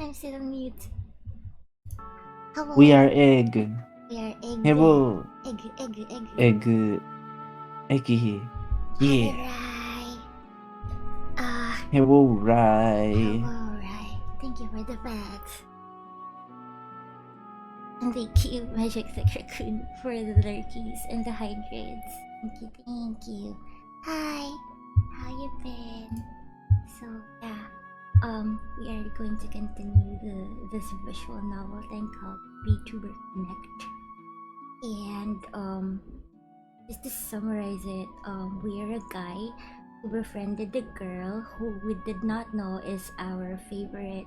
I'm still on mute. Hello. We are egg. We are egg. Hello. Egg. Egg. Eggy. Yeah. Hello, right. Hello, right. Thank you for the facts. And thank you, Magic the Raccoon, for the lurkies and the hydrates. Thank you. Hi. How you been? So yeah. We are going to continue this visual novel thing called VTuber Connect. And just to summarize it, we are a guy who befriended the girl who we did not know is our favorite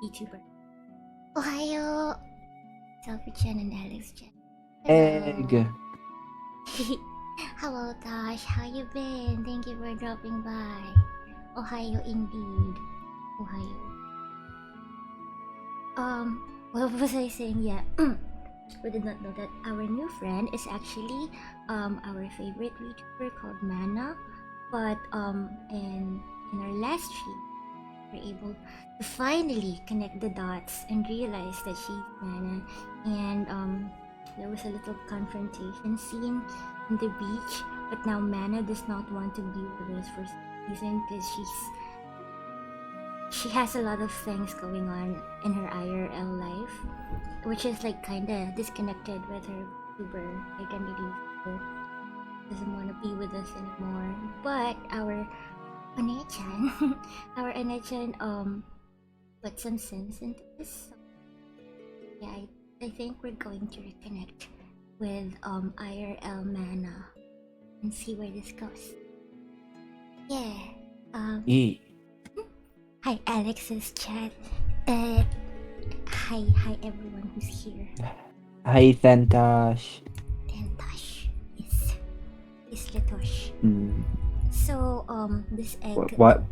VTuber. Ohayo! Celphy-chan and Alex-chan. Egg. Hello Tosh, how you been? Thank you for dropping by. Ohio indeed. Ohio. What was I saying? Yeah. We did not know that our new friend is actually our favorite VTuber called Mana. But in our last stream, we were able to finally connect the dots and realize that she's Mana. And there was a little confrontation scene in the beach, but now Mana does not want to be with us for some reason because she has a lot of things going on in her IRL life, which is like kinda disconnected with her VTuber identity. So doesn't want to be with us anymore. But our Onechan, our Onechan put some sense into this. So, yeah, I think we're going to reconnect with IRL Mana and see where this goes. Yeah. E. Hi Alex's chat. Hi everyone who's here. Hi, Thantosh. Tentosh is Letosh. Mm. So this egg. What?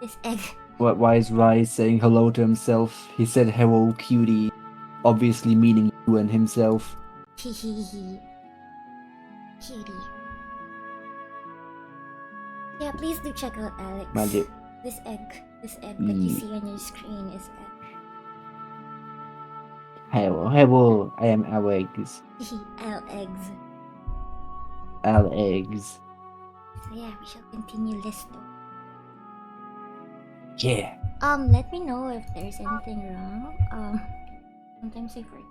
This egg. Why is Rai saying hello to himself? He said hello, cutie, obviously meaning you and himself. Hehehe. Cutie. Yeah, please do check out Alex. Magic. This egg that you see on your screen is egg. Hello, I am Alex. Alex. Alex. So yeah, we shall continue this story. Yeah. Let me know if there's anything wrong. Sometimes I forget.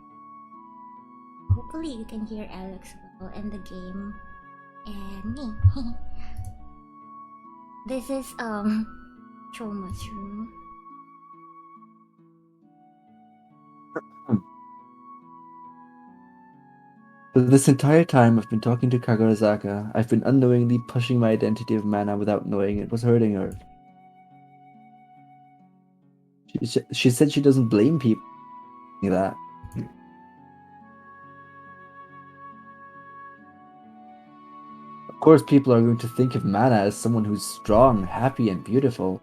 Hopefully you can hear Alex well and the game and me. This is Choma's room. For this entire time I've been talking to Kagurazaka, I've been unknowingly pushing my identity of Mana without knowing it was hurting her. She said she doesn't blame people like that. Of course, people are going to think of Mana as someone who's strong, happy, and beautiful.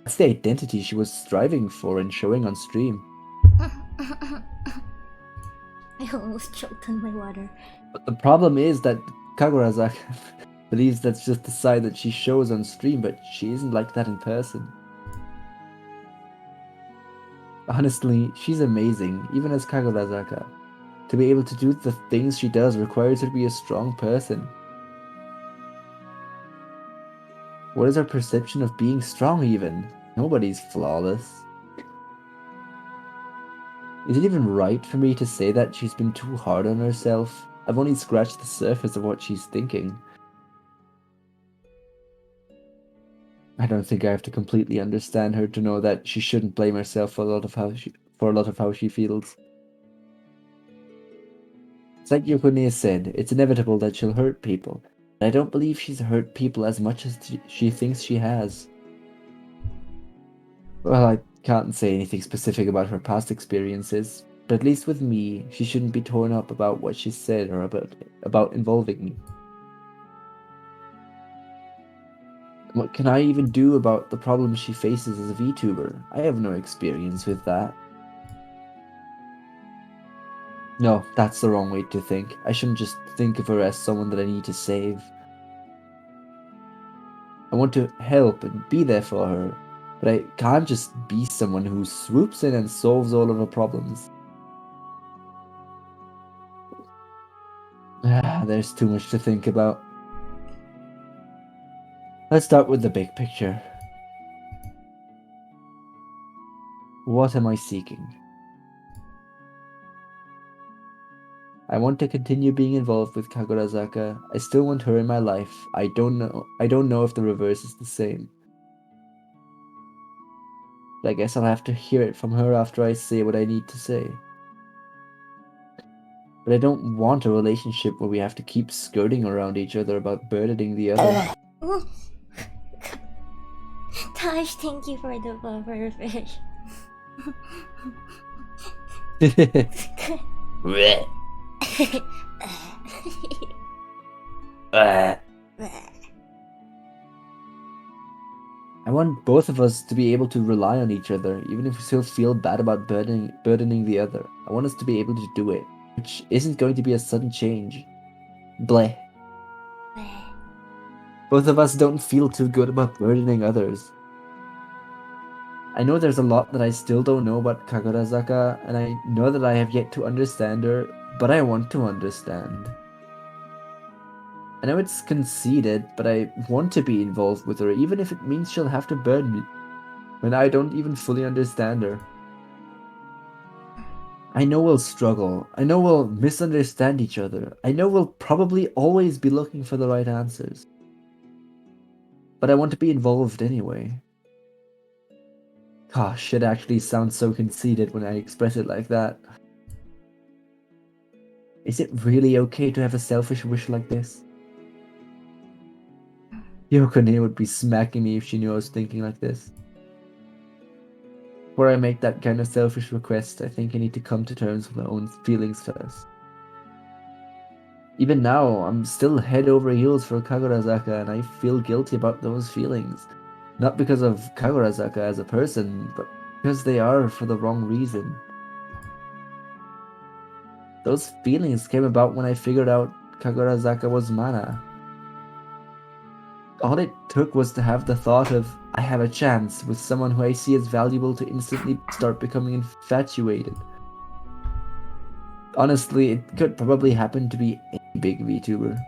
That's the identity she was striving for and showing on stream. I almost choked on my water. But the problem is that Kagurazaka believes that's just the side that she shows on stream, but she isn't like that in person. Honestly, she's amazing, even as Kagurazaka. To be able to do the things she does requires her to be a strong person. What is our perception of being strong even? Nobody's flawless. Is it even right for me to say that she's been too hard on herself? I've only scratched the surface of what she's thinking. I don't think I have to completely understand her to know that she shouldn't blame herself for a lot of how she feels. It's like Yokone said, it's inevitable that she'll hurt people. But I don't believe she's hurt people as much as she thinks she has. Well, I can't say anything specific about her past experiences, but at least with me, she shouldn't be torn up about what she said or about involving me. What can I even do about the problems she faces as a VTuber? I have no experience with that. No, that's the wrong way to think. I shouldn't just think of her as someone that I need to save. I want to help and be there for her, But I can't just be someone who swoops in and solves all of our problems. There's too much to think about. Let's start with the big picture. What am I seeking? I want to continue being involved with Kagurazaka. I still want her in my life. I don't know if the reverse is the same. But I guess I'll have to hear it from her after I say what I need to say. But I don't want a relationship where we have to keep skirting around each other about burdening the other. Tash, thank you for the buffer fish. I want both of us to be able to rely on each other, even if we still feel bad about burdening the other. I want us to be able to do it, which isn't going to be a sudden change. Bleh. Both of us don't feel too good about burdening others. I know there's a lot that I still don't know about Kagurazaka, and I know that I have yet to understand her, but I want to understand. I know it's conceited, but I want to be involved with her, even if it means she'll have to burden me when I don't even fully understand her. I know we'll struggle. I know we'll misunderstand each other. I know we'll probably always be looking for the right answers. But I want to be involved anyway. Gosh, it actually sounds so conceited when I express it like that. Is it really okay to have a selfish wish like this? Yokone would be smacking me if she knew I was thinking like this. Before I make that kind of selfish request, I think I need to come to terms with my own feelings first. Even now, I'm still head over heels for Kagurazaka, and I feel guilty about those feelings. Not because of Kagurazaka as a person, but because they are for the wrong reason. Those feelings came about when I figured out Kagurazaka was mana. All it took was to have the thought of, I have a chance with someone who I see as valuable to instantly start becoming infatuated. Honestly, it could probably happen to be any big VTuber.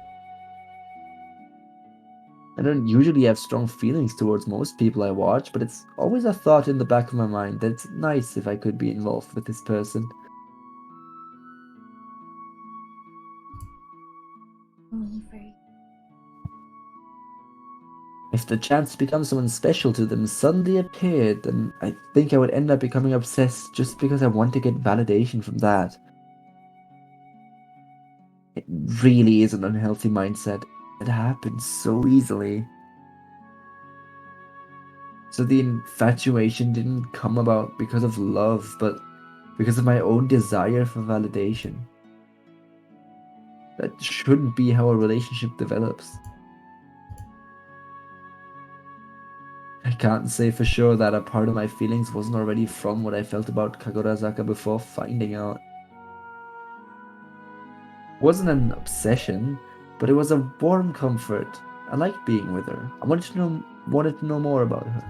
I don't usually have strong feelings towards most people I watch, but it's always a thought in the back of my mind that it's nice if I could be involved with this person. If the chance to become someone special to them suddenly appeared, then I think I would end up becoming obsessed just because I want to get validation from that. It really is an unhealthy mindset. It happens so easily. So the infatuation didn't come about because of love, but because of my own desire for validation. That shouldn't be how a relationship develops. I can't say for sure that a part of my feelings wasn't already from what I felt about Kagurazaka before finding out. It wasn't an obsession, but it was a warm comfort. I liked being with her. I wanted to know more about her.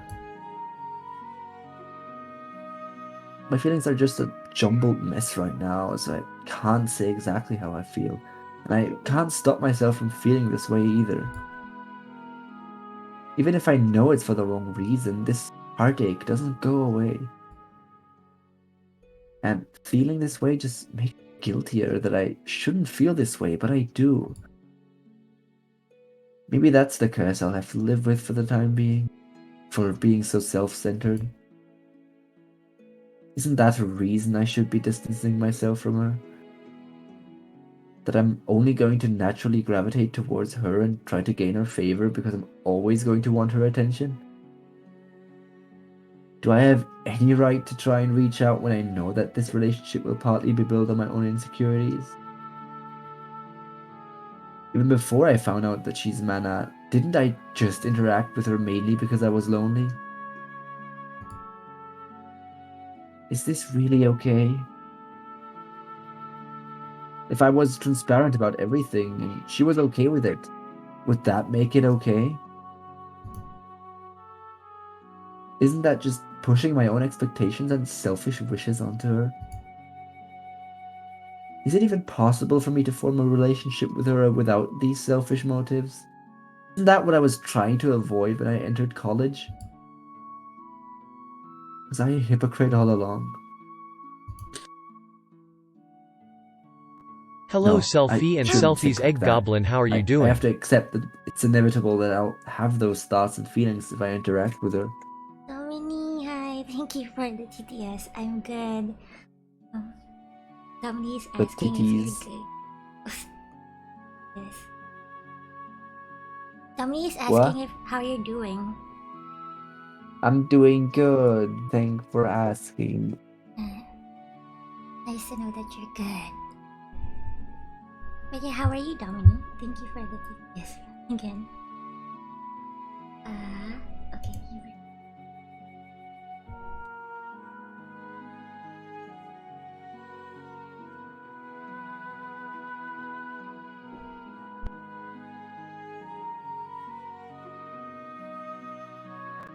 My feelings are just a jumbled mess right now, so I can't say exactly how I feel. And I can't stop myself from feeling this way either. Even if I know it's for the wrong reason, this heartache doesn't go away. And feeling this way just makes me guiltier that I shouldn't feel this way, but I do. Maybe that's the curse I'll have to live with for the time being, for being so self-centered. Isn't that a reason I should be distancing myself from her? That I'm only going to naturally gravitate towards her and try to gain her favor because I'm always going to want her attention? Do I have any right to try and reach out when I know that this relationship will partly be built on my own insecurities? Even before I found out that she's mana, didn't I just interact with her mainly because I was lonely? Is this really okay? If I was transparent about everything and she was okay with it, would that make it okay? Isn't that just pushing my own expectations and selfish wishes onto her? Is it even possible for me to form a relationship with her without these selfish motives? Isn't that what I was trying to avoid when I entered college? Was I a hypocrite all along? Hello No, Celphy I and shouldn't Celphy's think like Egg that. Goblin, how are you I doing? have to accept that it's inevitable that I'll have those thoughts and feelings if I interact with her. Domini, hi, thank you for the TTS. I'm good. Domini is But asking if you're titties. good. Yes. Domini is What? asking if how you're doing. I'm doing good. Thanks for asking. Nice to know that you're good. But yeah, how are you, Domini? Thank you for the TTS again. Okay.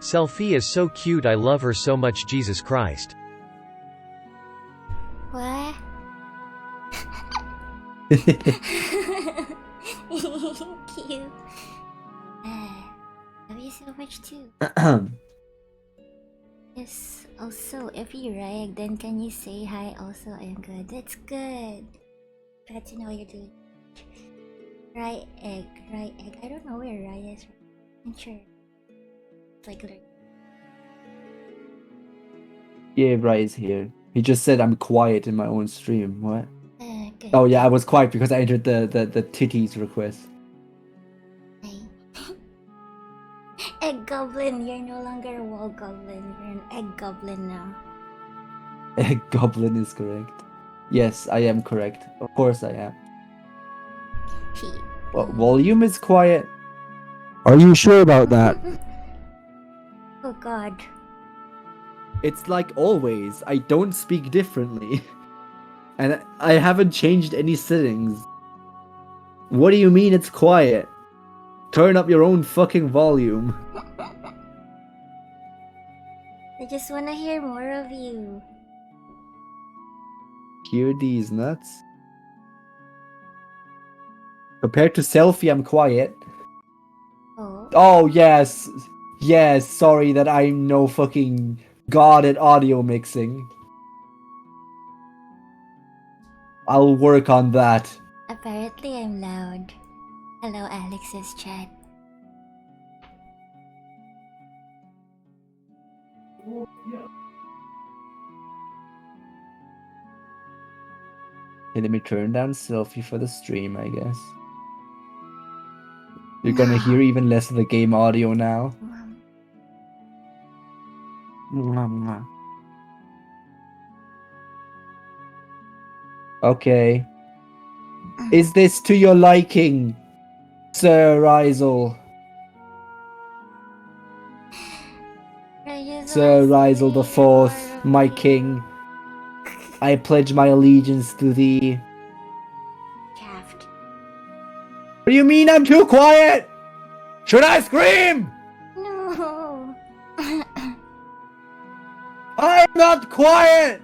Celphy is so cute, I love her so much, Jesus Christ. What? Thank you. Love you so much too. Yes, also, if you rag, then can you say hi also? I am good. That's good. Glad to know you're doing. Rye egg. I don't know where Rye is. I'm sure. It's like Yeah, right is here. He just said I'm quiet in my own stream. What? good. Oh yeah, I was quiet because I entered the titties request. Egg goblin, you're no longer a wall goblin. You're an egg goblin now. Egg goblin is correct. Yes, I am correct. Of course I am. Well, volume is quiet. Are you sure about that? Oh god. It's like always. I don't speak differently. And I haven't changed any settings. What do you mean it's quiet? Turn up your own fucking volume. I just wanna hear more of you. Hear these nuts? Compared to Celphy, I'm quiet. Oh, yes. Yes, sorry that I'm no fucking god at audio mixing. I'll work on that. Apparently I'm loud. Hello, Alex's chat. Okay, let me turn down Celphy for the stream, I guess. You're gonna hear even less of the game audio now. Okay. Is this to your liking, Sir Rizel? Sir Rizel the Fourth, my king. I pledge my allegiance to thee. Shaft. What do you mean I'm too quiet? Should I scream? No. I'm not quiet!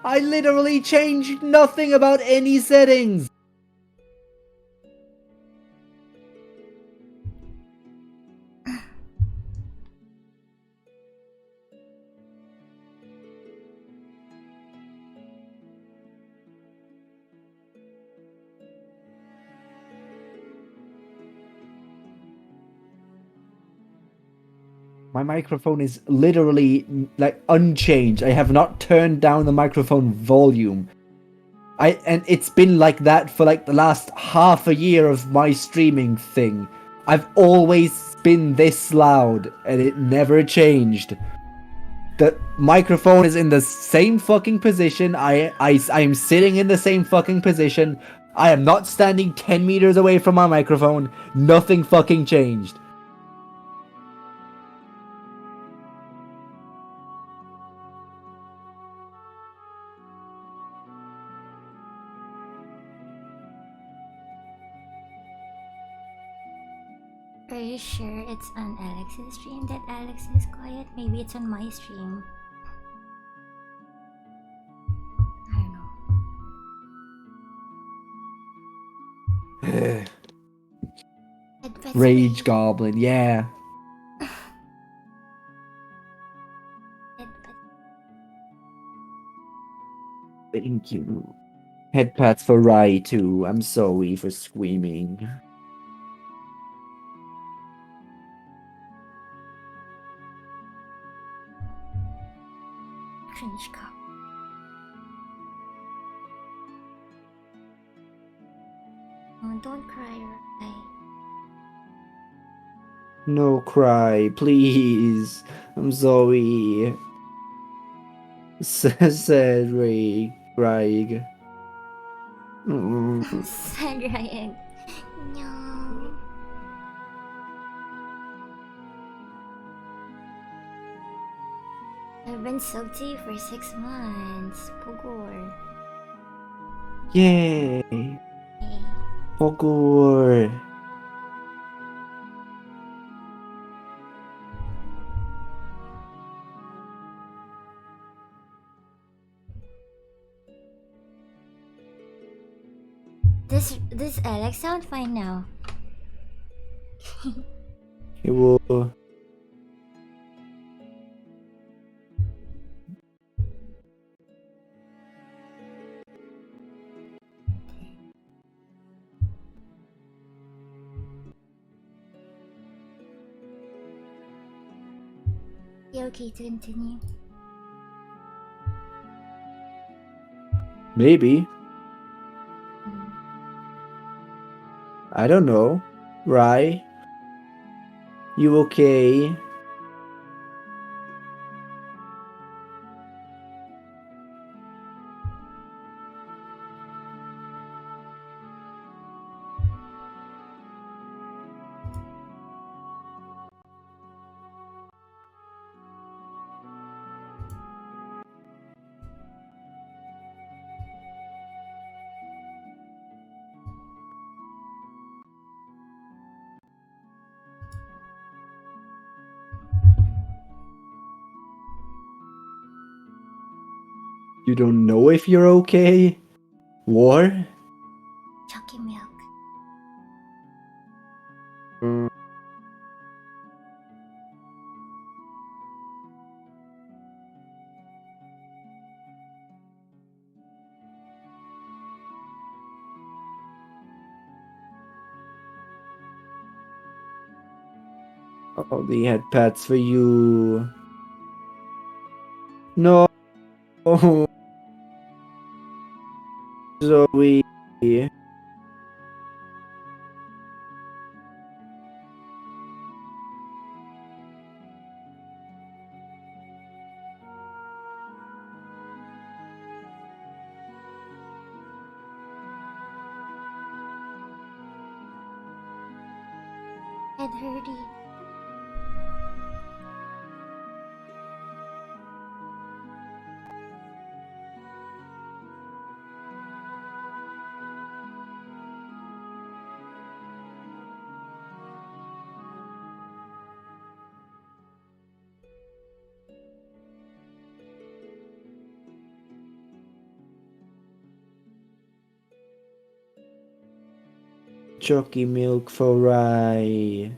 I literally changed nothing about any settings! My microphone is literally like unchanged. I have not turned down the microphone volume. And it's been like that for like the last half a year of my streaming thing. I've always been this loud and it never changed. The microphone is in the same fucking position. I'm sitting in the same fucking position. I am not standing 10 meters away from my microphone. Nothing fucking changed. Are you sure it's on Alex's stream that Alex is quiet? Maybe it's on my stream. I don't know. Rage Goblin, yeah. Thank you. Head pats for Rai too. I'm sorry for screaming. Cringe cop. Oh, don't cry, Rai. No cry, please. I'm sorry. Said Ray Craig. Sad Ryan. No. I've been subbed to you for 6 months. Pugor. Yay! Hey. Pogor! This Alex sound fine now. It will. You okay to continue? Maybe. I don't know. Rai? You okay? You don't know if you're okay? War? Chucky milk. Oh, they had pets for you. No. Zoe. Head hurty. Chalky milk for Rai.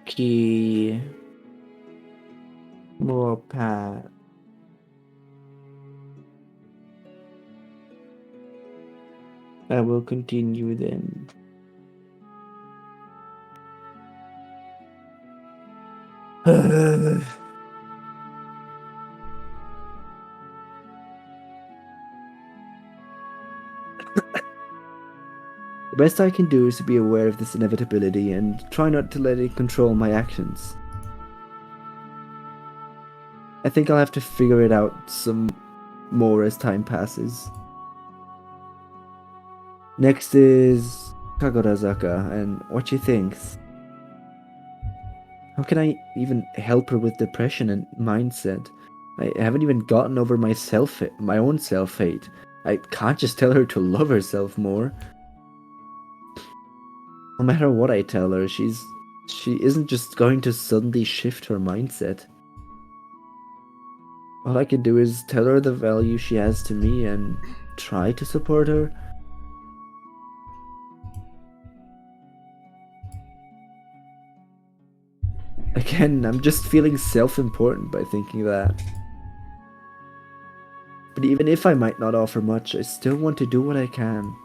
Key. More pat. I will continue then. The best I can do is to be aware of this inevitability and try not to let it control my actions. I think I'll have to figure it out some more as time passes. Next is Kagorazaka and what she thinks. How can I even help her with depression and mindset? I haven't even gotten over my own self-hate. I can't just tell her to love herself more. No matter what I tell her, she isn't just going to suddenly shift her mindset. All I can do is tell her the value she has to me and try to support her. Again, I'm just feeling self-important by thinking that. But even if I might not offer much, I still want to do what I can.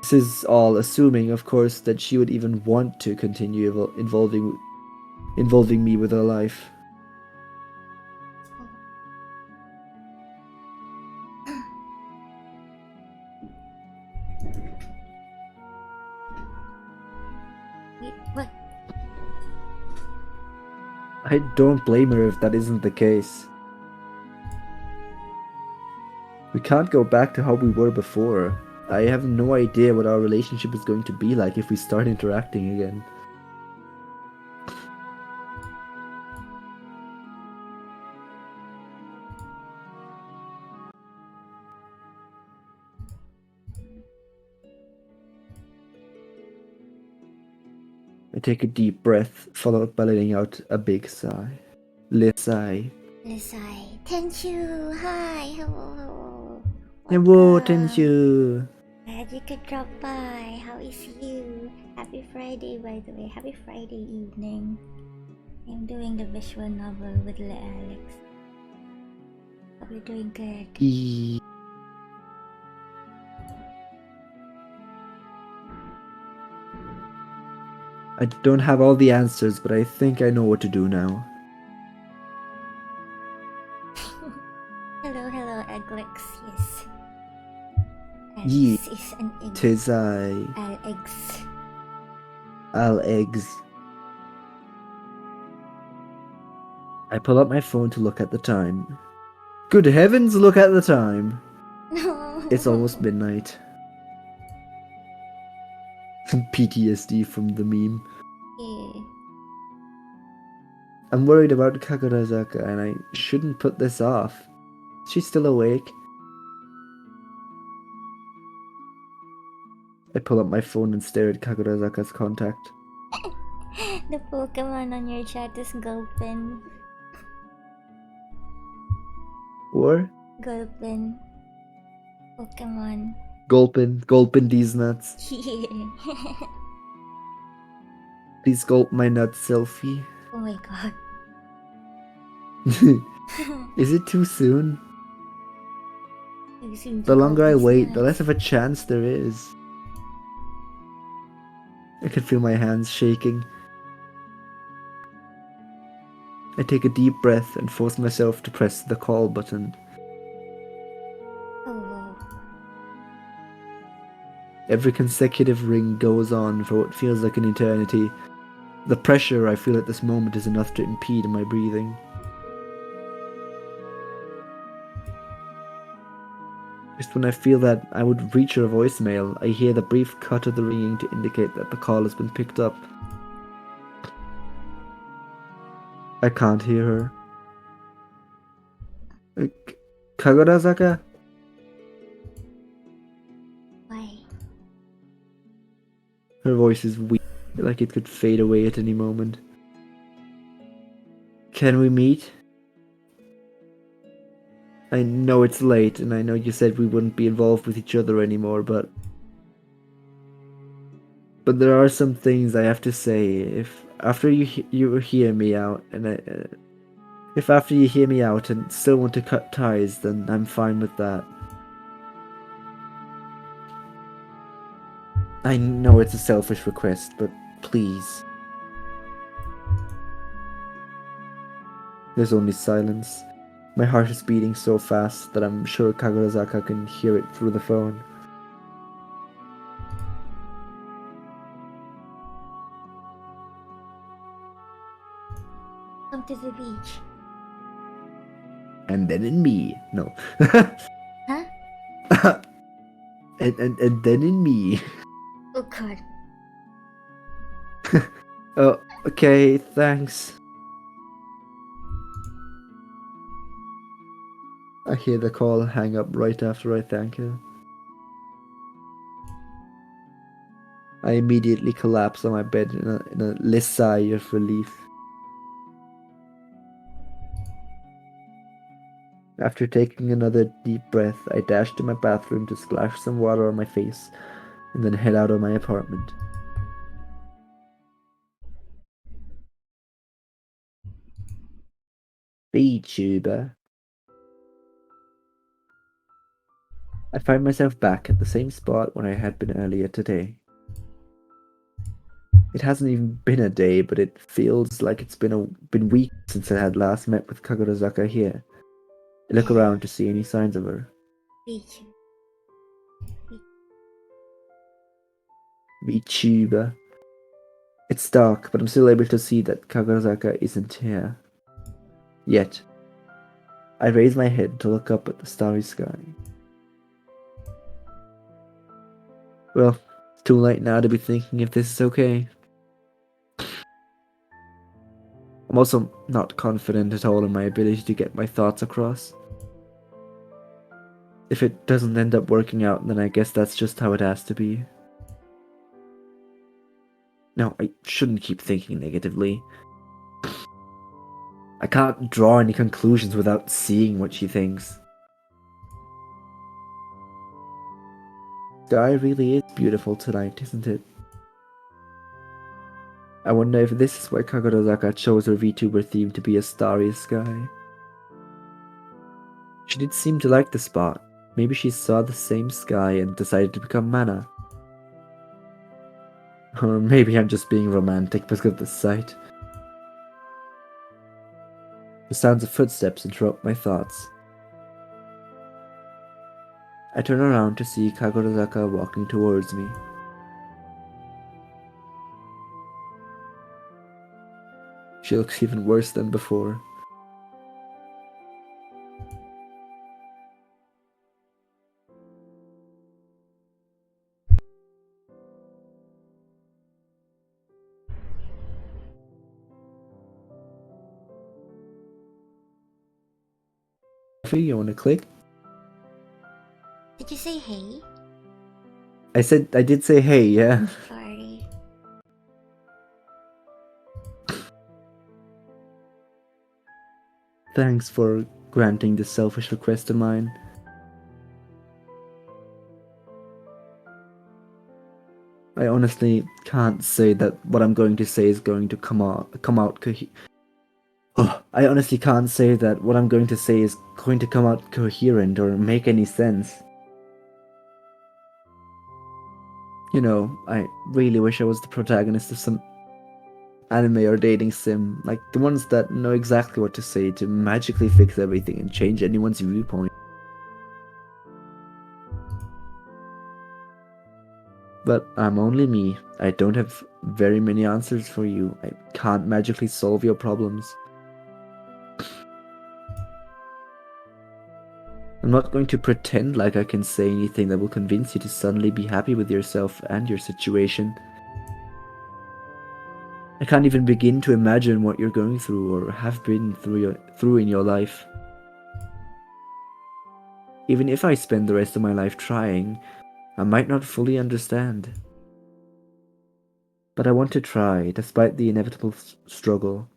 This is all assuming, of course, that she would even want to continue involving me with her life. Wait, what? I don't blame her if that isn't the case. We can't go back to how we were before. I have no idea what our relationship is going to be like if we start interacting again. I take a deep breath, followed by letting out a big sigh. Sigh. Lisai. Tenchu. Hi. Hello. Hello, Welcome. Tenchu. Glad you could drop by. How is you? Happy Friday, by the way. Happy Friday evening. I'm doing the visual novel with Alex. Hope you're doing good. I don't have all the answers, but I think I know what to do now. Hello, Egglix. Yes. Ye. This is an egg. Tis I. Eggs. I'll eggs. I pull up my phone to look at the time. Good heavens, look at the time! No. It's almost midnight. PTSD from the meme. Yeah. I'm worried about Kagurazaka and I shouldn't put this off. She's still awake. I pull up my phone and stare at Kagurazaka's contact. The Pokemon on your chat is Gulpin. Or? Gulpin. Pokemon. Gulpin these nuts. Yeah. Please gulp my nuts, Celphy. Oh my god. Is it too soon? You seem to The longer gulp I these wait, the nuts. less of a chance there is. I can feel my hands shaking. I take a deep breath and force myself to press the call button. Oh wow. Every consecutive ring goes on for what feels like an eternity. The pressure I feel at this moment is enough to impede my breathing. Just when I feel that I would reach her voicemail, I hear the brief cut of the ringing to indicate that the call has been picked up. I can't hear her. Kagurazaka? Why? Her voice is weak, like it could fade away at any moment. Can we meet? I know it's late, and I know you said we wouldn't be involved with each other anymore, but there are some things I have to say. If after you hear me out, and if after you hear me out and still want to cut ties, then I'm fine with that. I know it's a selfish request, but please. There's only silence. My heart is beating so fast that I'm sure Kagurazaka can hear it through the phone. Come to the beach. And then in me. No. Huh? and then in me. Oh god. Oh, okay, thanks. I hear the call hang up right after I thank her. I immediately collapse on my bed in a little sigh of relief. After taking another deep breath, I dash to my bathroom to splash some water on my face and then head out of my apartment. VTuber. I find myself back at the same spot where I had been earlier today. It hasn't even been a day, but it feels like it's been weeks since I had last met with Kagurazaka here. I look around to see any signs of her. VTuber. It's dark, but I'm still able to see that Kagurazaka isn't here. Yet. I raise my head to look up at the starry sky. Well, it's too late now to be thinking if this is okay. I'm also not confident at all in my ability to get my thoughts across. If it doesn't end up working out, then I guess that's just how it has to be. No, I shouldn't keep thinking negatively. I can't draw any conclusions without seeing what she thinks. The sky really is beautiful tonight, isn't it? I wonder if this is why Kagurazaka chose her VTuber theme to be a starry sky. She did seem to like the spot. Maybe she saw the same sky and decided to become Mana. Or maybe I'm just being romantic because of the sight. The sounds of footsteps interrupt my thoughts. I turn around to see Kagurazaka walking towards me. She looks even worse than before. You wanna click? Did you say hey? I did say hey, yeah. Sorry. Thanks for granting this selfish request of mine. I honestly can't say that what I'm going to say is going to come out I honestly can't say that what I'm going to say is going to come out coherent or make any sense. You know, I really wish I was the protagonist of some anime or dating sim, like the ones that know exactly what to say to magically fix everything and change anyone's viewpoint. But I'm only me. I don't have very many answers for you. I can't magically solve your problems. I'm not going to pretend like I can say anything that will convince you to suddenly be happy with yourself and your situation. I can't even begin to imagine what you're going through or have been through in your life. Even if I spend the rest of my life trying, I might not fully understand. But I want to try, despite the inevitable struggle.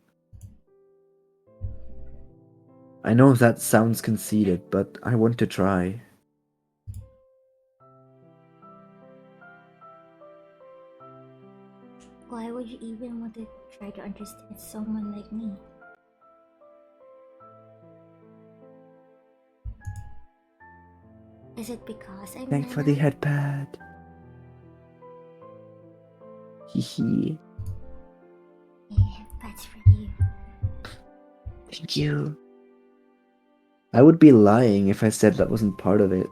I know that sounds conceited, but I want to try. Why would you even want to try to understand someone like me? Is it because I'm Thanks for the headpad. Hehe. Yeah, that's for you. Thank you. I would be lying if I said that wasn't part of it.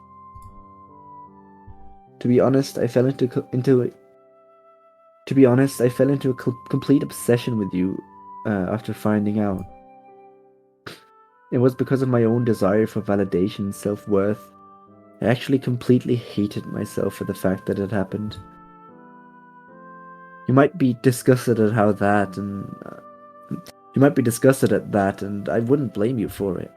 To be honest, I fell into a complete obsession with you after finding out. It was because of my own desire for validation and self-worth. I actually completely hated myself for the fact that it happened. You might be disgusted at that, and I wouldn't blame you for it.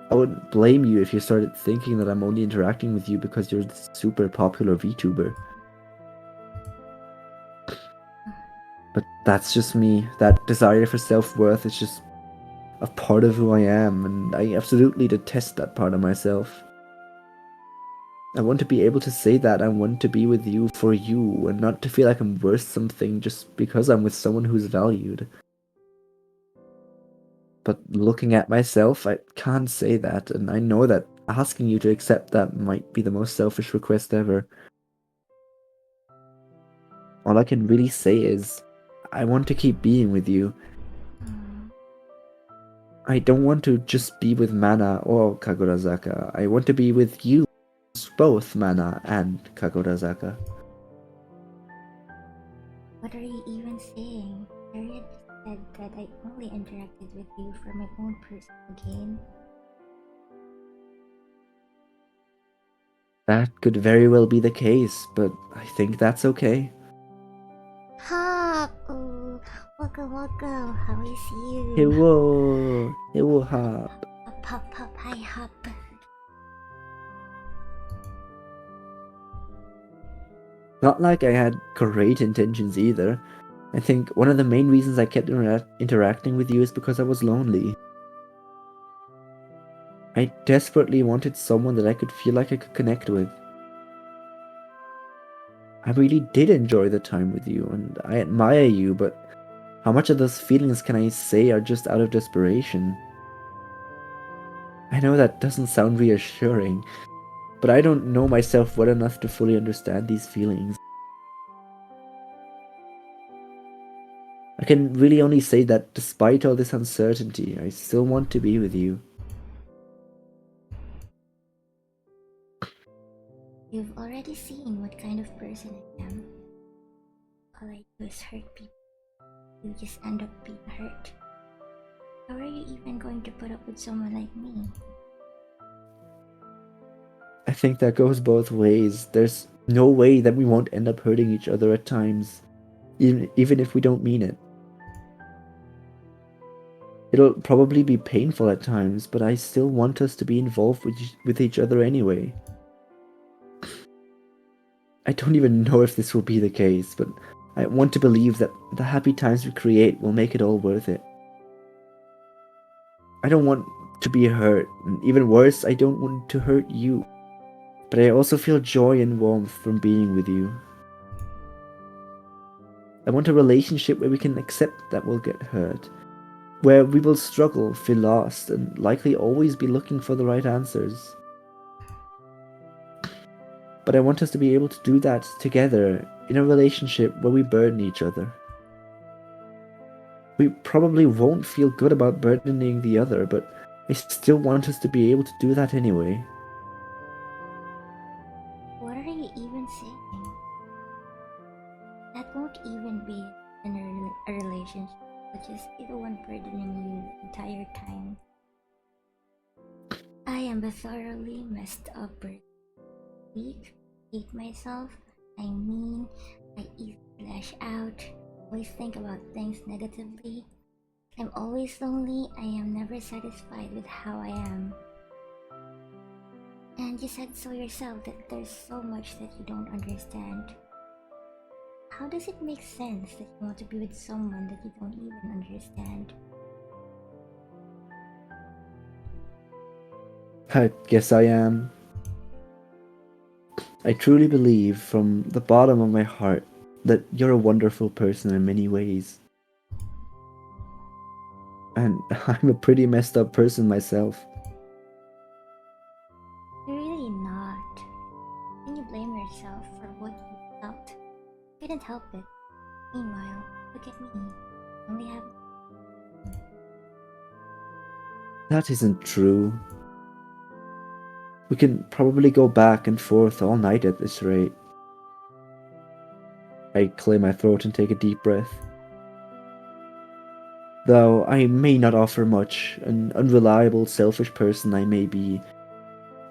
I wouldn't blame you if you started thinking that I'm only interacting with you because you're this super popular VTuber. That's just me. That desire for self-worth is just a part of who I am, and I absolutely detest that part of myself. I want to be able to say that I want to be with you for you, and not to feel like I'm worth something just because I'm with someone who's valued. But looking at myself, I can't say that, and I know that asking you to accept that might be the most selfish request ever. All I can really say is, I want to keep being with you. I don't want to just be with Mana or Kagurazaka. I want to be with you, both Mana and Kagurazaka. What are you even saying? Harriet said that I only interacted with you for my own personal gain. That could very well be the case, but I think that's okay. Hop! Oh, welcome. How is you? Hewo hop. Hop, hi hop. Not like I had great intentions either. I think one of the main reasons I kept interacting with you is because I was lonely. I desperately wanted someone that I could feel like I could connect with. I really did enjoy the time with you, and I admire you, but how much of those feelings can I say are just out of desperation? I know that doesn't sound reassuring, but I don't know myself well enough to fully understand these feelings. I can really only say that despite all this uncertainty, I still want to be with you. You've already seen what kind of person I am. All I do is hurt people. You just end up being hurt. How are you even going to put up with someone like me? I think that goes both ways. There's no way that we won't end up hurting each other at times, even if we don't mean it. It'll probably be painful at times, but I still want us to be involved with each other anyway. I don't even know if this will be the case, but I want to believe that the happy times we create will make it all worth it. I don't want to be hurt, and even worse, I don't want to hurt you. But I also feel joy and warmth from being with you. I want a relationship where we can accept that we'll get hurt, where we will struggle, feel lost, and likely always be looking for the right answers. But I want us to be able to do that together in a relationship where we burden each other. We probably won't feel good about burdening the other, but I still want us to be able to do that anyway. What are you even saying? That won't even be in a relationship, but just be the one burdening you the entire time. I am a thoroughly messed up person. Weak, hate myself, I mean, I easily lash out, always think about things negatively. I'm always lonely, I am never satisfied with how I am. And you said so yourself that there's so much that you don't understand. How does it make sense that you want to be with someone that you don't even understand? I guess I am. I truly believe from the bottom of my heart that you're a wonderful person in many ways. And I'm a pretty messed up person myself. You're really not. Can you blame yourself for what you felt? You couldn't help it. Meanwhile, look at me. I only have... That isn't true. We can probably go back and forth all night at this rate. I clear my throat and take a deep breath. Though I may not offer much, an unreliable, selfish person I may be,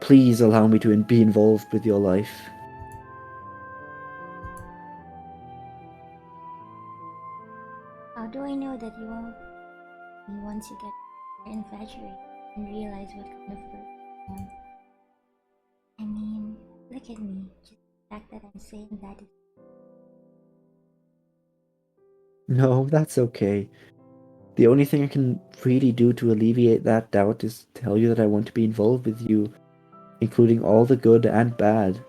please allow me to be involved with your life. How do I know that you won't be once you get infatuated and realize what kind of person I am? I mean, look at me. Just the fact that I'm saying that is... No, that's okay. The only thing I can really do to alleviate that doubt is tell you that I want to be involved with you, including all the good and bad.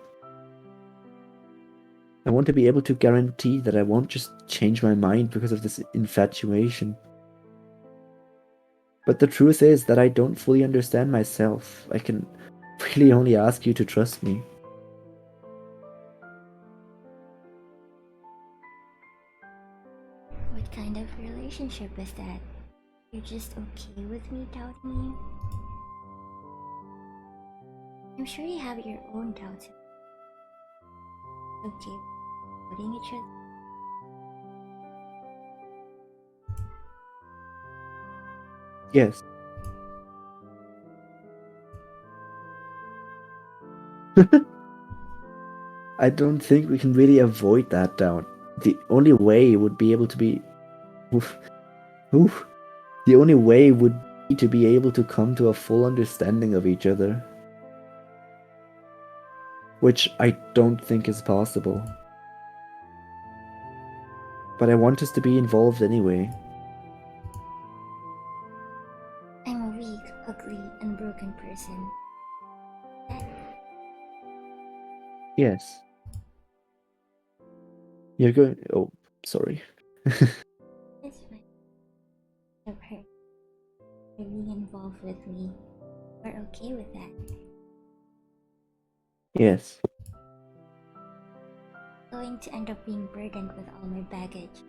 I want to be able to guarantee that I won't just change my mind because of this infatuation. But the truth is that I don't fully understand myself. I can really only ask you to trust me. What kind of relationship is that? You're just okay with me doubting you? I'm sure you have your own doubts. Okay, putting each other. Yes. I don't think we can really avoid that doubt. The only way would be able to be... Oof. Oof. The only way would be to be able to come to a full understanding of each other. Which I don't think is possible. But I want us to be involved anyway. I'm a weak, ugly, and broken person. Yes. You're going... Oh, sorry. It's fine. I've heard you're being involved with me. We're okay with that. Yes. Going to end up being burdened with all my baggage.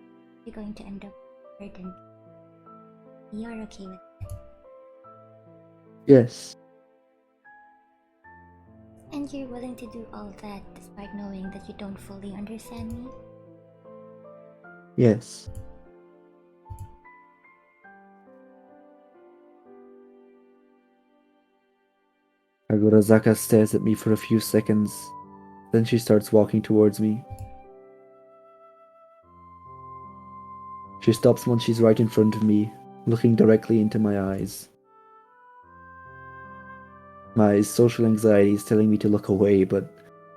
You're going to end up burdened. You're okay with that. Yes. And you're willing to do all that despite knowing that you don't fully understand me? Yes. Agorazaka stares at me for a few seconds. Then she starts walking towards me. She stops once she's right in front of me, looking directly into my eyes. My social anxiety is telling me to look away, but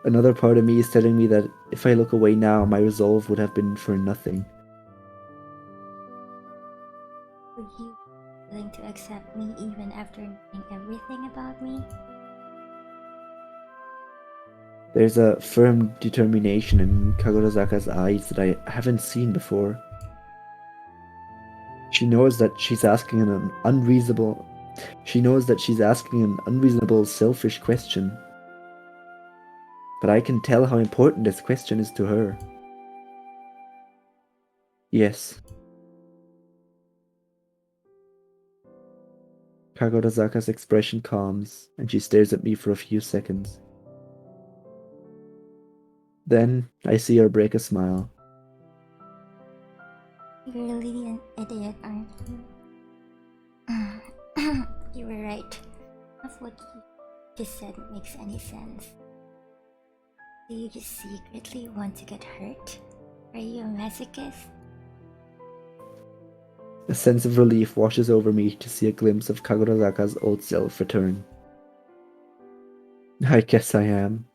another part of me is telling me that if I look away now, my resolve would have been for nothing. Would you be willing to accept me even after knowing everything about me? There's a firm determination in Kagorazaka's eyes that I haven't seen before. She knows that she's asking an unreasonable, selfish question. But I can tell how important this question is to her. Yes. Kagorazaka's expression calms, and she stares at me for a few seconds. Then I see her break a smile. You're really an idiot, aren't you? You were right. None of what you just said makes any sense. Do you just secretly want to get hurt? Are you a masochist? A sense of relief washes over me to see a glimpse of Kagorazaka's old self return. I guess I am.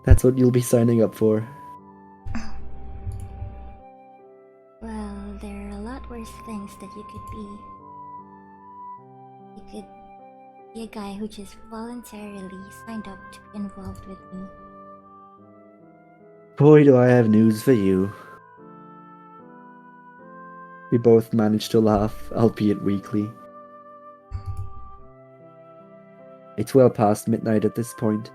That's what you'll be signing up for. Well, there are a lot worse things that you could be. You could be a guy who just voluntarily signed up to be involved with me. Boy, do I have news for you. We both managed to laugh, albeit weakly. It's well past midnight at this point.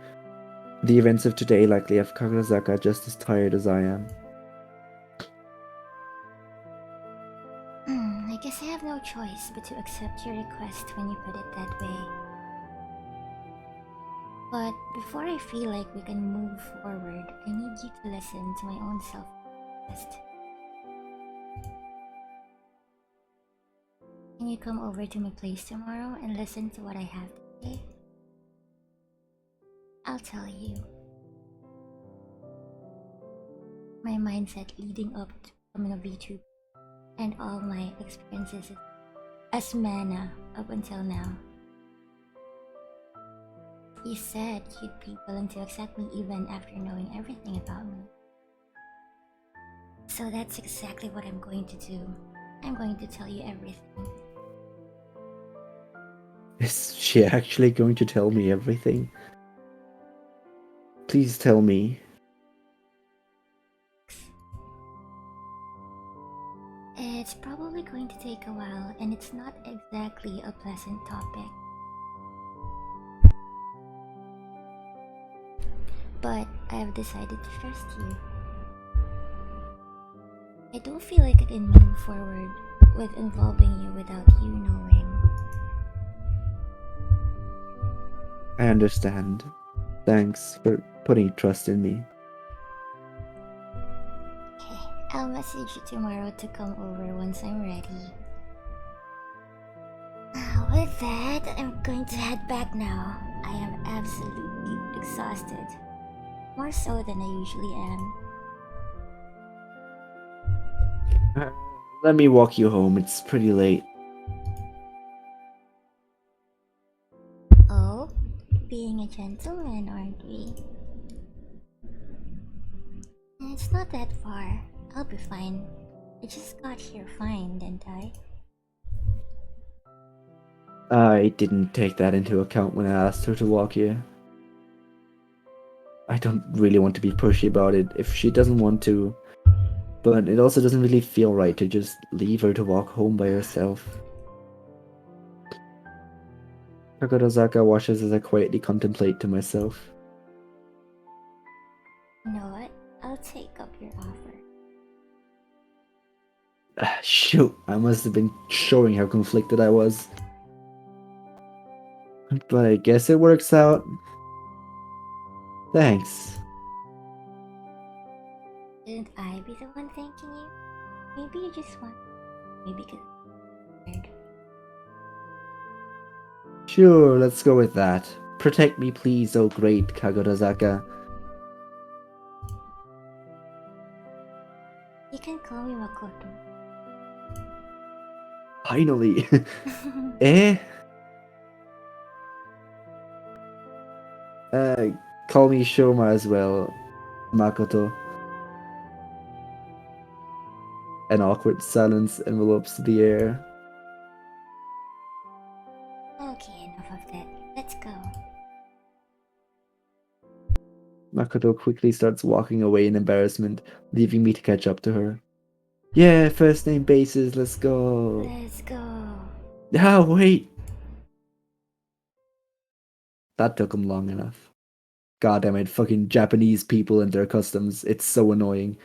The events of today likely have Kagorazaka just as tired as I am. I guess I have no choice but to accept your request when you put it that way. But before I feel like we can move forward, I need you to listen to my own self-request. Can you come over to my place tomorrow and listen to what I have to say? I'll tell you. My mindset leading up to becoming a VTuber and all my experiences as Mana up until now. You said you'd be willing to accept me even after knowing everything about me. So that's exactly what I'm going to do. I'm going to tell you everything. Is she actually going to tell me everything? Please tell me. It's probably going to take a while, and it's not exactly a pleasant topic. But I've decided to trust you. I don't feel like I can move forward with involving you without you knowing. I understand. Thanks for putting trust in me. Okay, I'll message you tomorrow to come over once I'm ready. With that, I'm going to head back now. I am absolutely exhausted. More so than I usually am. Let me walk you home, it's pretty late. Oh, being a gentleman, aren't we? It's not that far. I'll be fine. I just got here fine, didn't I? I didn't take that into account when I asked her to walk here. I don't really want to be pushy about it if she doesn't want to, but it also doesn't really feel right to just leave her to walk home by herself. Kagurazaka watches as I quietly contemplate to myself. You know what? I'll take up your offer. Shoot, I must have been showing how conflicted I was. But I guess it works out. Thanks. Shouldn't I be the one thanking you? Maybe you just want me because I'm tired. Sure, let's go with that. Protect me please, oh great Kagurazaka. You can call me Makoto. Finally. Eh? Call me Shoma as well, Makoto. An awkward silence envelopes the air. Okay, enough of that. Let's go. Makoto quickly starts walking away in embarrassment, leaving me to catch up to her. Yeah, first name basis, let's go. Let's go. Ah, wait! That took him long enough. God damn it, fucking Japanese people and their customs, it's so annoying.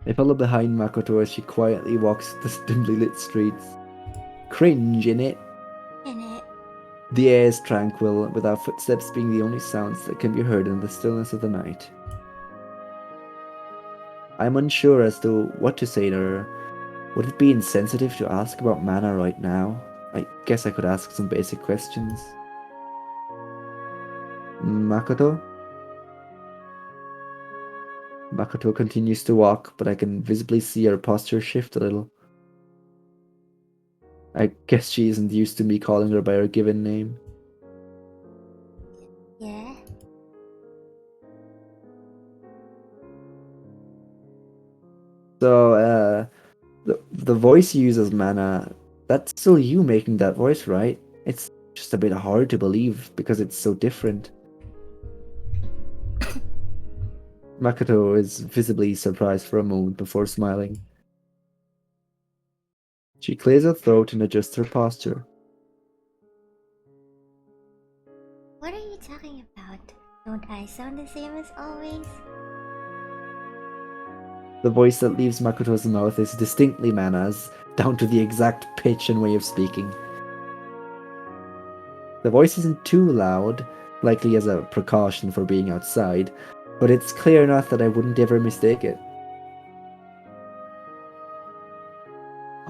I follow behind Makoto as she quietly walks the dimly lit streets. Cringe, innit? In it. The air is tranquil, with our footsteps being the only sounds that can be heard in the stillness of the night. I'm unsure as to what to say to her. Would it be insensitive to ask about mana right now? I guess I could ask some basic questions. Makoto? Makoto continues to walk, but I can visibly see her posture shift a little. I guess she isn't used to me calling her by her given name. Yeah? So, the voice you use as mana, that's still you making that voice, right? It's just a bit hard to believe because it's so different. Makoto is visibly surprised for a moment before smiling. She clears her throat and adjusts her posture. What are you talking about? Don't I sound the same as always? The voice that leaves Makoto's mouth is distinctly Mana's, down to the exact pitch and way of speaking. The voice isn't too loud, likely as a precaution for being outside, but it's clear enough that I wouldn't ever mistake it.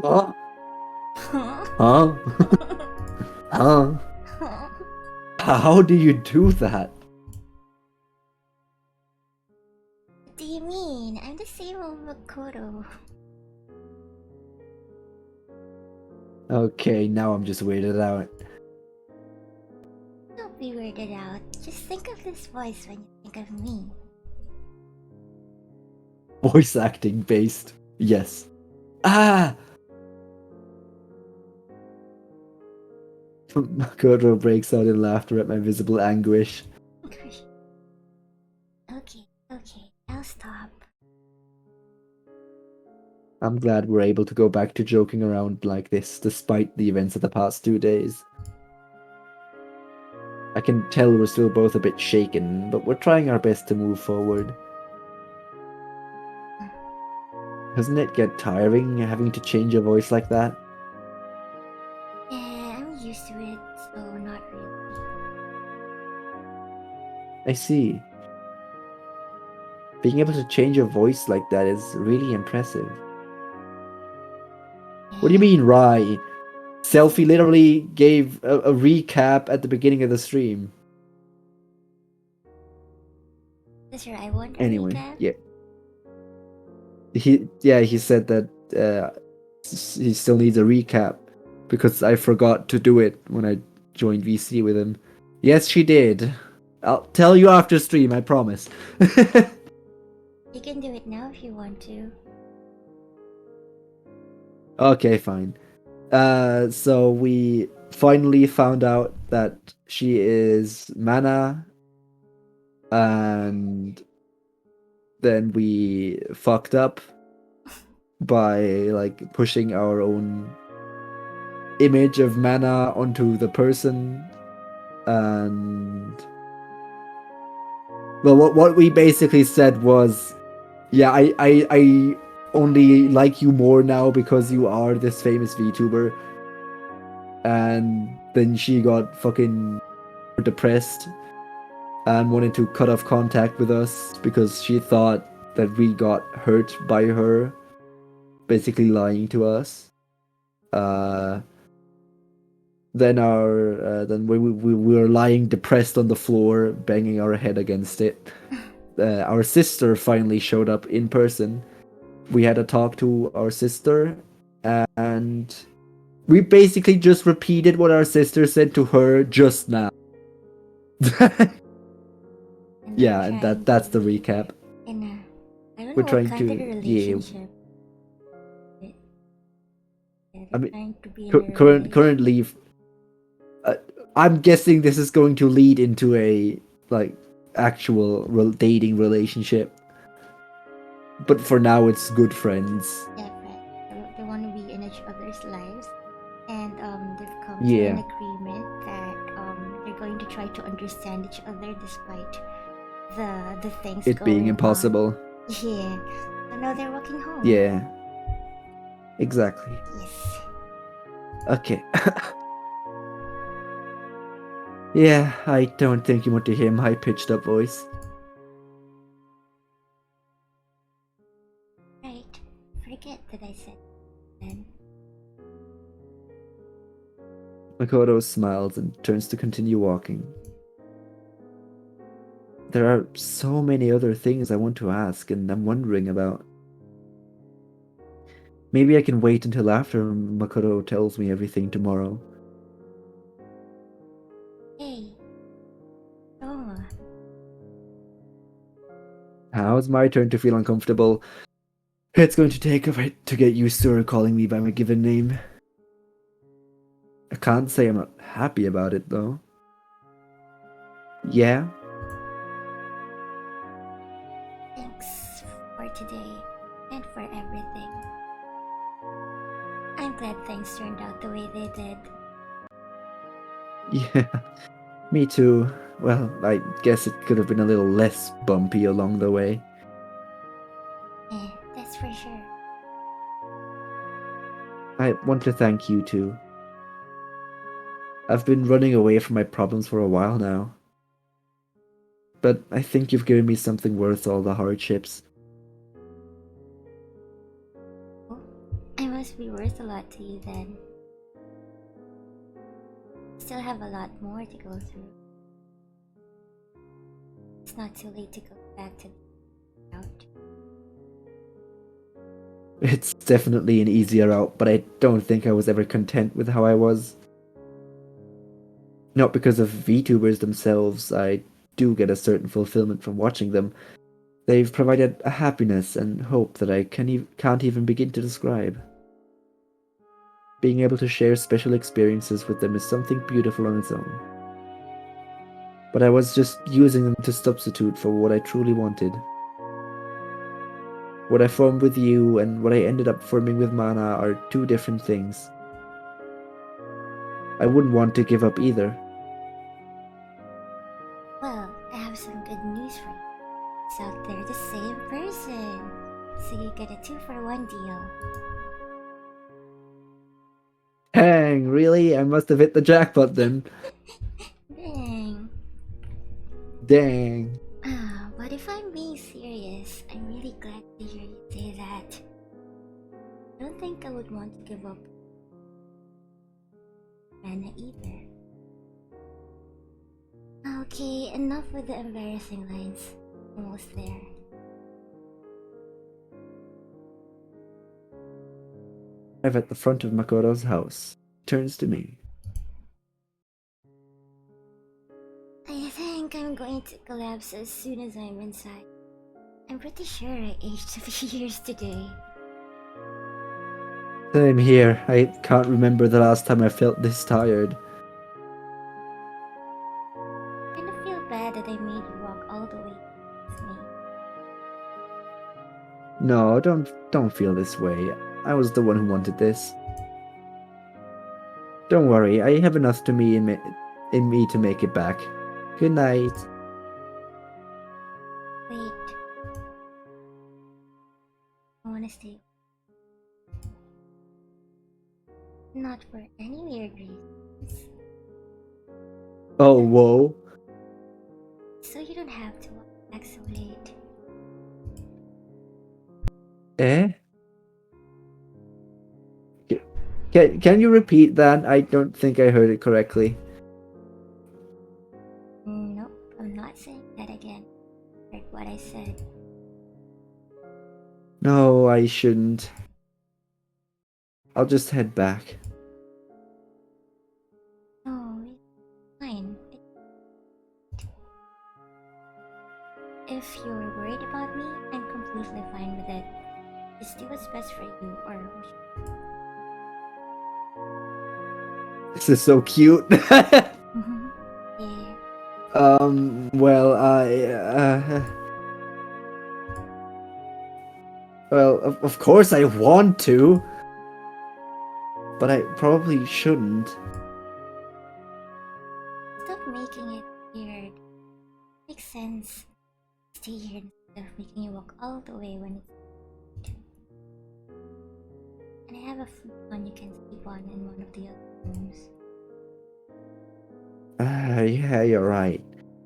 Huh? Huh? Huh? How do you do that? What do you mean? I'm the same old Makoto. Okay, now I'm just weirded out. No be weirded out. Just think of this voice when you think of me. Voice acting based. Yes. Ah! Makoto breaks out in laughter at my visible anguish. Okay, I'll stop. I'm glad we're able to go back to joking around like this, despite the events of the past 2 days. I can tell we're still both a bit shaken, but we're trying our best to move forward. Doesn't it get tiring having to change your voice like that? Yeah, I'm used to it, so not really. I see. Being able to change your voice like that is really impressive. What do you mean, Rai? Celphy literally gave a recap at the beginning of the stream. That's right, I want a Anyway, recap. yeah. He said that he still needs a recap because I forgot to do it when I joined VC with him. Yes, she did. I'll tell you after stream, I promise. You can do it now if you want to. Okay, fine. So we finally found out that she is Mana, and then we fucked up by like pushing our own image of Mana onto the person, and well, what we basically said was, yeah, I only like you more now because you are this famous VTuber, and then she got fucking depressed and wanted to cut off contact with us because she thought that we got hurt by her basically lying to us. Then we were lying depressed on the floor, banging our head against it. Our sister finally showed up in person. We had a talk to our sister, and we basically just repeated what our sister said to her just now. And Yeah, we're and trying that's to the be recap. in a, I don't We're know what trying kind of to, a yeah. relationship. Yeah, I they're mean, trying to be in a relationship. currently, I'm guessing this is going to lead into a like actual dating relationship. But for now, it's good friends. Yeah, right. They want to be in each other's lives, and they've come to Yeah. an agreement that they're going to try to understand each other despite the things It going being impossible. on. Yeah. So now they're walking home. Yeah. Exactly. Yes. Okay. Yeah, I don't think you want to hear my pitched up voice. Right. Forget that I said then. Makoto smiles and turns to continue walking. There are so many other things I want to ask and I'm wondering about. Maybe I can wait until after Makoto tells me everything tomorrow. Hey. Oh. Now it's my turn to feel uncomfortable. It's going to take a bit to get used to her calling me by my given name. I can't say I'm not happy about it, though. Yeah? Thanks for today and for everything. I'm glad things turned out the way they did. Yeah, me too. Well, I guess it could have been a little less bumpy along the way. Yeah, that's for sure. I want to thank you too. I've been running away from my problems for a while now. But I think you've given me something worth all the hardships. Oh, I must be worth a lot to you then. Still have a lot more to go through. It's not too late to go back to the route. It's definitely an easier route, but I don't think I was ever content with how I was. Not because of VTubers themselves, I do get a certain fulfillment from watching them. They've provided a happiness and hope that I can't even begin to describe. Being able to share special experiences with them is something beautiful on its own. But I was just using them to substitute for what I truly wanted. What I formed with you and what I ended up forming with Mana are two different things. I wouldn't want to give up either. Well, I have some good news for you. It's out there the same person. So you get a 2-for-1 deal. Dang, really? I must have hit the jackpot then. Dang. Dang. But if I'm being serious, I'm really glad to hear you say that. I don't think I would want to give up Mana either. Okay, enough with the embarrassing lines. Almost there. Arrive at the front of Makoto's house. Turns to me. I think I'm going to collapse as soon as I'm inside. I'm pretty sure I aged a few years today. Same here. I can't remember the last time I felt this tired. I kind of feel bad that I made you walk all the way with me. No, don't feel this way. I was the one who wanted this. Don't worry, I have enough in me to make it back. Good night. Wait. I wanna stay. Not for any weird reasons. Oh, whoa. So you don't have to walk back so late. Eh? Can you repeat that? I don't think I heard it correctly. Nope, I'm not saying that again. Heard what I said. No, I shouldn't. I'll just head back. No, it's fine. If you're worried about me, I'm completely fine with it. Just do what's best for you, or This is so cute. yeah. Well, well, of course I want to. But I probably shouldn't. Stop making it weird. Makes sense. Stay here instead of making you walk all the way when it's. And I have a futon you can sleep on in one of the other rooms. Yeah, you're right.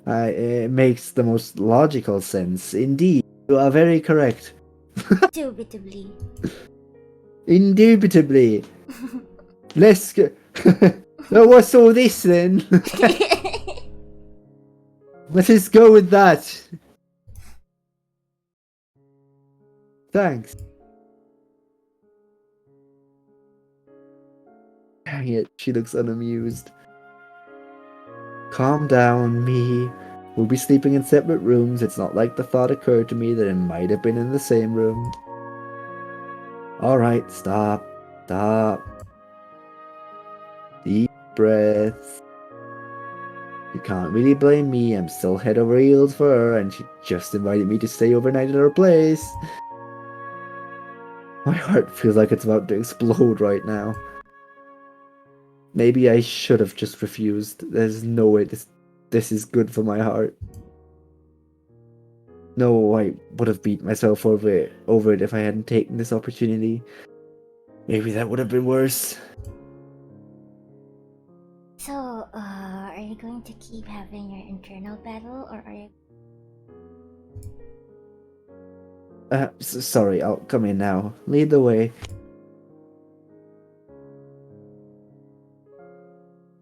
It makes the most logical sense. Indeed, you are very correct. Indubitably. Indubitably. Let's go. So what's all this then? Let us go with that. Thanks. Dang it, she looks unamused. Calm down, me. We'll be sleeping in separate rooms. It's not like the thought occurred to me that it might have been in the same room. Alright, stop. Stop. Deep breaths. You can't really blame me. I'm still head over heels for her, and she just invited me to stay overnight at her place. My heart feels like it's about to explode right now. Maybe I should have just refused. There's no way this is good for my heart. No, I would have beat myself over it if I hadn't taken this opportunity. Maybe that would have been worse. So, are you going to keep having your internal battle, or are you... Sorry, I'll come in now. Lead the way.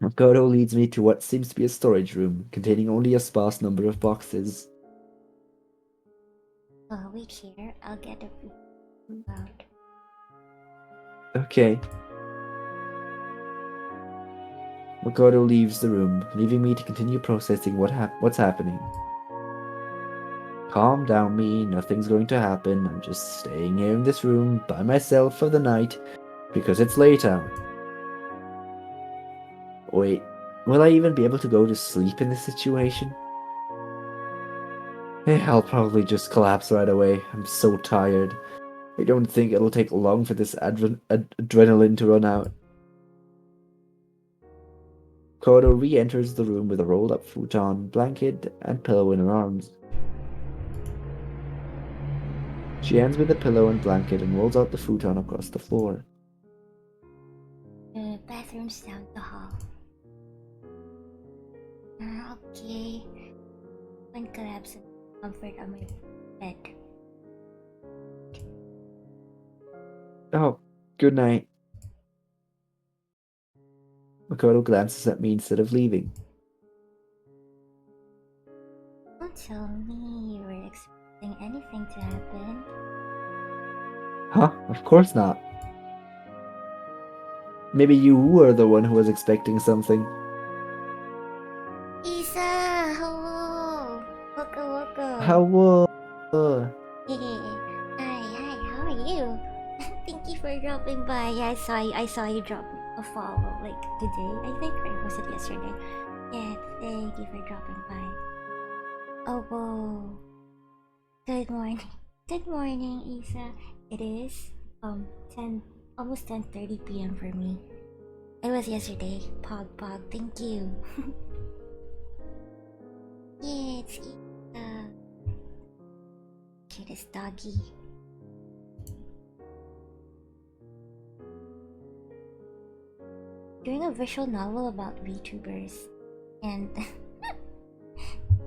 Makoto leads me to what seems to be a storage room, containing only a sparse number of boxes. wait here, I'll get a food out. Okay. Makoto leaves the room, leaving me to continue processing what's happening. Calm down, me. Nothing's going to happen. I'm just staying here in this room by myself for the night because it's late out. Wait, will I even be able to go to sleep in this situation? I'll probably just collapse right away. I'm so tired. I don't think it'll take long for this adrenaline to run out. Kodo re-enters the room with a rolled-up futon, blanket, and pillow in her arms. She hands me the pillow and blanket and rolls out the futon across the floor. The bathroom's down the hall. Okay. When collapse in comfort on my bed. Oh, good night. Makoto glances at me instead of leaving. Don't tell me you were expecting anything to happen. Huh? Of course not. Maybe you were the one who was expecting something. Isa! Hello! Waka. How Hey, hi, how are you? Thank you for dropping by. Yeah, I saw you drop a follow like today, I think, or was it yesterday? Yeah, thank you for dropping by. Oh, whoa. Good morning. Good morning, Isa. It is 10 almost 10:30 p.m. for me. It was yesterday. Pog. Thank you. Yeah, it's Isa. Cutest doggy. Doing a visual novel about VTubers, and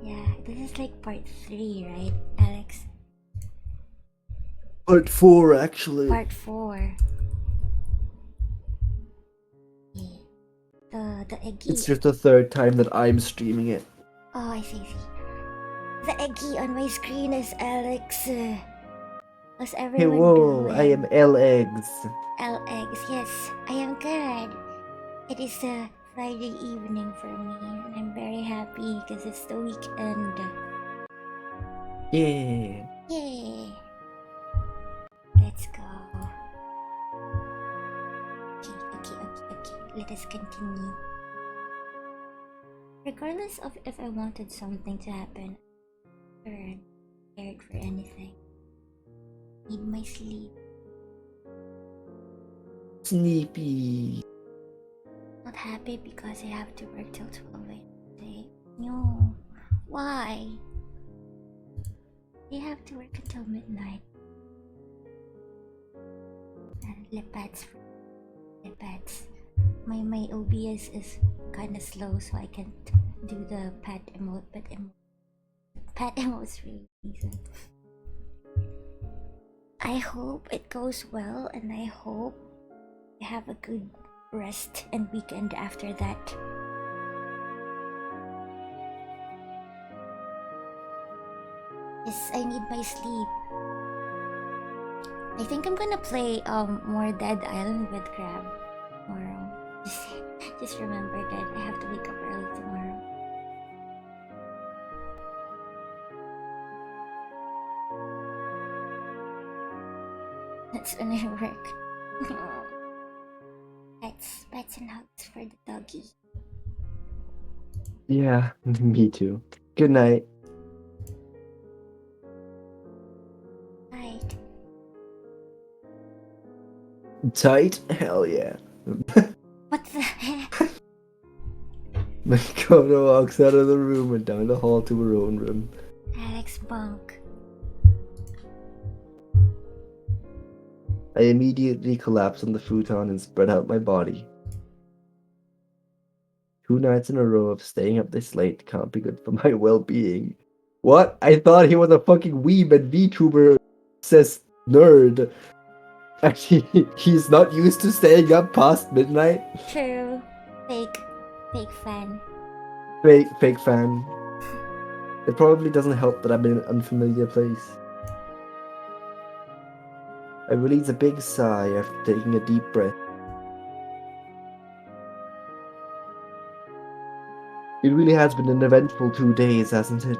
yeah, this is like part 3, right, Alex? Part 4, actually. Part 4. Yeah. The eggy. It's just the third time that I'm streaming it. Oh, I see. The eggy on my screen is Alex. How's everyone Hey, whoa, doing? I am L-Eggs. L-Eggs, yes, I am good. It is a Friday evening for me, and I'm very happy because it's the weekend. Yeah. Yay! Let's go. Okay. Let us continue. Regardless of if I wanted something to happen, or cared for anything, need my sleep. Sleepy. Not happy because I have to work till 12 a.m. today. No. Why? They have to work until midnight. And lipats. My OBS is kinda slow, so I can't do the pat emote, but pat emote's really decent. I hope it goes well, and I hope you have a good rest and weekend after that. Yes, I need my sleep. I think I'm gonna play more Dead Island with Crab tomorrow. Just remember that I have to wake up early tomorrow. That's when I work. Pets and hugs for the doggy. Yeah, me too. Good night. Right. Tight? Hell yeah. What the heck? Makoto walks out of the room and down the hall to her own room. Alex Bunk. I immediately collapse on the futon and spread out my body. 2 nights in a row of staying up this late can't be good for my well-being. What? I thought he was a fucking weeb and VTuber says nerd. Actually, he's not used to staying up past midnight. True. Fake fan. Fake fan. It probably doesn't help that I'm in an unfamiliar place. I release a big sigh after taking a deep breath. It really has been an eventful 2 days, hasn't it?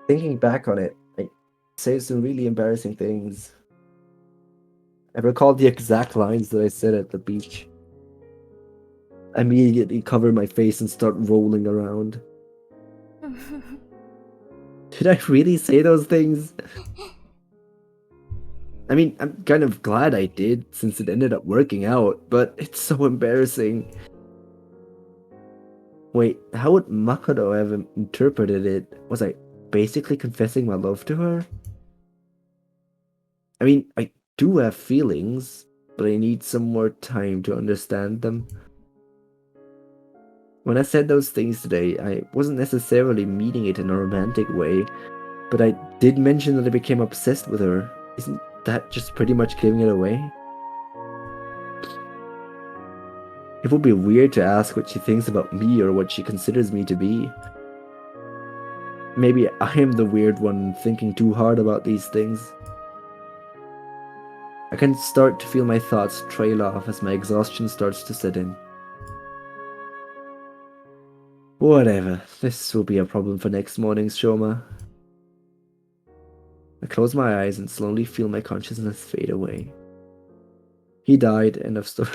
Thinking back on it, I say some really embarrassing things. I recall the exact lines that I said at the beach. I immediately cover my face and start rolling around. Did I really say those things? I mean, I'm kind of glad I did, since it ended up working out, but it's so embarrassing. Wait, how would Makoto have interpreted it? Was I basically confessing my love to her? I mean, I do have feelings, but I need some more time to understand them. When I said those things today, I wasn't necessarily meaning it in a romantic way, but I did mention that I became obsessed with her. Isn't that just pretty much giving it away? It would be weird to ask what she thinks about me or what she considers me to be. Maybe I am the weird one thinking too hard about these things. I can start to feel my thoughts trail off as my exhaustion starts to set in. Whatever, this will be a problem for next morning's Shoma. I close my eyes and slowly feel my consciousness fade away. He died, end of story.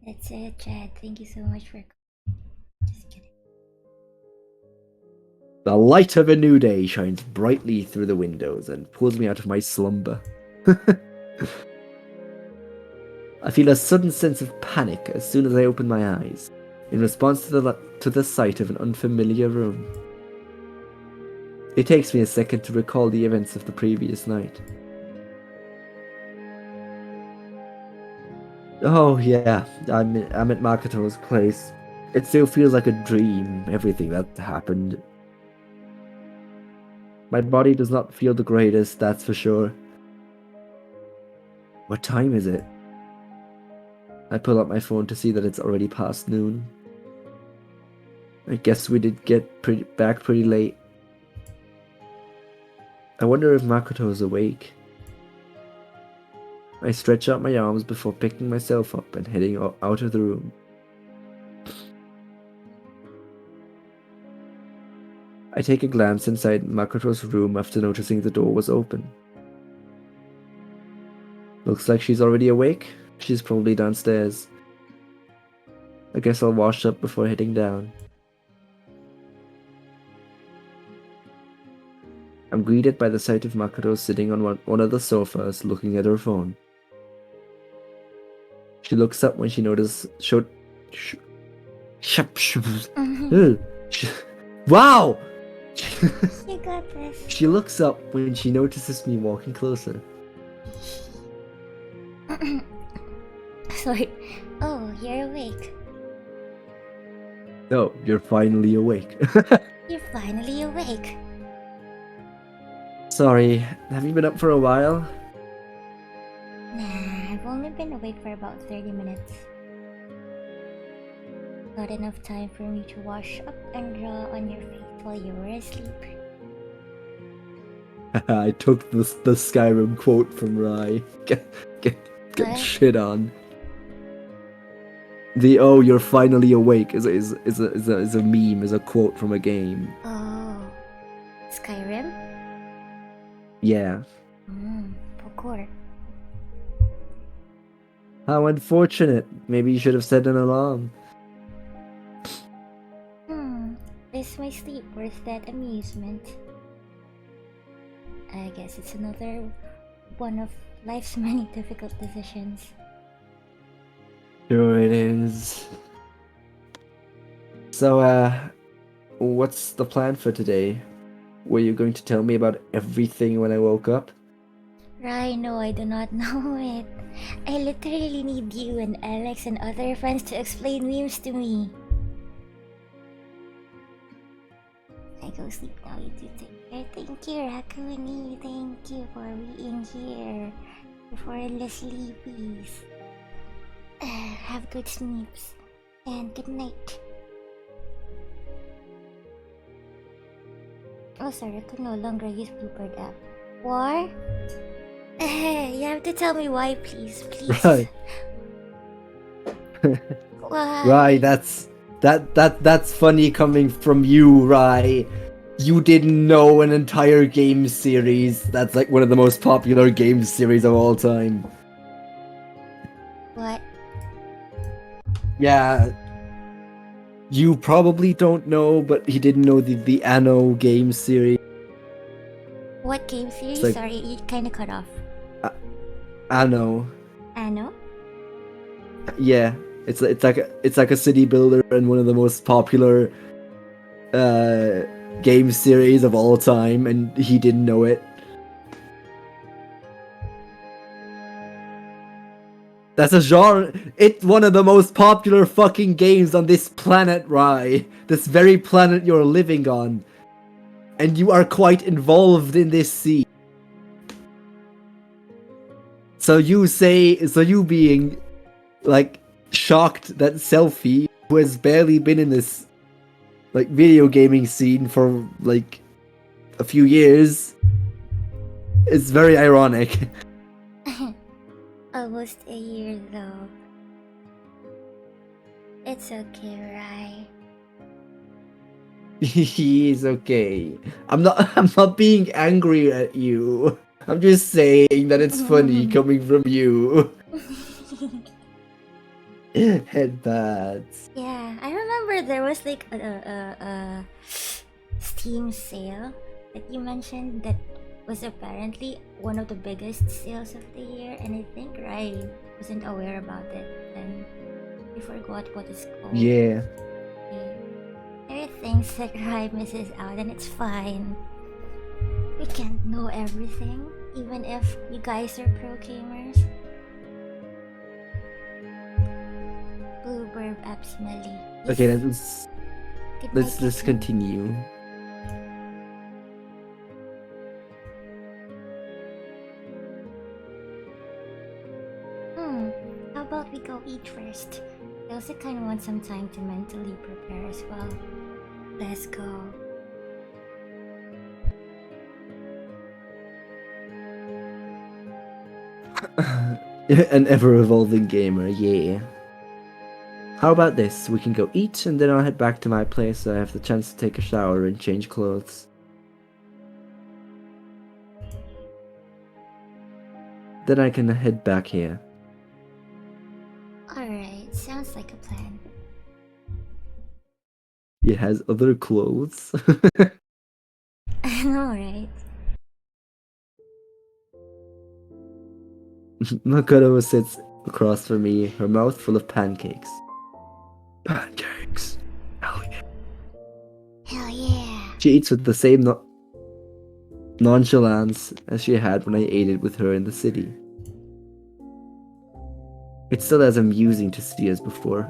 That's it, Chad. Thank you so much for. Just kidding. The light of a new day shines brightly through the windows and pulls me out of my slumber. I feel a sudden sense of panic as soon as I open my eyes, in response to the sight of an unfamiliar room. It takes me a second to recall the events of the previous night. Oh yeah, I'm at Makoto's place. It still feels like a dream, everything that happened. My body does not feel the greatest, that's for sure. What time is it? I pull out my phone to see that it's already past noon. I guess we did get back pretty late. I wonder if Makoto's awake. I stretch out my arms before picking myself up and heading out of the room. I take a glance inside Makoto's room after noticing the door was open. Looks like she's already awake. She's probably downstairs. I guess I'll wash up before heading down. I'm greeted by the sight of Makoto sitting on one of the sofas looking at her phone. She looks up when she notices. Wow! You got this. She looks up when she notices me walking closer. Sorry. Oh, you're awake. Oh, you're finally awake. You're finally awake. Sorry, have you been up for a while? Nah, I've only been awake for about 30 minutes. Not enough time for me to wash up and draw on your face while you were asleep. I took the Skyrim quote from Rai. Get What? shit on. The "oh, you're finally awake" is a meme, is a quote from a game. Oh, Skyrim? Yeah. Parkour. How unfortunate. Maybe you should have set an alarm. Is my sleep worth that amusement? I guess it's another one of life's many difficult decisions. Sure it is. So, what's the plan for today? Were you going to tell me about everything when I woke up? Right, no, I do not know it. I literally need you and Alex and other friends to explain memes to me. I go sleep now, you two take care. Thank you, Rakuni. Thank you for being here. For the sleepies. Have good sleeps. And good night. Oh, sorry, I could no longer use Bluebird app. War? You have to tell me why, please. Please. Right. Why? Rai, that's funny coming from you, Rai. You didn't know an entire game series that's like one of the most popular game series of all time. What? Yeah. You probably don't know, but he didn't know the Anno game series. What game series? like- Sorry, you kind of cut off. Anno. Anno? Yeah. It's like a city builder and one of the most popular game series of all time, and he didn't know it. That's a genre. It's one of the most popular fucking games on this planet, Rai. This very planet you're living on. And you are quite involved in this scene. So you being like shocked that Celphy, who has barely been in this like video gaming scene for like a few years, is very ironic. Almost a year though. It's okay, right? He's okay. I'm not being angry at you. I'm just saying that it's funny coming from you. Headpads. Yeah, I remember there was like a Steam sale that you mentioned that was apparently one of the biggest sales of the year, and I think Rai wasn't aware about it and we forgot what it's called. Yeah. There are things that Rai misses out, and it's fine. We can't know everything, even if you guys are pro gamers. Bluebird Absmally. Okay, Goodbye, let's Kitten. continue. How about we go eat first? I also kind of want some time to mentally prepare as well. Let's go. An ever-evolving gamer, yeah. How about this? We can go eat, and then I'll head back to my place so I have the chance to take a shower and change clothes. Then I can head back here. Alright, sounds like a plan. It has other clothes. I know, right? Makoto sits across from me, her mouth full of pancakes. Pancakes. Hell yeah. Hell yeah. She eats with the same nonchalance as she had when I ate it with her in the city. It's still as amusing to see as before.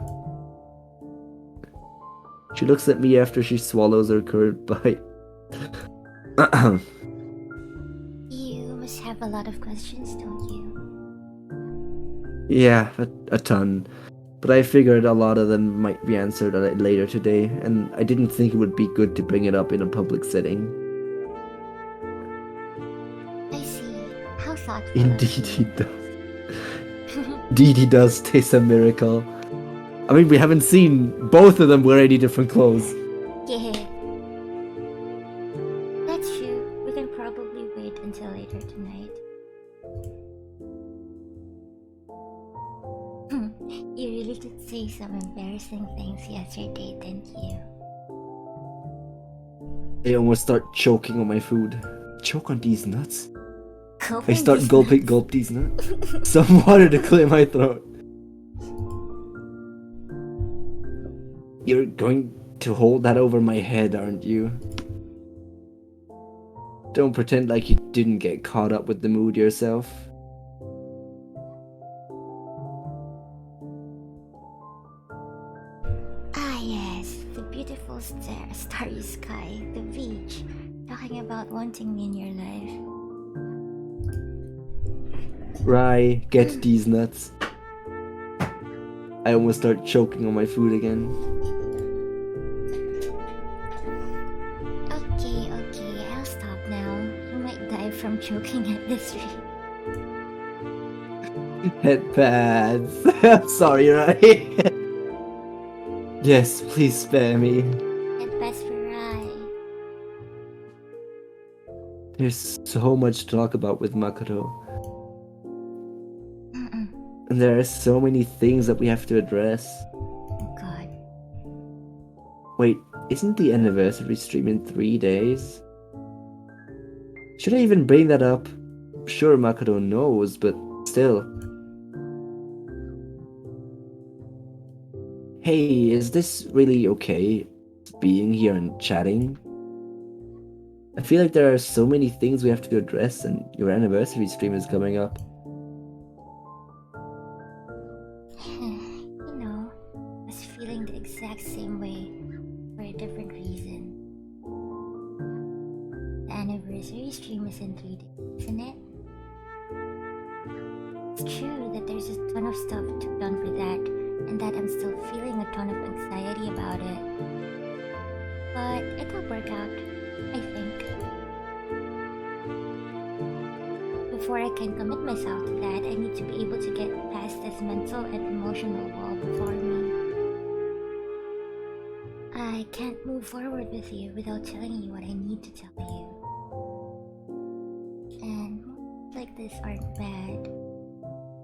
She looks at me after she swallows her curd bite. You must have a lot of questions, don't you? Yeah, a ton. But I figured a lot of them might be answered later today, and I didn't think it would be good to bring it up in a public setting. I see. How thoughtful. Indeed he does. Indeed he does taste a miracle. I mean, we haven't seen both of them wear any different clothes. Yeah. That's true. We can probably wait until later tonight. You really did say some embarrassing things yesterday, didn't you? I almost start choking on my food. Choke on these nuts? I Gulping start these gulping nuts. these nuts. Some water to clear my throat. You're going to hold that over my head, aren't you? Don't pretend like you didn't get caught up with the mood yourself. Ah yes, the beautiful starry sky, the beach, talking about wanting me in your life. Rai, get these nuts. I almost start choking on my food again. Okay, I'll stop now. You might die from choking at this rate. Headpads. I'm sorry, right? Yes, please spare me. And best for Rai. There's so much to talk about with Makoto. Mm-mm. And there are so many things that we have to address. Oh god. Wait, isn't the anniversary stream in 3 days? Should I even bring that up? Sure, Makoto knows, but still. Hey, is this really okay? Being here and chatting? I feel like there are so many things we have to address, and your anniversary stream is coming up. You know, I was feeling the exact same way for a different reason. The anniversary stream is in 3 days, isn't it? It's true that there's a ton of stuff to be done for that, and that I'm still feeling a ton of anxiety about it. But it'll work out, I think. Before I can commit myself to that, I need to be able to get past this mental and emotional wall before me. I can't move forward with you without telling you what I need to tell you. And moments like this aren't bad.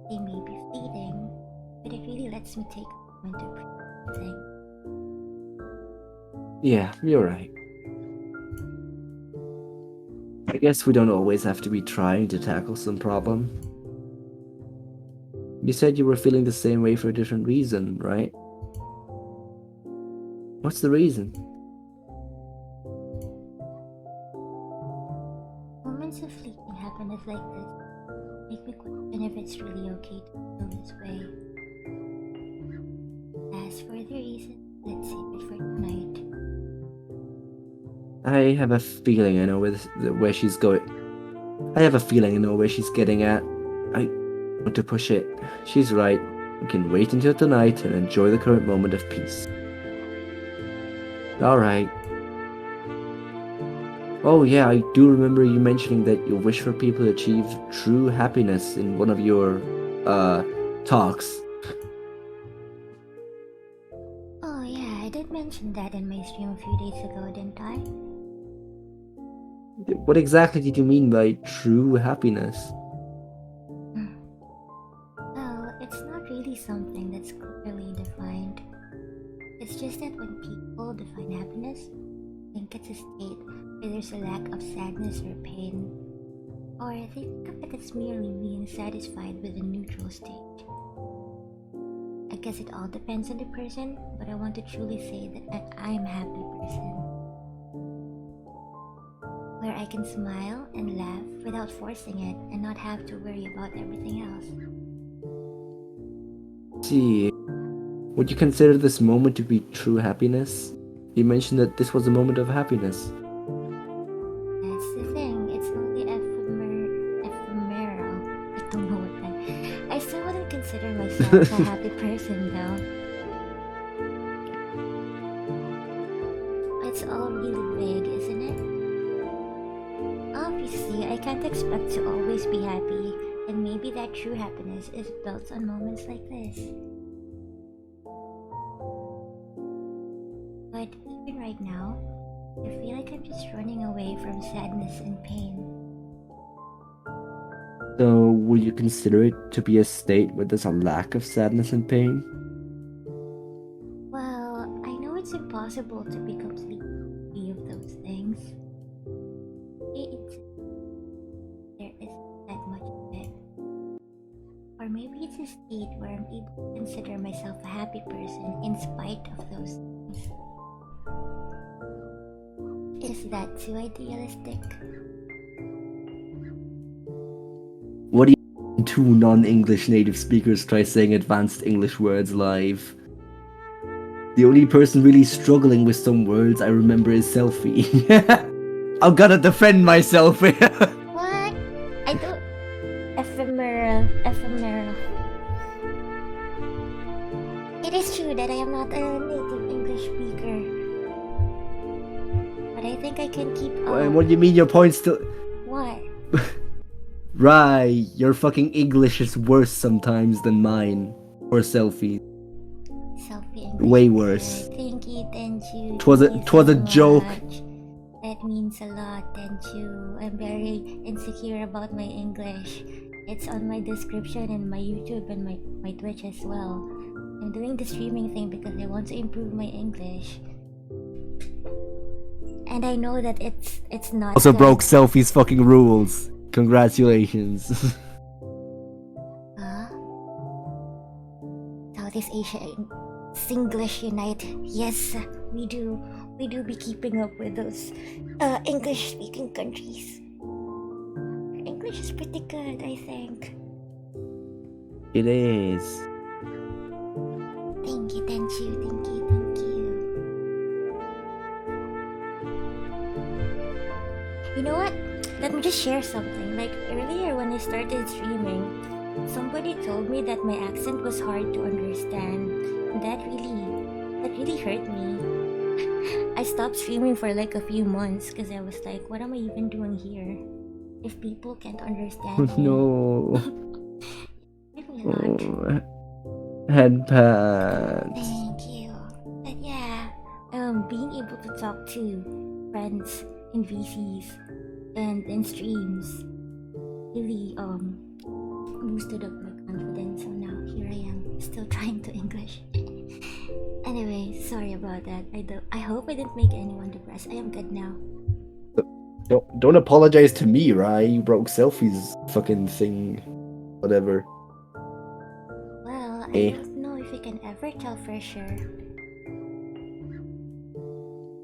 They may be fleeting, but it really lets me take a moment to breathe things. Yeah, you're right. I guess we don't always have to be trying to tackle some problem. You said you were feeling the same way for a different reason, right? What's the reason? Moments of fleeting happiness like this make me question if it's really okay to feel this way. As for the reason, let's save it for tonight. I have a feeling I know where she's going. I have a feeling I know where she's getting at. I want to push it. She's right. We can wait until tonight and enjoy the current moment of peace. Alright. Oh yeah, I do remember you mentioning that you wish for people to achieve true happiness in one of your, talks. Oh yeah, I did mention that in my stream a few days ago, didn't I? What exactly did you mean by true happiness? Well, it's not really something that's clearly defined. It's just that when people define happiness, I think it's a state where there's a lack of sadness or pain, or they think of it as merely being satisfied with a neutral state. I guess it all depends on the person, but I want to truly say that I'm a happy person. Where I can smile and laugh without forcing it and not have to worry about everything else. See, would you consider this moment to be true happiness? You mentioned that this was a moment of happiness. That's the thing, it's only ephemeral. I don't know what that. I still wouldn't consider myself a happy person though. It's all really vague, isn't it? Obviously, I can't expect to always be happy, and maybe that true happiness is built on moments like this. But even right now, I feel like I'm just running away from sadness and pain. So, would you consider it to be a state where there's a lack of sadness and pain? Well, I know it's impossible to be completely free of those things. There isn't that much of it. Or maybe it's a state where I'm able to consider myself a happy person in spite of those things. Is that too idealistic? What do you two non-English native speakers try saying advanced English words live? The only person really struggling with some words I remember is Celphy. I'm gonna defend myself. What? I don't... Ephemeral. It is true that I am not a native English speaker. But I think I can keep up. What do you mean your point still... What? Right, your fucking English is worse sometimes than mine. Or Celphy. Selfie English. Way worse. Thank you, Tenchu. Twas a Thank you so joke. much. That means a lot, Tenchu. I'm very insecure about my English. It's on my description in my YouTube and my Twitch as well. I'm doing the streaming thing because I want to improve my English. And I know that it's not Also good. broke Celphy's fucking rules. Congratulations. Huh? Southeast Asia Singlish Unite. Yes, we do. We do be keeping up with those English speaking countries. Our English is pretty good, I think. It is. Thank you, Tenchu. Thank you, thank you. You know what? Let me just share something. Like earlier when I started streaming, somebody told me that my accent was hard to understand. And that really hurt me. I stopped streaming for like a few months because I was like, what am I even doing here? If people can't understand me. No. Hurt me a lot. Head pats. Thank you. But yeah, being able to talk to friends in VCs and in streams really boosted up my confidence. So now here I am, still trying to English. Anyway, sorry about that. I hope I didn't make anyone depressed. I am good now. Don't apologize to me, right? You broke Celphy's fucking thing. Whatever. Well, I Eh. don't know if you can ever tell for sure.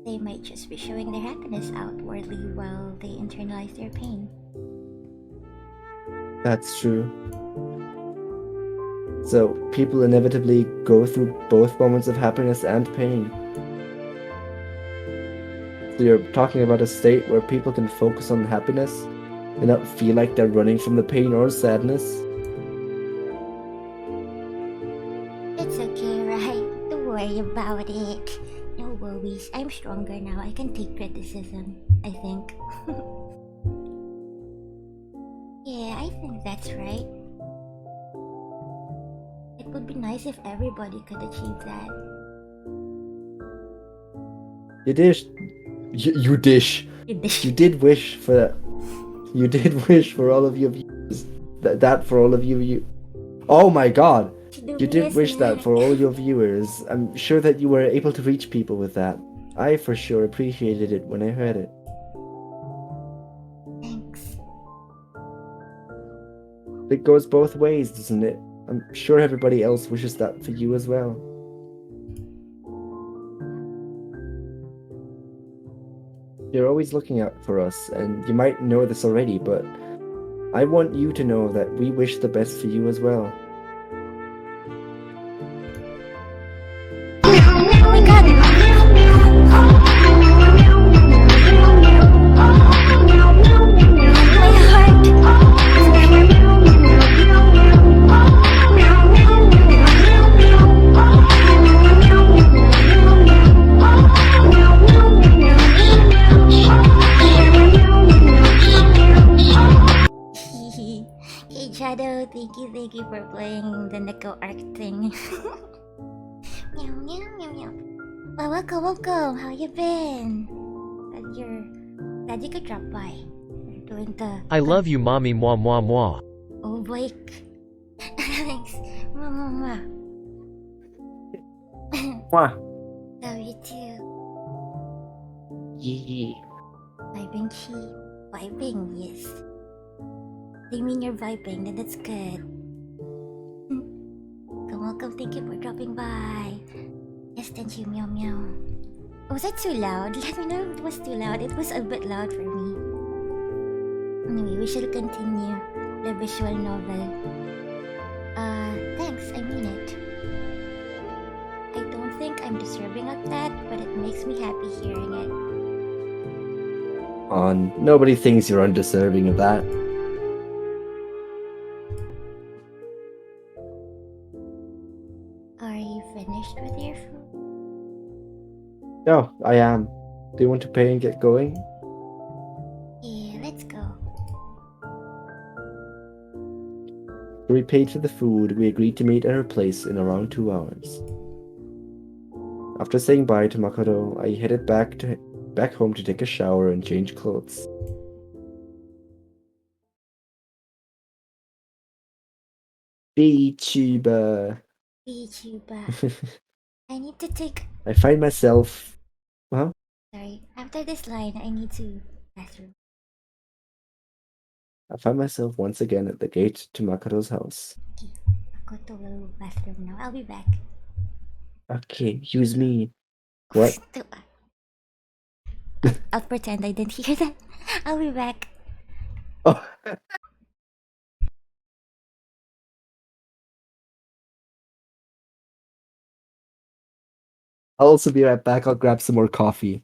They might just be showing their happiness outwardly while they internalize their pain. That's true. So, people inevitably go through both moments of happiness and pain. So you're talking about a state where people can focus on happiness and not feel like they're running from the pain or sadness? It's okay, right? Don't worry about it. No worries. I'm stronger now. I can take criticism, I think. Yeah, I think that's right. It would be nice if everybody could achieve that. You dish. You dish. You did wish for that. You did wish for all of your viewers. That for all of you. Oh my god! You did wish that for all your viewers. I'm sure that you were able to reach people with that. I for sure appreciated it when I heard it. Thanks. It goes both ways, doesn't it? I'm sure everybody else wishes that for you as well. You're always looking out for us, and you might know this already, but I want you to know that we wish the best for you as well. Oh my god! My heart! Hey Shadow, thank you for playing the Neko Arc thing. Meow meow meow meow. Well, welcome. How you been? Glad you could drop by. We're doing the. I love you, mommy, moi moi moi. Oh, Blake. Thanks. Mwah. Mwah. Love you too. Yeah. Vibing cheap. Vibing, yes. They mean you're vibing, then that's good. Welcome, thank you for dropping by. Yes, thank you, meow meow. Was that too loud? Let me know if it was too loud. It was a bit loud for me. Anyway, we shall continue the visual novel. Thanks, I mean it. I don't think I'm deserving of that, but it makes me happy hearing it. Nobody thinks you're undeserving of that. Are you finished with your food? No, I am. Do you want to pay and get going? Yeah, let's go. After we paid for the food, we agreed to meet at her place in around 2 hours. After saying bye to Makoto, I headed back home to take a shower and change clothes. VTuber. VTuber. I need to take. I find myself. Huh? Sorry. After this line, I need to bathroom. I find myself once again at the gate to Makoto's house. Okay. Makoto will bathroom now. I'll be back. Okay, use me. What? I'll pretend I didn't hear that. I'll be back. Oh. I'll also be right back. I'll grab some more coffee.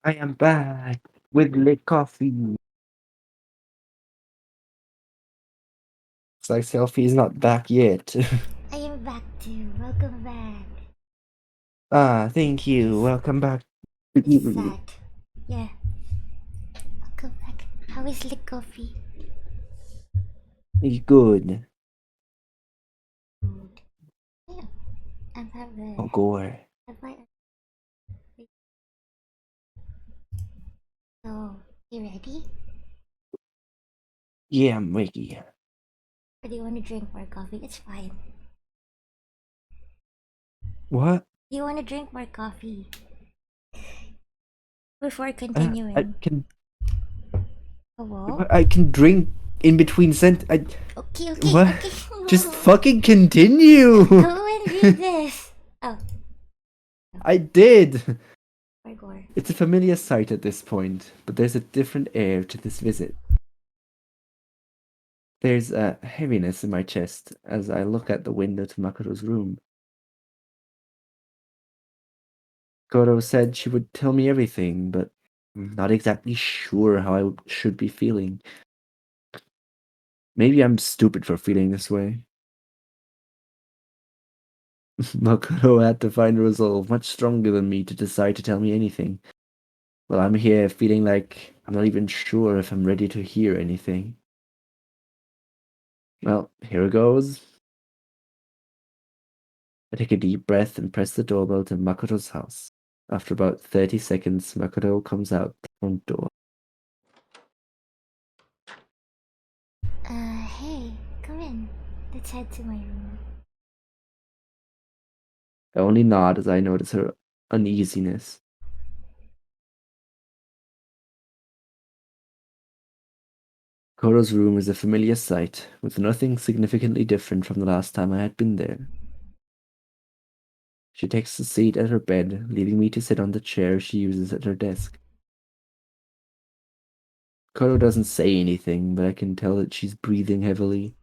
I am back with lit coffee. It's like Celphy is not back yet. I am back too. Welcome back. Thank you. Welcome back. It's sad. Yeah. Welcome back. How is the coffee? It's good. Good. Yeah. I'm having. Oh, gore. So, you ready? Yeah, I'm ready. Or do you want to drink more coffee? It's fine. What? Do you want to drink more coffee? Before I continuing. can. Hello? I can drink in between Okay, what? okay. Just fucking continue. Go and read this. Oh. I did. Gore. It's a familiar sight at this point, but there's a different air to this visit. There's a heaviness in my chest as I look at the window to Makoto's room. Goro said she would tell me everything, but I'm not exactly sure how I should be feeling. Maybe I'm stupid for feeling this way. Makoto had to find a resolve much stronger than me to decide to tell me anything. Well, I'm here feeling like I'm not even sure if I'm ready to hear anything. Well, here goes. I take a deep breath and press the doorbell to Makoto's house. After about 30 seconds, Makoto comes out the front door. Hey, come in. Let's head to my room. I only nod as I notice her uneasiness. Makoto's room is a familiar sight, with nothing significantly different from the last time I had been there. She takes a seat at her bed, leaving me to sit on the chair she uses at her desk. Makoto doesn't say anything, but I can tell that she's breathing heavily.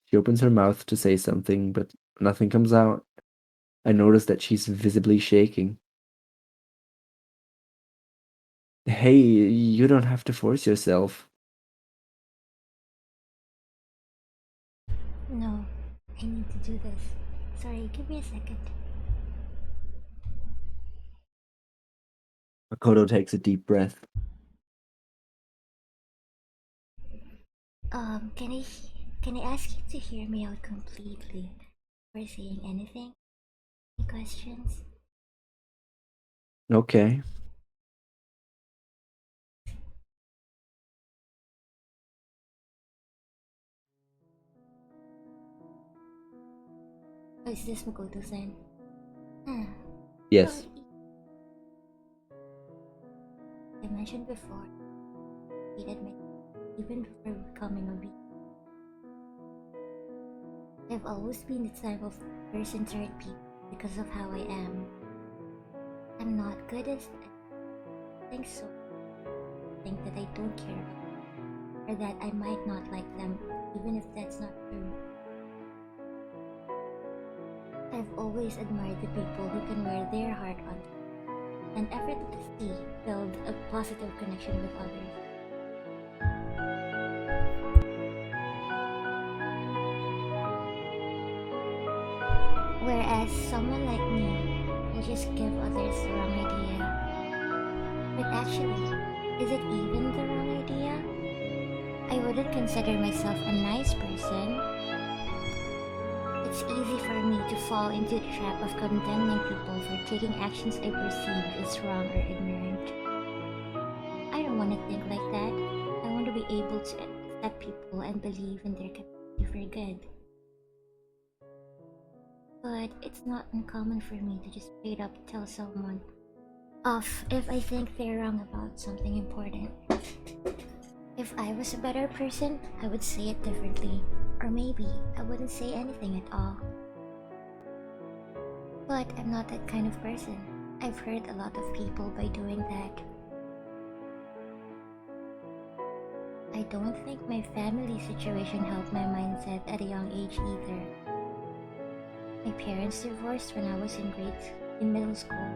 She opens her mouth to say something, but nothing comes out. I notice that she's visibly shaking. Hey, you don't have to force yourself. No, I need to do this. Sorry, give me a second. Makoto takes a deep breath. Can I ask you to hear me out completely before saying anything? Any questions? Okay. Oh, is this Makoto-san? Huh. Yes. I mentioned before, I hated my even before becoming a V. I've always been the type of person to hurt people because of how I am. I'm not good at think so. Think that I don't care or that I might not like them, even if that's not true. I've always admired the people who can wear their heart on and effortlessly build a positive connection with others. Whereas someone like me will just give others the wrong idea. But actually, is it even the wrong idea? I wouldn't consider myself a nice person. It's easy for me to fall into the trap of condemning people for taking actions I perceive as wrong or ignorant. I don't want to think like that. I want to be able to accept people and believe in their capacity for good. But it's not uncommon for me to just straight up tell someone off if I think they're wrong about something important. If I was a better person, I would say it differently. Or maybe I wouldn't say anything at all. But I'm not that kind of person. I've hurt a lot of people by doing that. I don't think my family situation helped my mindset at a young age either. My parents divorced when I was in middle school.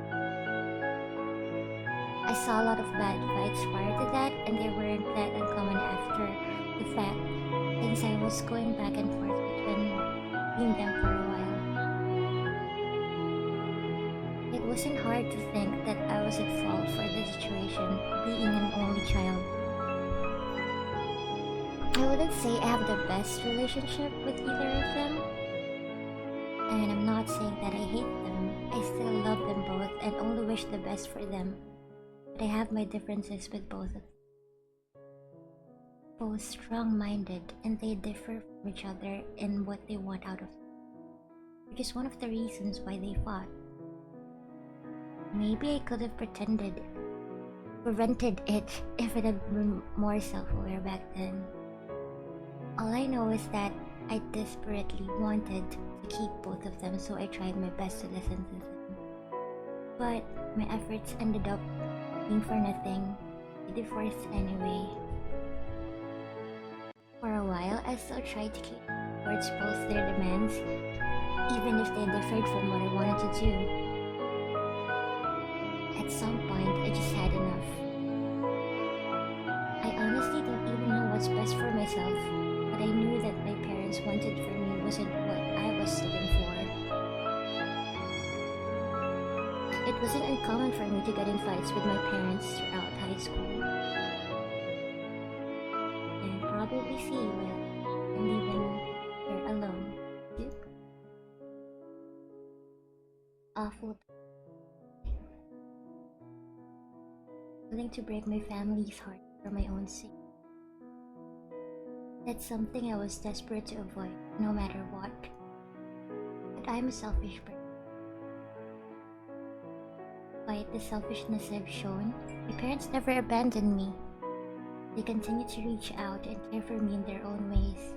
I saw a lot of bad fights prior to that, and they weren't that uncommon after the fact, since I was going back and forth between them for a while. It wasn't hard to think that I was at fault for the situation, being an only child. I wouldn't say I have the best relationship with either of them, and I'm not saying that I hate them. I still love them both and only wish the best for them. But I have my differences with both of them. Both strong-minded, and they differ from each other in what they want out of life, which is one of the reasons why they fought. Maybe I could have prevented it if it had been more self-aware back then. All I know is that I desperately wanted to keep both of them, so I tried my best to listen to them. But my efforts ended up being for nothing. They divorced anyway. For a while, I still tried to keep towards both their demands, even if they differed from what I wanted to do. At some point, I just had enough. I honestly don't even know what's best for myself, but I knew that my parents wanted for me wasn't what I was looking for. It wasn't uncommon for me to get in fights with my parents throughout high school. And probably see when I'm leaving here alone. Awful. Willing to break my family's heart for my own sake. That's something I was desperate to avoid, no matter what. But I'm a selfish person. Despite the selfishness I've shown, my parents never abandoned me. They continue to reach out and care for me in their own ways.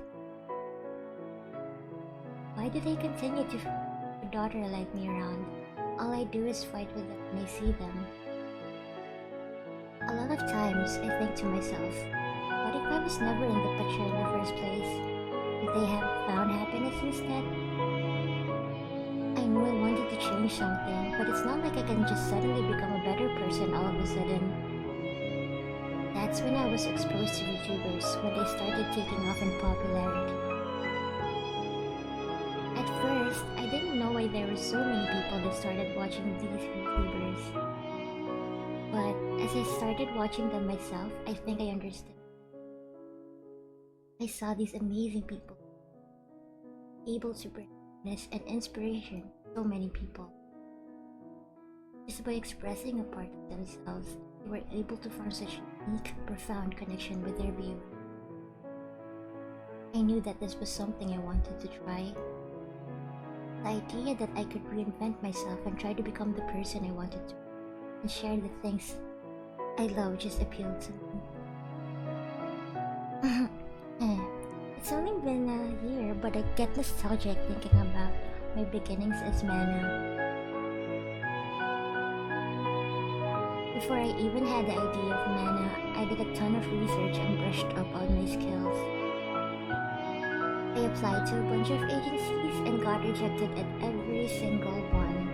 Why do they continue to a daughter like me around? All I do is fight with them when I see them. A lot of times, I think to myself, what if I was never in the picture in the first place? Would they have found happiness instead? I knew I wanted to change something, but it's not like I can just suddenly become a better person all of a sudden. That's when I was exposed to VTubers, when they started taking off in popularity. At first, I didn't know why there were so many people that started watching these VTubers. But as I started watching them myself, I think I understood. I saw these amazing people, able to bring happiness and inspiration to so many people. Just by expressing a part of themselves, they were able to form such a unique, profound connection with their viewers. I knew that this was something I wanted to try. The idea that I could reinvent myself and try to become the person I wanted to be and share the things I love just appealed to me. It's only been a year, but I get nostalgic thinking about my beginnings as Mana. Before I even had the idea of Mana, I did a ton of research and brushed up on my skills. I applied to a bunch of agencies and got rejected at every single one.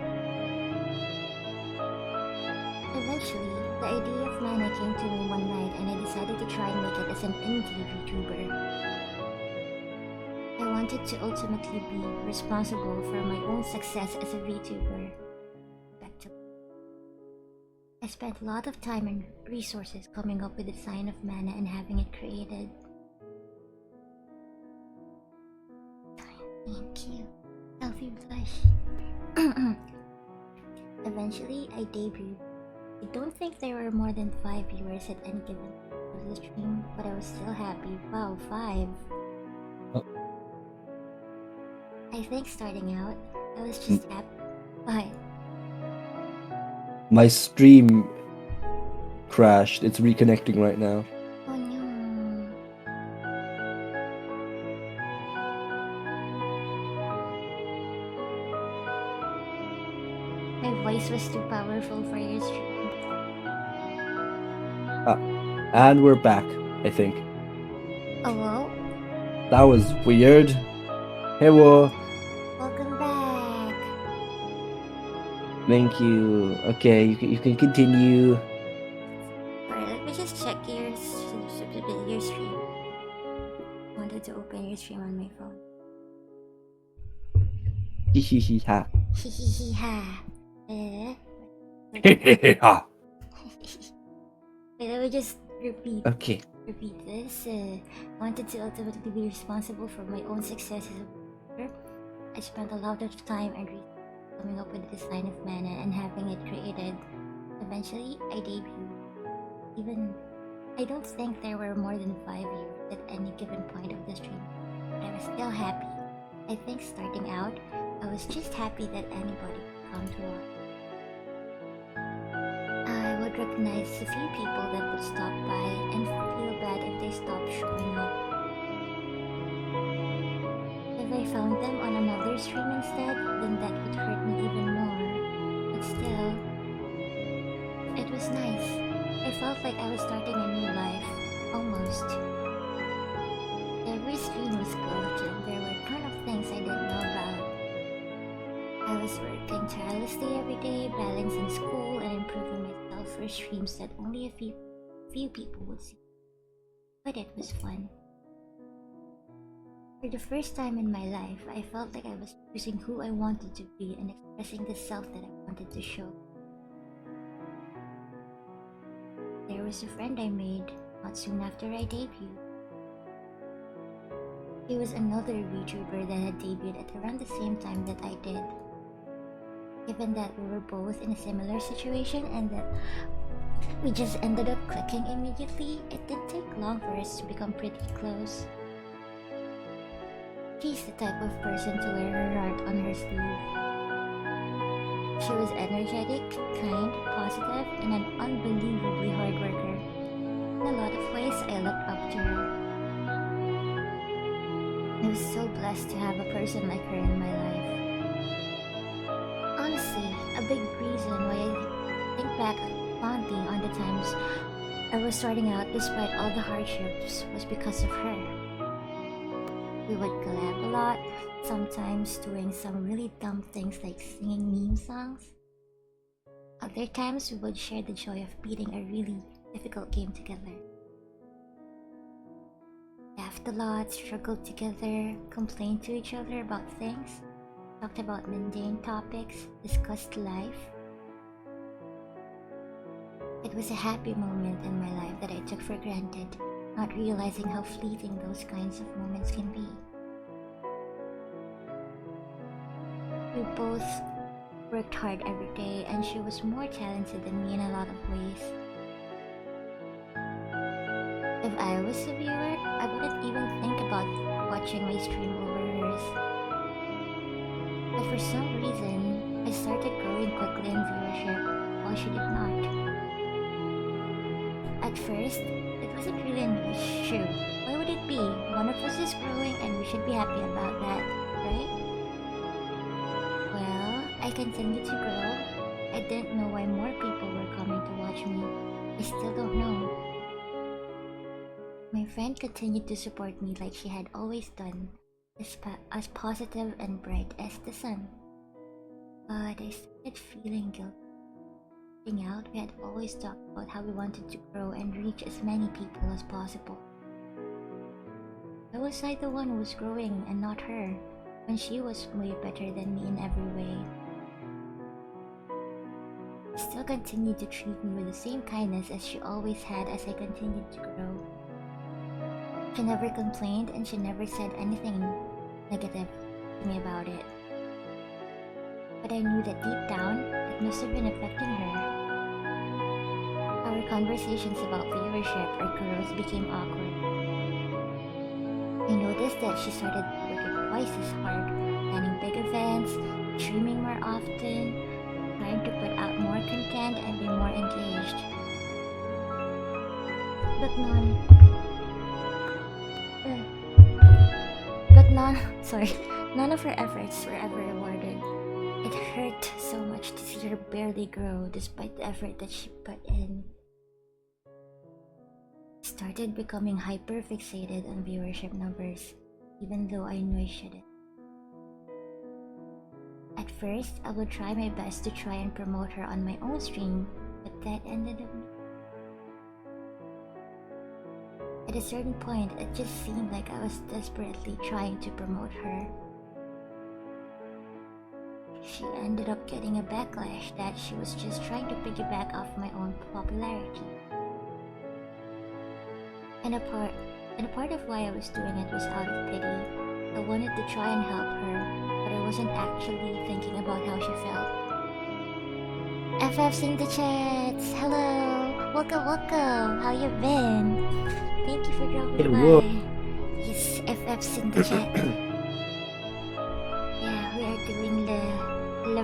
Eventually, the idea of Mana came to me one night and I decided to try and make it as an indie VTuber. I wanted to ultimately be responsible for my own success as a VTuber. I spent a lot of time and resources coming up with the design of Mana and having it created. Thank you. Celphy blush. Eventually, I debuted. I don't think there were more than 5 viewers at any given time of the stream, but I was still happy. Wow, 5. Oh. I think starting out, I was just happy. But My stream crashed. It's reconnecting right now. oh no. My voice was too powerful for your stream. And we're back, I think. Hello? That was weird. Hello. Welcome back. Thank you. Okay, you can continue. Alright, let me just check your stream. I wanted to open your stream on my phone. Hihihiha. Hihihiha. Hihihiha. Wait, let me just repeat this. Wanted to ultimately be responsible for my own success as a vlogger. I spent a lot of time and research coming up with the design of Mana and having it created. Eventually, I debuted. I don't think there were more than 5 viewers at any given point of the stream, but I was still happy. I think starting out, I was just happy that anybody would come to watch. I would recognize a few people that would stop by and feel bad if they stopped showing up. If I found them on another stream instead, then that would hurt me even more. But still, it was nice. I felt like I was starting a new life. Almost. Every stream was golden. There were a ton of things I didn't know about. I was working tirelessly every day, balancing school and improving my for streams that only a few people would see. But it was fun. For the first time in my life, I felt like I was choosing who I wanted to be and expressing the self that I wanted to show. There was a friend I made not soon after I debuted. He was another VTuber that had debuted at around the same time that I did. Given that we were both in a similar situation and that we just ended up clicking immediately, it didn't take long for us to become pretty close. She's the type of person to wear her heart on her sleeve. She was energetic, kind, positive, and an unbelievably hard worker. In a lot of ways, I looked up to her. I was so blessed to have a person like her in my life. Honestly, a big reason why I think back fondly on the times I was starting out despite all the hardships was because of her. We would collab a lot, sometimes doing some really dumb things like singing meme songs. Other times we would share the joy of beating a really difficult game together. Laughed a lot, struggled together, complained to each other about things, talked about mundane topics, discussed life. It was a happy moment in my life that I took for granted, not realizing how fleeting those kinds of moments can be. We both worked hard every day, and she was more talented than me in a lot of ways. If I was a viewer, I wouldn't even think about watching my stream over hers. But for some reason, I started growing quickly in viewership, while she did not. At first, it wasn't really an issue. Why would it be? One of us is growing and we should be happy about that, right? Well, I continued to grow. I didn't know why more people were coming to watch me. I still don't know. My friend continued to support me like she had always done, as positive and bright as the sun. But I started feeling guilty. Out, we had always talked about how we wanted to grow and reach as many people as possible. Why was I the one who was growing and not her, when she was way better than me in every way? She still continued to treat me with the same kindness as she always had as I continued to grow. She never complained and she never said anything negative to me about it. But I knew that deep down, it must have been affecting her. Our conversations about viewership or growth became awkward. I noticed that she started working twice as hard, planning big events, streaming more often, trying to put out more content and be more engaged. But none of her efforts were ever rewarded. It hurt so much to see her barely grow despite the effort that she put in. I started becoming hyper-fixated on viewership numbers, even though I knew I shouldn't. At first, I would try my best to try and promote her on my own stream, but that ended up... At a certain point, it just seemed like I was desperately trying to promote her. She ended up getting a backlash that she was just trying to piggyback off my own popularity. And a part of why I was doing it was out of pity. I wanted to try and help her, but I wasn't actually thinking about how she felt. FF's in the chats! Hello! Welcome! How you been? Thank you for dropping by. Yes, FF's in the chat. Yeah, we are doing the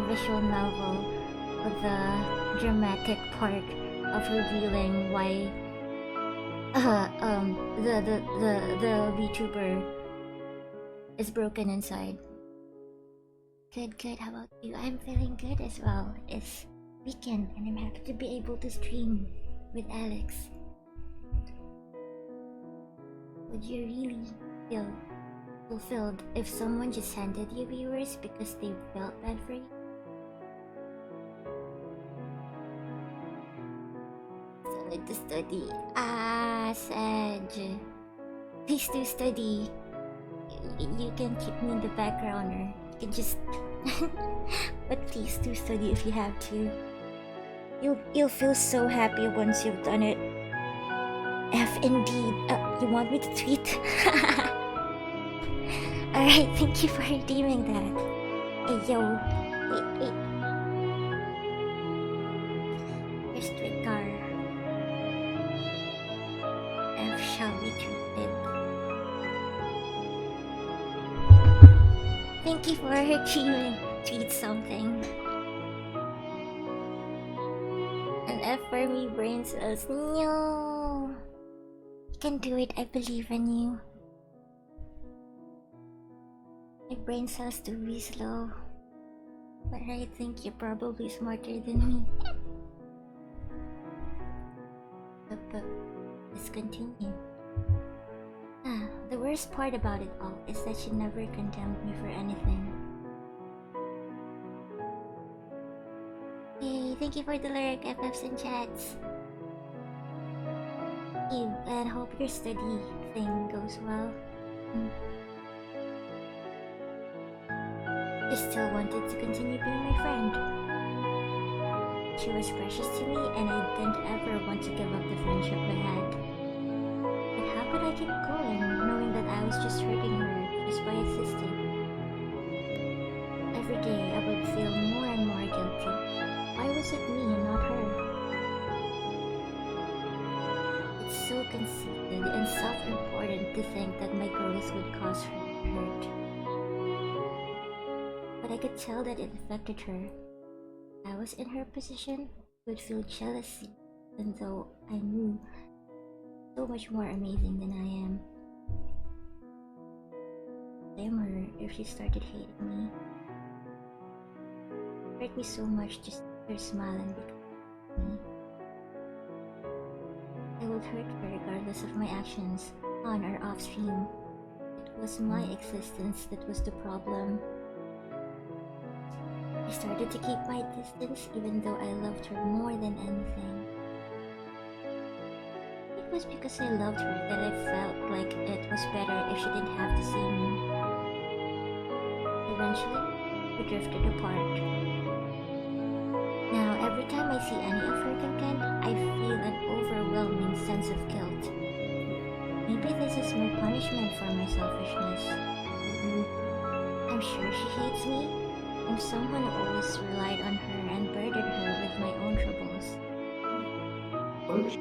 visual novel with the dramatic part of revealing why the VTuber is broken inside. Good, how about you? I'm feeling good as well. It's weekend and I'm happy to be able to stream with Alex. Would you really feel fulfilled if someone just handed you viewers because they felt bad for you? Like to study. Sag. Please do study. You can keep me in the background or you can just but please do study if you have to. You'll feel so happy once you've done it. F indeed. You want me to tweet? Alright, thank you for redeeming that. Hey yo. Wait. Here's Twitter. F shall be tweeted. Thank you for redeeming. Tweet something. An F for me, brain cells. No. You can do it. I believe in you. My brain cells do be slow, but I think you're probably smarter than me. But let's continue. The worst part about it all is that she never condemned me for anything. Hey, thank you for the lyric, FFs and chats. You, and hope your study thing goes well. I still wanted to continue being my friend. She was precious to me and I didn't ever want to give up the friendship we had. But how could I keep going, knowing that I was just hurting her just by existing? Every day I would feel more and more guilty. Why was it me and not her? It's so conceited and self-important to think that my growth would cause her hurt. But I could tell that it affected her. If I was in her position, I would feel jealousy, even though I knew so much more amazing than I am. Blame her if she started hating me. It hurt me so much just to see her smile and be kind to me. I would hurt her regardless of my actions, on or off stream. It was my existence that was the problem. I started to keep my distance even though I loved her more than anything. It was because I loved her that I felt like it was better if she didn't have to see me. Eventually, we drifted apart. Now, every time I see any of her content, I feel an overwhelming sense of guilt. Maybe this is my punishment for my selfishness. I'm sure she hates me. I'm someone who always relied on her and burdened her with my own troubles. She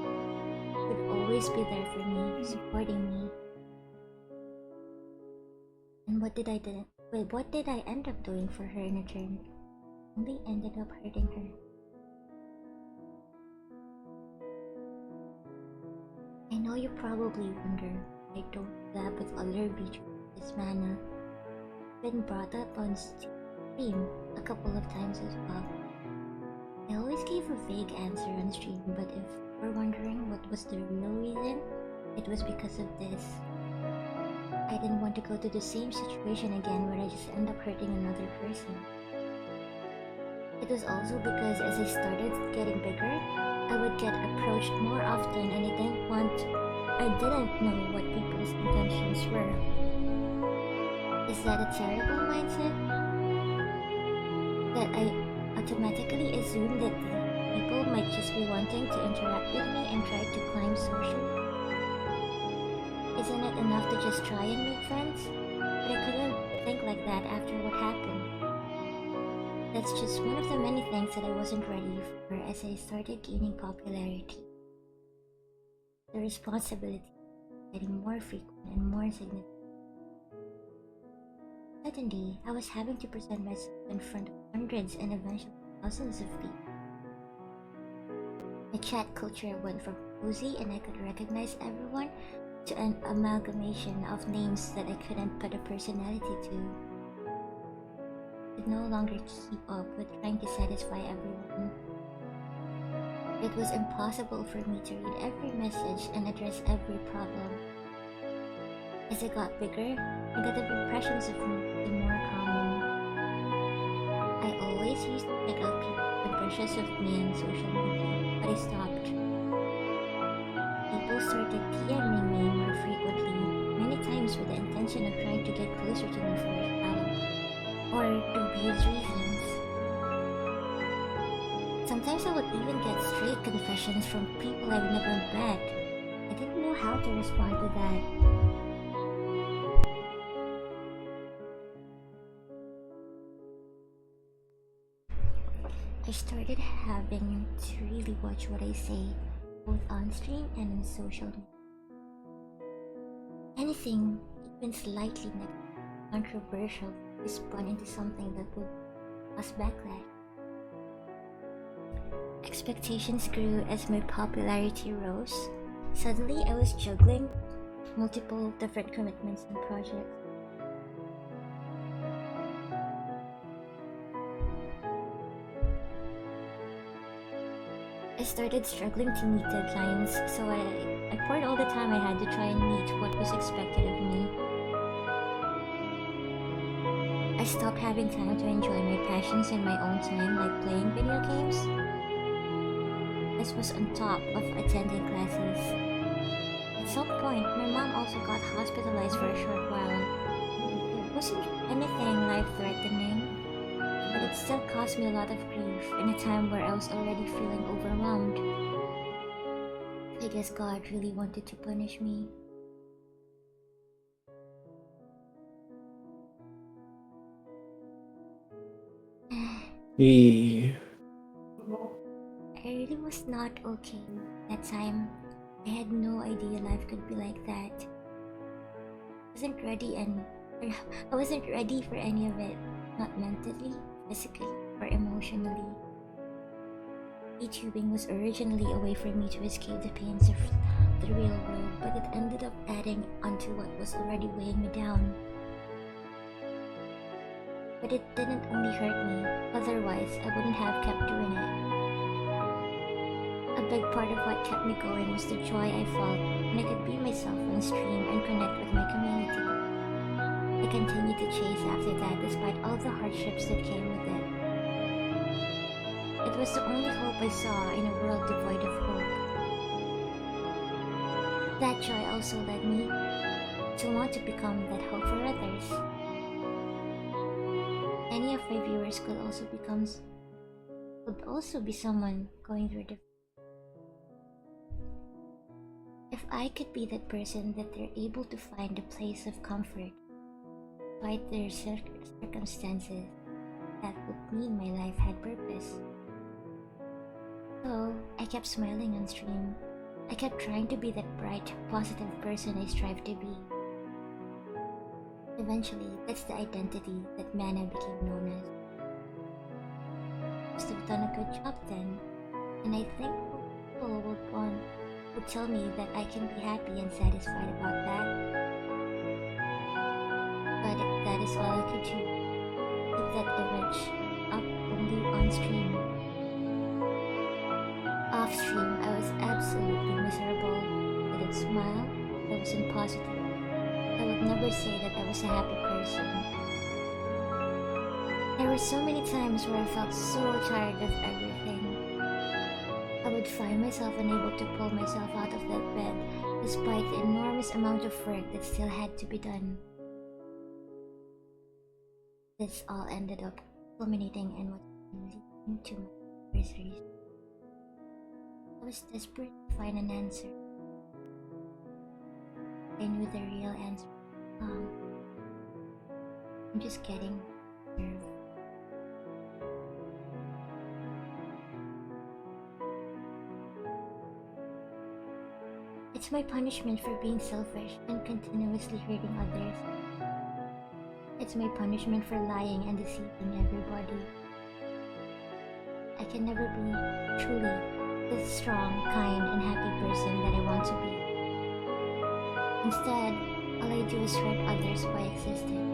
would always be there for me, supporting me. And what did I end up doing for her in return? Only ended up hurting her. I know you probably wonder why I don't collab with other VTubers this manner. I've been brought up on stream a couple of times as well. I always gave a vague answer on stream, but if you were wondering what was the real reason, it was because of this. I didn't want to go to the same situation again where I just end up hurting another person. It was also because as I started getting bigger, I would get approached more often and I didn't know what people's intentions were. Is that a terrible mindset? That I automatically assumed that people might just be wanting to interact with me and try to climb socially. Isn't it enough to just try and make friends? But I couldn't think like that after what happened. That's just one of the many things that I wasn't ready for as I started gaining popularity. The responsibility getting more frequent and more significant. Suddenly, I was having to present myself in front of hundreds and eventually thousands of people. My chat culture went from cozy and I could recognize everyone to an amalgamation of names that I couldn't put a personality to. I could no longer keep up with trying to satisfy everyone. It was impossible for me to read every message and address every problem. As I got bigger, negative impressions of me became more common. I always used to pick out people's impressions of me on social media, but I stopped. people started DMing me more frequently, many times with the intention of trying to get closer to me for a shadow, or dubious reasons. Sometimes I would even get straight confessions from people I've never met. I didn't know how to respond to that. I started having to really watch what I say, both on stream and in social media. Anything, even slightly controversial, is spun into something that would cause backlash. Expectations grew as my popularity rose. Suddenly, I was juggling multiple different commitments and projects. I started struggling to meet deadlines, so I poured all the time I had to try and meet what was expected of me. I stopped having time to enjoy my passions in my own time, like playing video games. This was on top of attending classes. At some point, my mom also got hospitalized for a short while. It wasn't anything life-threatening, but it still caused me a lot of grief in a time where I was already feeling overwhelmed. I guess God really wanted to punish me. Yeah. I really was not okay that time. I had no idea life could be like that. I wasn't ready for any of it, not mentally, physically, or emotionally. VTubing was originally a way for me to escape the pains of the real world, but it ended up adding onto what was already weighing me down. But it didn't only hurt me, otherwise I wouldn't have kept doing it. A big part of what kept me going was the joy I felt when I could be myself on stream and connect with my community. I continued to chase after that despite all the hardships that came with it. It was the only hope I saw in a world devoid of hope. That joy also led me to want to become that hope for others. Any of my viewers could also be someone going through the. If I could be that person that they're able to find a place of comfort despite their circumstances, that would mean my life had purpose. So I kept smiling on stream. I kept trying to be that bright, positive person I strive to be. Eventually, that's the identity that Mana became known as. Must have done a good job then, and I think people would tell me that I can be happy and satisfied about that. But that is all I could do. Keep that image up only on stream. Off stream, I was absolutely miserable. I didn't smile. I wasn't positive. I would never say that I was a happy person. There were so many times where I felt so tired of everything. I would find myself unable to pull myself out of that bed despite the enormous amount of work that still had to be done. This all ended up culminating in what leading to my anniversaries. I was desperate to find an answer. I knew the real answer. I'm just getting nervous. It's my punishment for being selfish and continuously hurting others. It's my punishment for lying and deceiving everybody. I can never be truly the strong, kind, and happy person that I want to be. Instead, all I do is hurt others by existing.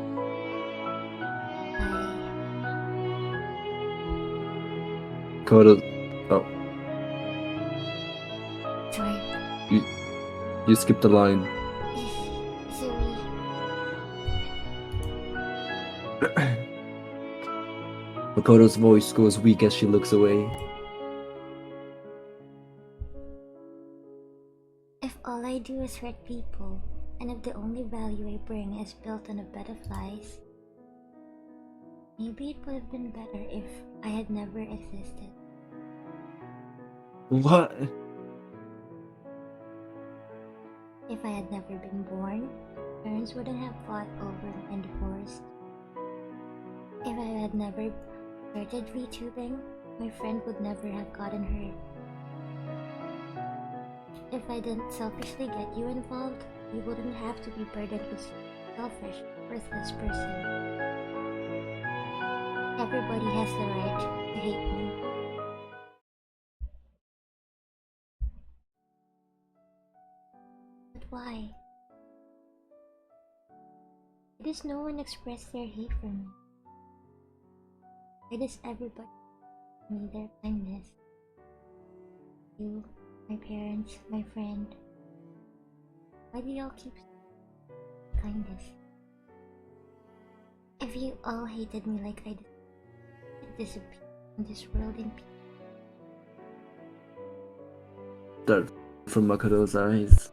Koda. Oh, Sorry. you skipped the line. Sorry. Makoto's voice goes weak as she looks away. If all I do is hurt people, and if the only value I bring is built on a bed of lies, maybe it would have been better if I had never existed. What? If I had never been born, parents wouldn't have fought over me and divorced. If I had never started VTubing, my friend would never have gotten hurt. If I didn't selfishly get you involved, you wouldn't have to be burdened with selfish, worthless person. Everybody has the right to hate me. But why? Why does no one express their hate for me? Why does everybody show me their kindness? You, my parents, my friend. Why do y'all keep kindness? If you all hated me like I did, I'd disappear from this world in peace. Dirt from Makoto's eyes.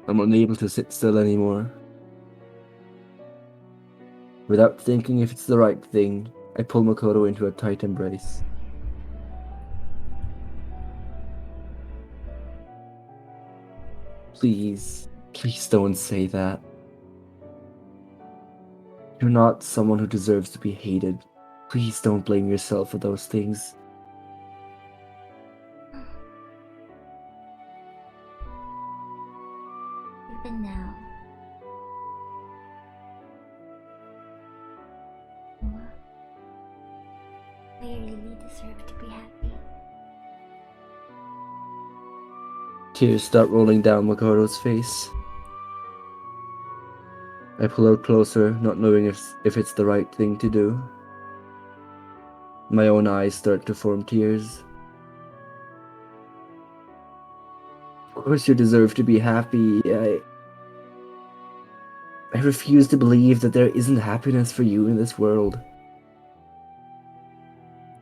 I'm unable to sit still anymore. Without thinking if it's the right thing, I pull Makoto into a tight embrace. Please, please don't say that. You're not someone who deserves to be hated. Please don't blame yourself for those things. Even now, I really deserve to be happy. Tears start rolling down Makoto's face. I pull her closer, not knowing if it's the right thing to do. My own eyes start to form tears. Of course you deserve to be happy. I refuse to believe that there isn't happiness for you in this world.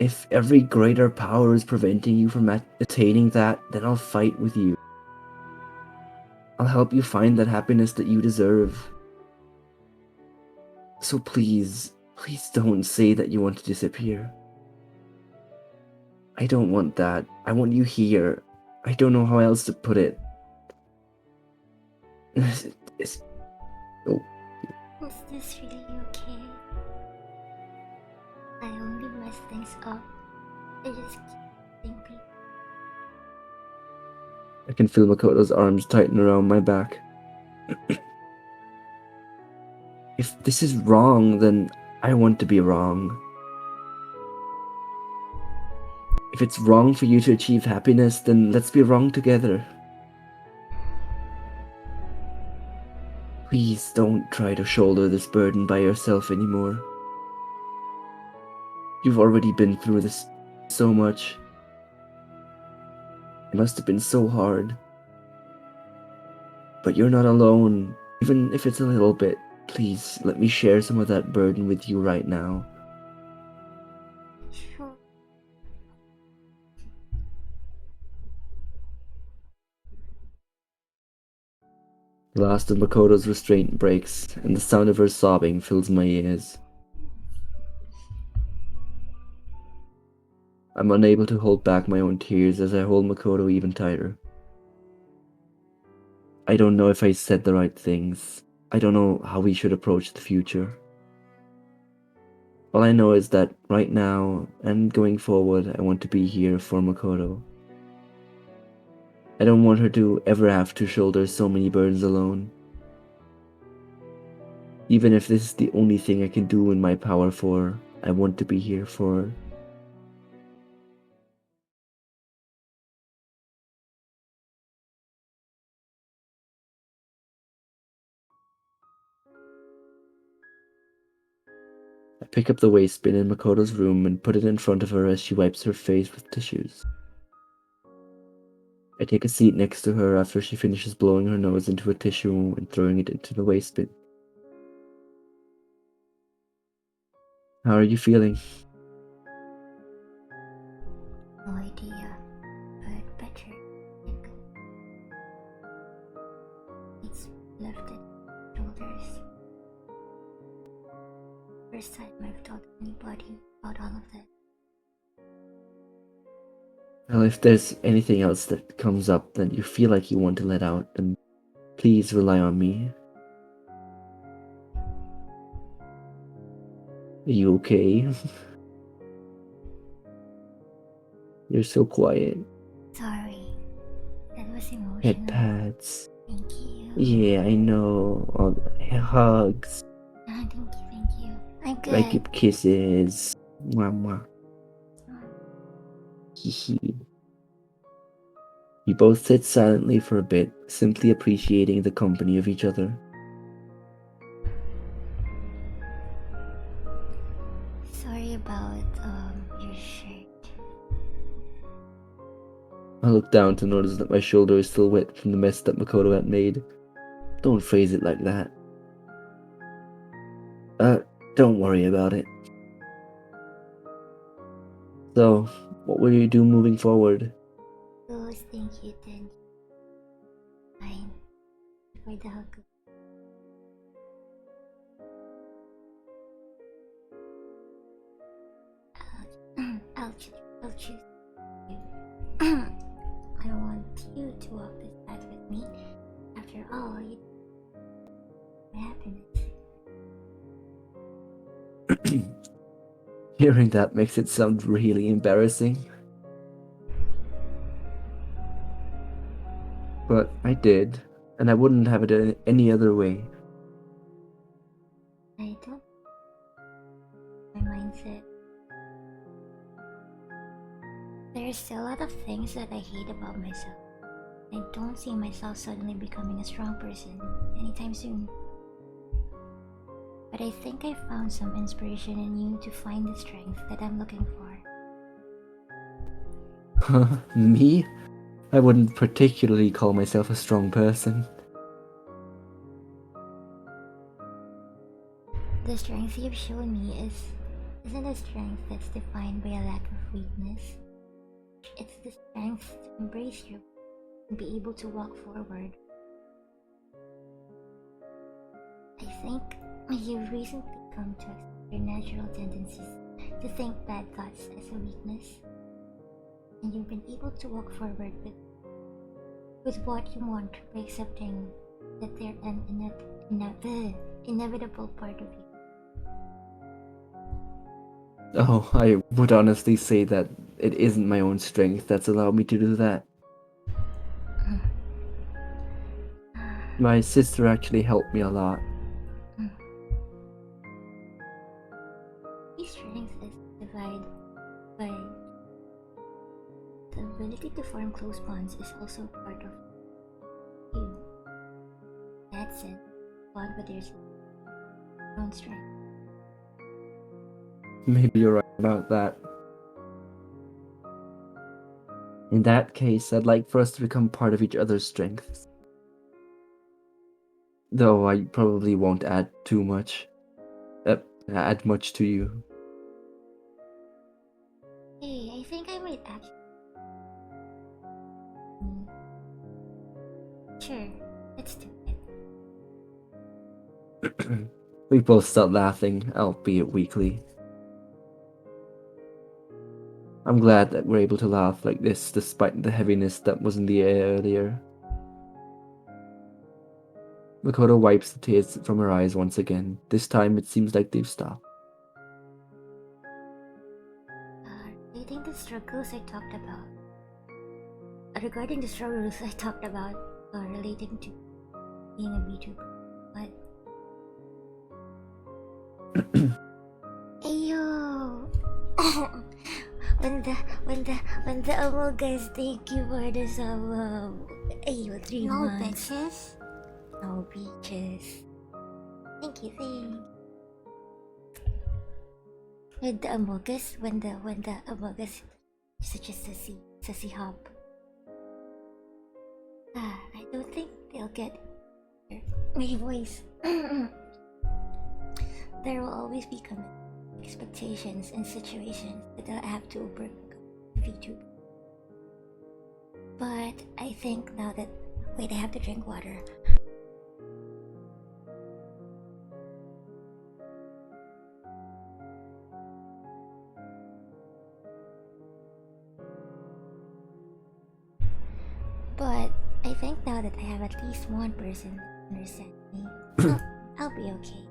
If every greater power is preventing you from attaining that, then I'll fight with you. I'll help you find that happiness that you deserve. So please, please don't say that you want to disappear. I don't want that. I want you here. I don't know how else to put it. Oh. Is this really okay? I only mess things up. I just keep thinking. I can feel Makoto's arms tighten around my back. If this is wrong, then I want to be wrong. If it's wrong for you to achieve happiness, then let's be wrong together. Please don't try to shoulder this burden by yourself anymore. You've already been through this so much. It must have been so hard. But you're not alone, even if it's a little bit. Please, let me share some of that burden with you right now. Sure. The last of Makoto's restraint breaks, and the sound of her sobbing fills my ears. I'm unable to hold back my own tears as I hold Makoto even tighter. I don't know if I said the right things. I don't know how we should approach the future. All I know is that right now, and going forward, I want to be here for Makoto. I don't want her to ever have to shoulder so many burdens alone. Even if this is the only thing I can do in my power for her, I want to be here for her. I pick up the waste bin in Makoto's room and put it in front of her as she wipes her face with tissues. I take a seat next to her after she finishes blowing her nose into a tissue and throwing it into the waste bin. How are you feeling? No idea. but better. Like, it's lifted shoulders. First time I've told anybody about all of that. Well, if there's anything else that comes up that you feel like you want to let out, then please rely on me. Are you okay? You're so quiet. Sorry, that was emotional. Head pats. Thank you. Yeah, I know. All the hugs. Thank you. I'm good. I give kisses. Mwah mwah. Hee. We both sit silently for a bit, simply appreciating the company of each other. Sorry about your shirt. I look down to notice that my shoulder is still wet from the mess that Makoto had made. Don't phrase it like that. Don't worry about it. So, what will you do moving forward? Oh, thank you, then. Fine. For the hug. I'll choose you. I want you to walk this path with me. After all, you my happiness. Hearing that makes it sound really embarrassing. But I did, and I wouldn't have it any other way. I don't. My mindset. There's a lot of things that I hate about myself. I don't see myself suddenly becoming a strong person anytime soon. But I think I found some inspiration in you to find the strength that I'm looking for. Me? I wouldn't particularly call myself a strong person. The strength you've shown me isn't a strength that's defined by a lack of weakness. It's the strength to embrace your and be able to walk forward. I think you've recently come to accept your natural tendencies to think bad thoughts as a weakness, and you've been able to walk forward with what you want by accepting that they're an inevitable part of you. Oh, I would honestly say that it isn't my own strength that's allowed me to do that. My sister actually helped me a lot. These strengths is divided by the ability to form close bonds is also part of you. That said, bond with yourself, your own strength. Maybe you're right about that. In that case, I'd like for us to become part of each other's strengths. Though I probably won't add too much. Add much to you. Hey, I think I might actually. Sure, let's do it. We both start laughing, albeit weakly. I'm glad that we're able to laugh like this despite the heaviness that was in the air earlier. Makoto wipes the tears from her eyes once again. This time it seems like they've stopped. Regarding the struggles I talked about. Relating to being a VTuber. But Ayo! when the guys, thank you for the sub. Ayo, 3 months. Bitches. No bitches. Thank you, thanks. When the Amogus such a sassy hop. I don't think they'll get my voice. There will always be expectations and situations that I'll have to overcome VTuber. But I think now that... Wait, I have to drink water. But I think now that I have at least one person that understands me, I'll be okay.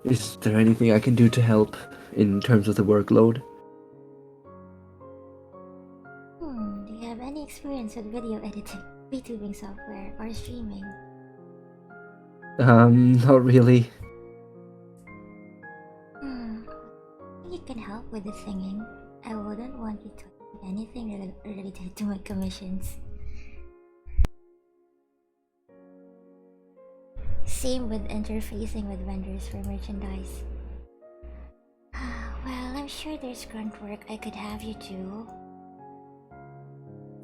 Is there anything I can do to help in terms of the workload? Do you have any experience with video editing, VTubing software, or streaming? Not really. You can help with the singing. I wouldn't want you to do anything related to my commissions. Same with interfacing with vendors for merchandise. Well, I'm sure there's grunt work I could have you do.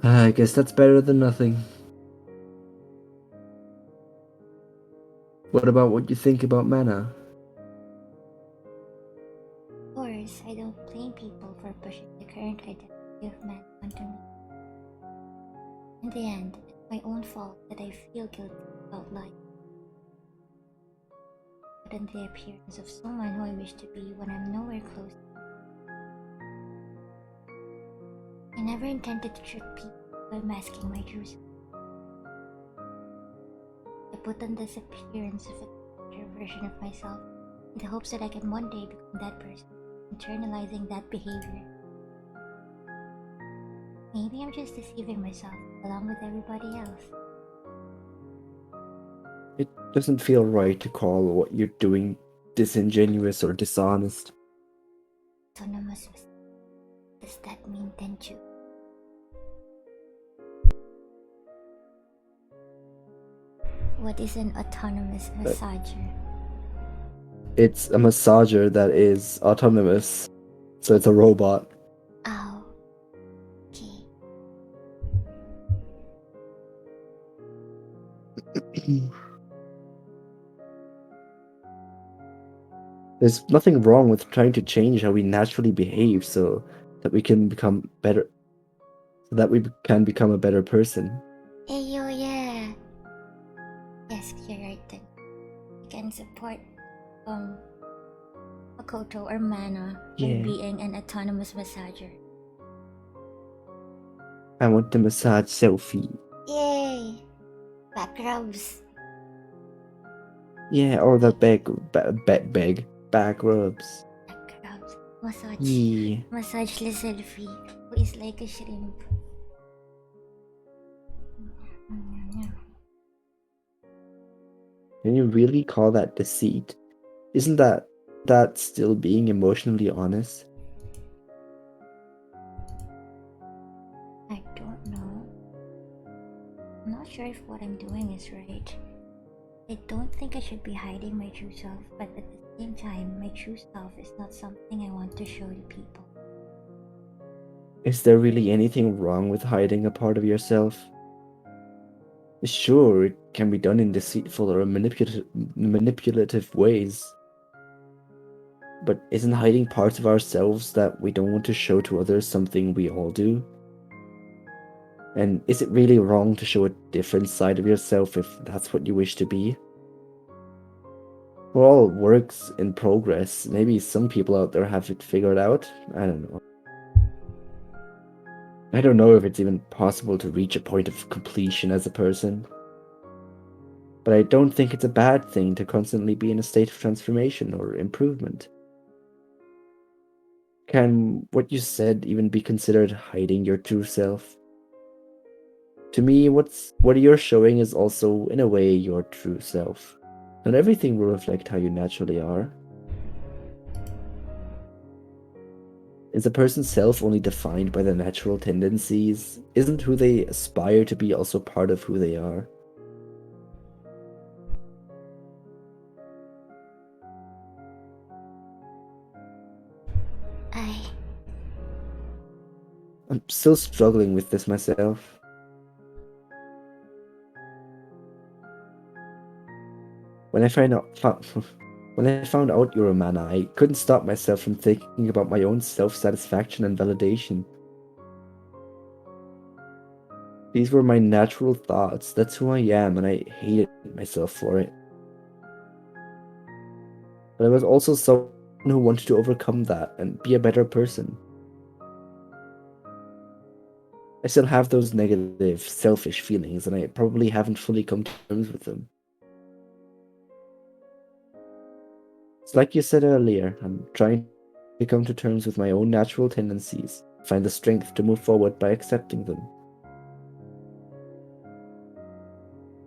I guess that's better than nothing. What about what you think about mana? Of course, I don't blame people for pushing the current identity of man onto me. In the end, it's my own fault that I feel guilty about life. But in the appearance of someone who I wish to be when I'm nowhere close. I never intended to trick people by masking my true self. I put on this appearance of a better version of myself in the hopes that I can one day become that person, internalizing that behavior. Maybe I'm just deceiving myself along with everybody else. It doesn't feel right to call what you're doing disingenuous or dishonest. Autonomous. Does that mean Tenchu? What is an autonomous massager? It's a massager that is autonomous, so it's a robot. Oh. Okay. There's nothing wrong with trying to change how we naturally behave so that we can become better. So that we can become a better person. Hey yo, yeah. Yes, you're right then. You can support Makoto or Mana by being an autonomous massager. I want to massage Celphy. Yay! Back rubs. Yeah, or the back rubs. Back rubs. Massage. Yeah. Massage the Celphy, who is like a shrimp. Can you really call that deceit? Isn't that still being emotionally honest? I don't know. I'm not sure if what I'm doing is right. I don't think I should be hiding my true self, but at the same time, my true self is not something I want to show to people. Is there really anything wrong with hiding a part of yourself? Sure, it can be done in deceitful or manipulative ways. But isn't hiding parts of ourselves that we don't want to show to others something we all do? And is it really wrong to show a different side of yourself if that's what you wish to be? We're all works in progress. Maybe some people out there have it figured out. I don't know. I don't know if it's even possible to reach a point of completion as a person. But I don't think it's a bad thing to constantly be in a state of transformation or improvement. Can what you said even be considered hiding your true self? To me, what you're showing is also, in a way, your true self. Not everything will reflect how you naturally are. Is a person's self only defined by their natural tendencies? Isn't who they aspire to be also part of who they are? I'm still struggling with this myself. When I found out you were a mana, I couldn't stop myself from thinking about my own self-satisfaction and validation. These were my natural thoughts. That's who I am, and I hated myself for it. But I was also someone who wanted to overcome that and be a better person. I still have those negative, selfish feelings, and I probably haven't fully come to terms with them. It's like you said earlier, I'm trying to come to terms with my own natural tendencies, find the strength to move forward by accepting them.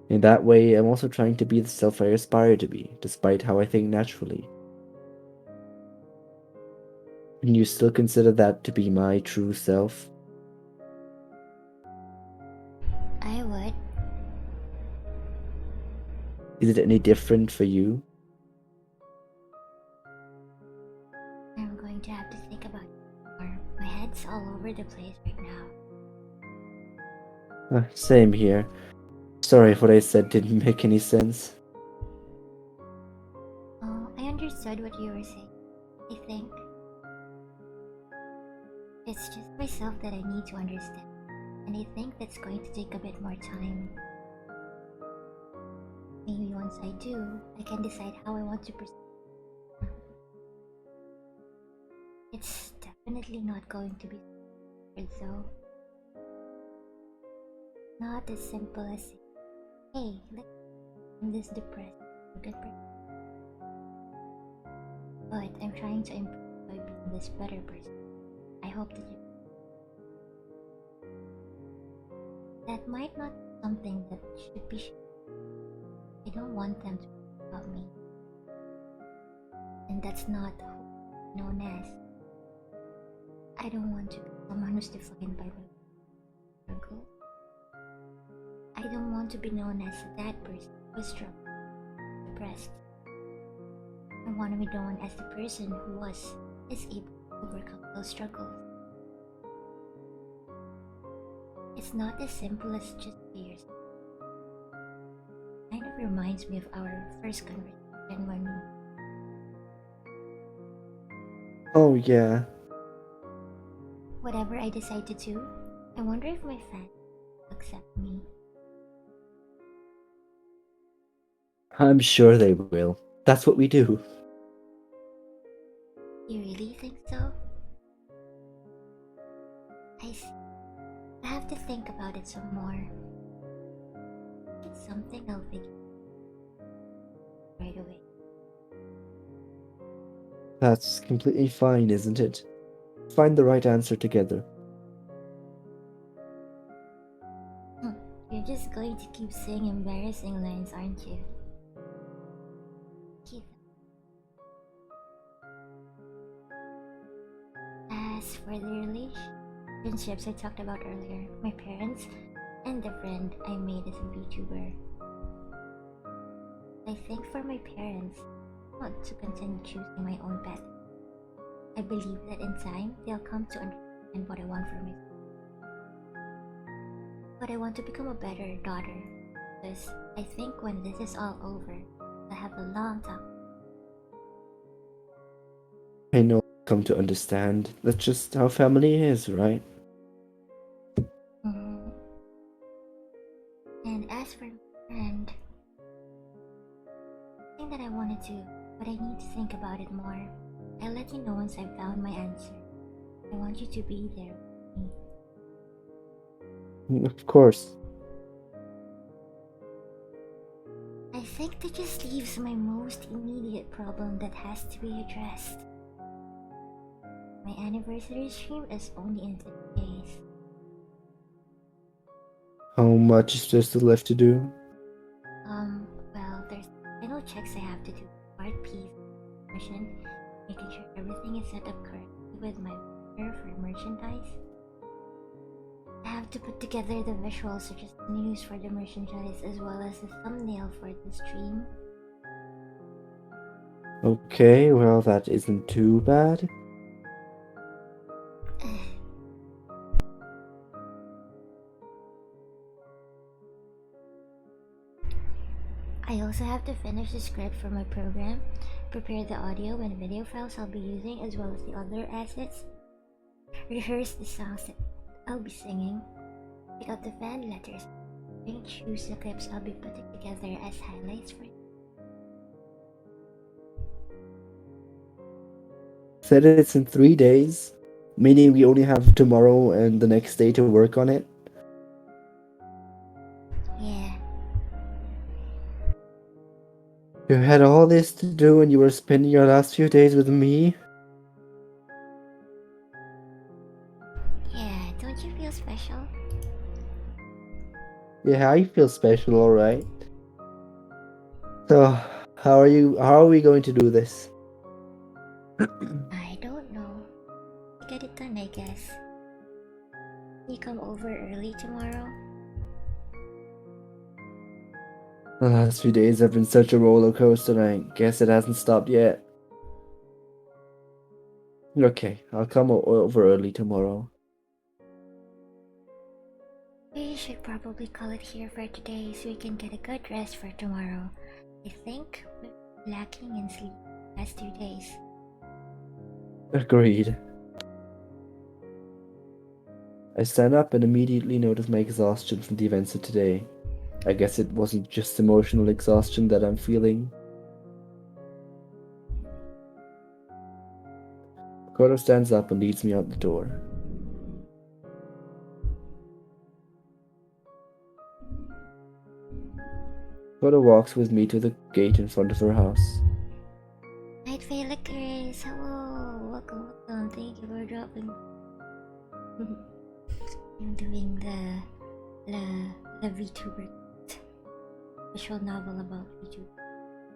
In that way, I'm also trying to be the self I aspire to be, despite how I think naturally. And you still consider that to be my true self? I would. Is it any different for you? I'm going to have to think about it more. My head's all over the place right now. Same here. Sorry if what I said didn't make any sense. Oh, I understood what you were saying. I think it's just myself that I need to understand, and I think that's going to take a bit more time. Maybe once I do, I can decide how I want to proceed. It's definitely not going to be hard though. Not as simple as, hey, I'm this depressed, a good person. But I'm trying to improve by being this better person. I hope that that might not be something that should be shared. I don't want them to know about me. And that's not who I'm known as. I don't want to be someone who's defined by my struggle. I don't want to be known as that person who's struggling, depressed. I want to be known as the person who is able to overcome those struggles. It's not as simple as just fears. It kind of reminds me of our first conversation when Oh yeah. whatever I decide to do, I wonder if my fans will accept me. I'm sure they will. That's what we do. You really think so? I see. I have to think about it some more. It's something I'll figure right away. That's completely fine, isn't it? Find the right answer together. You're just going to keep saying embarrassing lines, aren't you? Keep them. As for the relationships I talked about earlier, my parents and the friend I made as a VTuber. I think for my parents, I want to continue choosing my own path. I believe that in time, they'll come to understand what I want for myself. But I want to become a better daughter, because I think when this is all over, I'll have a long talk. I know I've come to understand. That's just how family is, right? And as for my friend, thing that I want to do, but I need to think about it more. I'll let you know once I've found my answer. I want you to be there with me. Of course. I think that just leaves my most immediate problem that has to be addressed. My anniversary stream is only in 6 days. How much is there still left to do? Well, there's final checks I have to do. Part piece, mission, making sure everything is set up correctly with my order for merchandise. I have to put together the visuals such as the news for the merchandise as well as the thumbnail for the stream. Okay, well that isn't too bad. I also have to finish the script for my program, prepare the audio and video files I'll be using as well as the other assets, rehearse the songs that I'll be singing, Pick out the fan letters. Choose the clips I'll be putting together as highlights for you. Said it's in 3 days, meaning we only have tomorrow and the next day to work on it. Yeah. You had all this to do and you were spending your last few days with me? Yeah, don't you feel special? Yeah, I feel special, alright. So, how are we going to do this? I don't know. We get it done, I guess. You come over early tomorrow? The last few days have been such a roller coaster, and I guess it hasn't stopped yet. Okay, I'll come over early tomorrow. We should probably call it here for today so we can get a good rest for tomorrow. I think we're lacking in sleep the last 2 days. Agreed. I stand up and immediately notice my exhaustion from the events of today. I guess it wasn't just emotional exhaustion that I'm feeling. Kodo stands up and leads me out the door. Kodo walks with me to the gate in front of her house. Night Fae Liquors, hello! Welcome. Thank you for dropping. I'm doing the VTuber visual novel about VTuber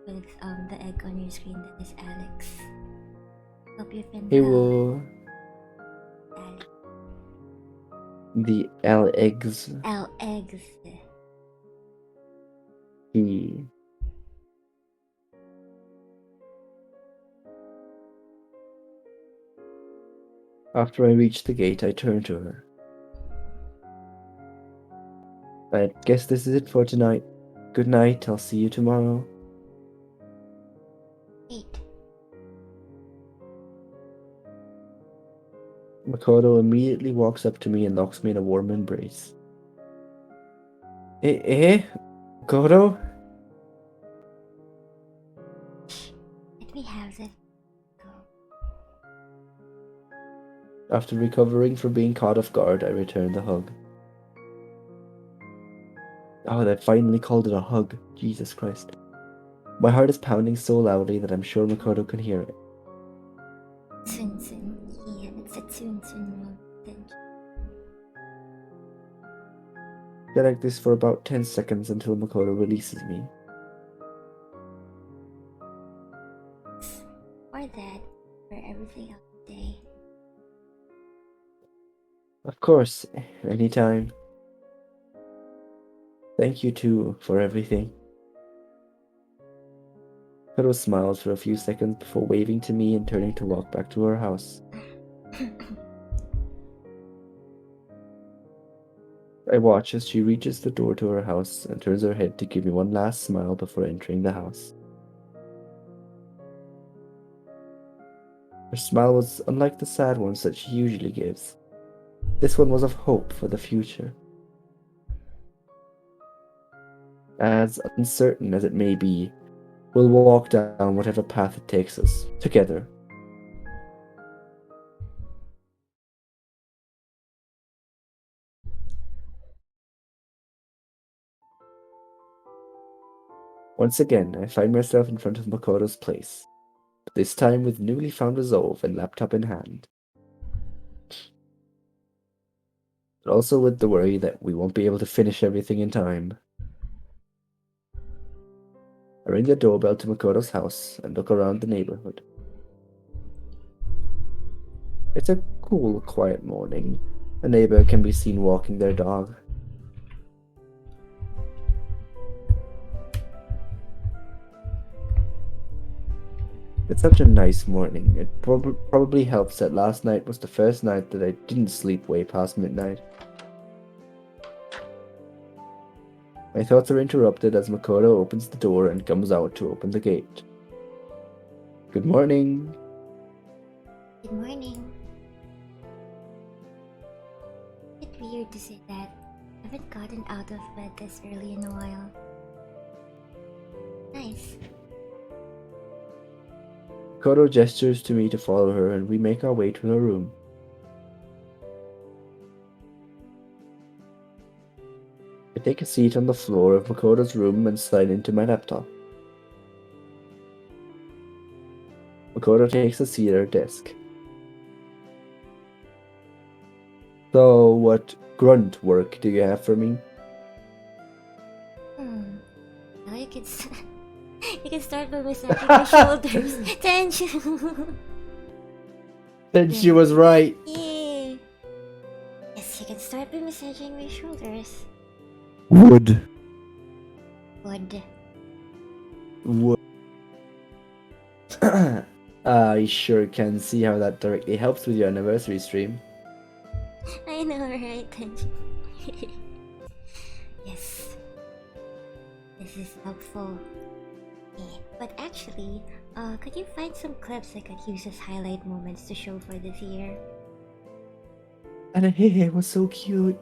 with the egg on your screen that is Alex. Hope you find Hey, whoa. Alex. The L eggs. L eggs. He. After I reach the gate, I turn to her. I guess this is it for tonight. Good night, I'll see you tomorrow. Wait. Makoto immediately walks up to me and locks me in a warm embrace. Makoto? Let me have that. Go. After recovering from being caught off guard, I return the hug. Oh, they finally called it a hug. Jesus Christ. My heart is pounding so loudly that I'm sure Makoto can hear it. Soon. Yeah, it's a soon moment. Thank you. Get like this for about 10 seconds until Makoto releases me. Or that, for everything else today. Of course, anytime. Thank you too for everything. Makoto smiles for a few seconds before waving to me and turning to walk back to her house. I watch as she reaches the door to her house and turns her head to give me one last smile before entering the house. Her smile was unlike the sad ones that she usually gives. This one was of hope for the future. As uncertain as it may be, we'll walk down whatever path it takes us, together. Once again, I find myself in front of Makoto's place, but this time with newly found resolve and laptop in hand. But also with the worry that we won't be able to finish everything in time. I ring the doorbell to Makoto's house and look around the neighborhood. It's a cool, quiet morning. A neighbor can be seen walking their dog. It's such a nice morning. It probably helps that last night was the first night that I didn't sleep way past midnight. My thoughts are interrupted as Makoto opens the door and comes out to open the gate. Good morning. Good morning. It's weird to say that haven't gotten out of bed this early in a while. Nice. Makoto gestures to me to follow her, and we make our way to her room. I take a seat on the floor of Makoto's room and slide into my laptop. Makoto takes a seat at her desk. So, what grunt work do you have for me? Now you can you can start by massaging my shoulders. Tension. Then she was right. Yeah. Yes, you can start by massaging my shoulders. Wood. Wood. Wood. I sure can see how that directly helps with your anniversary stream. I know, right? Tension. Yes. This is helpful. Yeah. But actually, could you find some clips I could use as highlight moments to show for this year? And it was so cute.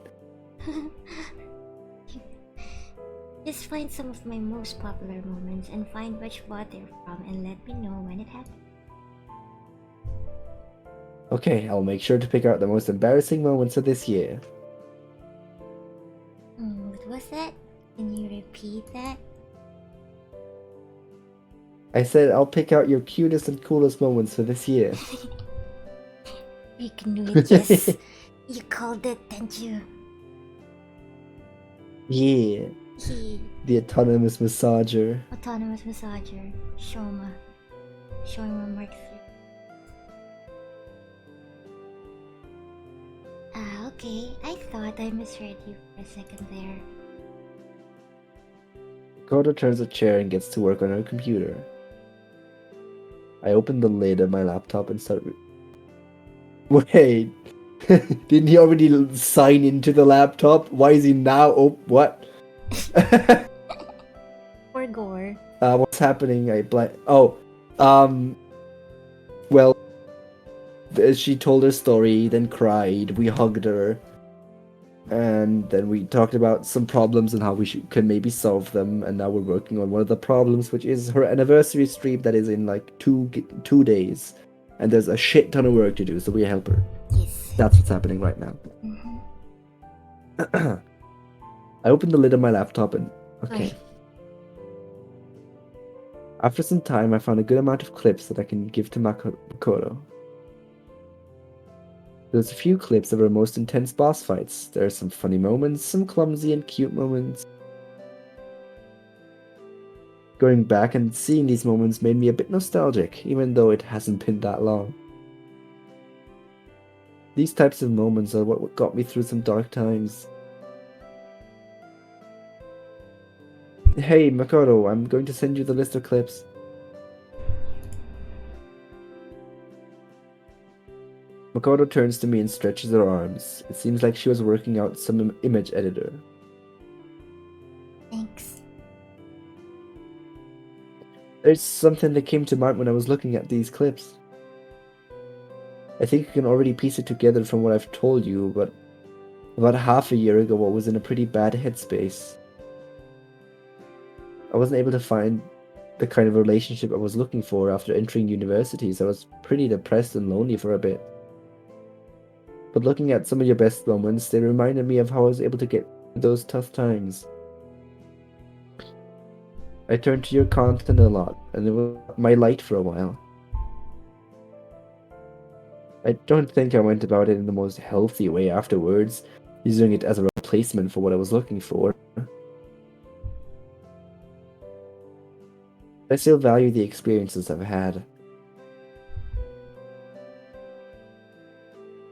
Just find some of my most popular moments and find which VOD they're from and let me know when it happens. Okay, I'll make sure to pick out the most embarrassing moments of this year. What was that? Can you repeat that? I said I'll pick out your cutest and coolest moments for this year. You can do it, yes. You called it, didn't you? Yeah. The autonomous massager. Autonomous massager. Shoma. Shoma Mark 3. Okay. I thought I misheard you for a second there. Dakota turns a chair and gets to work on her computer. I open the lid of my laptop and start... Wait! Didn't he already sign into the laptop? Why is he now... Oh, what? Or gore. What's happening? Well, she told her story, then cried, we hugged her, and then we talked about some problems and how we can maybe solve them, and now we're working on one of the problems, which is her anniversary stream that is in like two days, and there's a shit ton of work to do, so we help her. Yes. That's what's happening right now. I opened the lid of my laptop and... Okay. Right. After some time, I found a good amount of clips that I can give to Makoto. There's a few clips of her most intense boss fights. There are some funny moments, some clumsy and cute moments. Going back and seeing these moments made me a bit nostalgic, even though it hasn't been that long. These types of moments are what got me through some dark times. Hey, Makoto, I'm going to send you the list of clips. Makoto turns to me and stretches her arms. It seems like she was working out some image editor. Thanks. There's something that came to mind when I was looking at these clips. I think you can already piece it together from what I've told you, but about half a year ago I was in a pretty bad headspace. I wasn't able to find the kind of relationship I was looking for after entering university, so I was pretty depressed and lonely for a bit. But looking at some of your best moments, they reminded me of how I was able to get through those tough times. I turned to your content a lot, and it was my light for a while. I don't think I went about it in the most healthy way afterwards, using it as a replacement for what I was looking for. I still value the experiences I've had.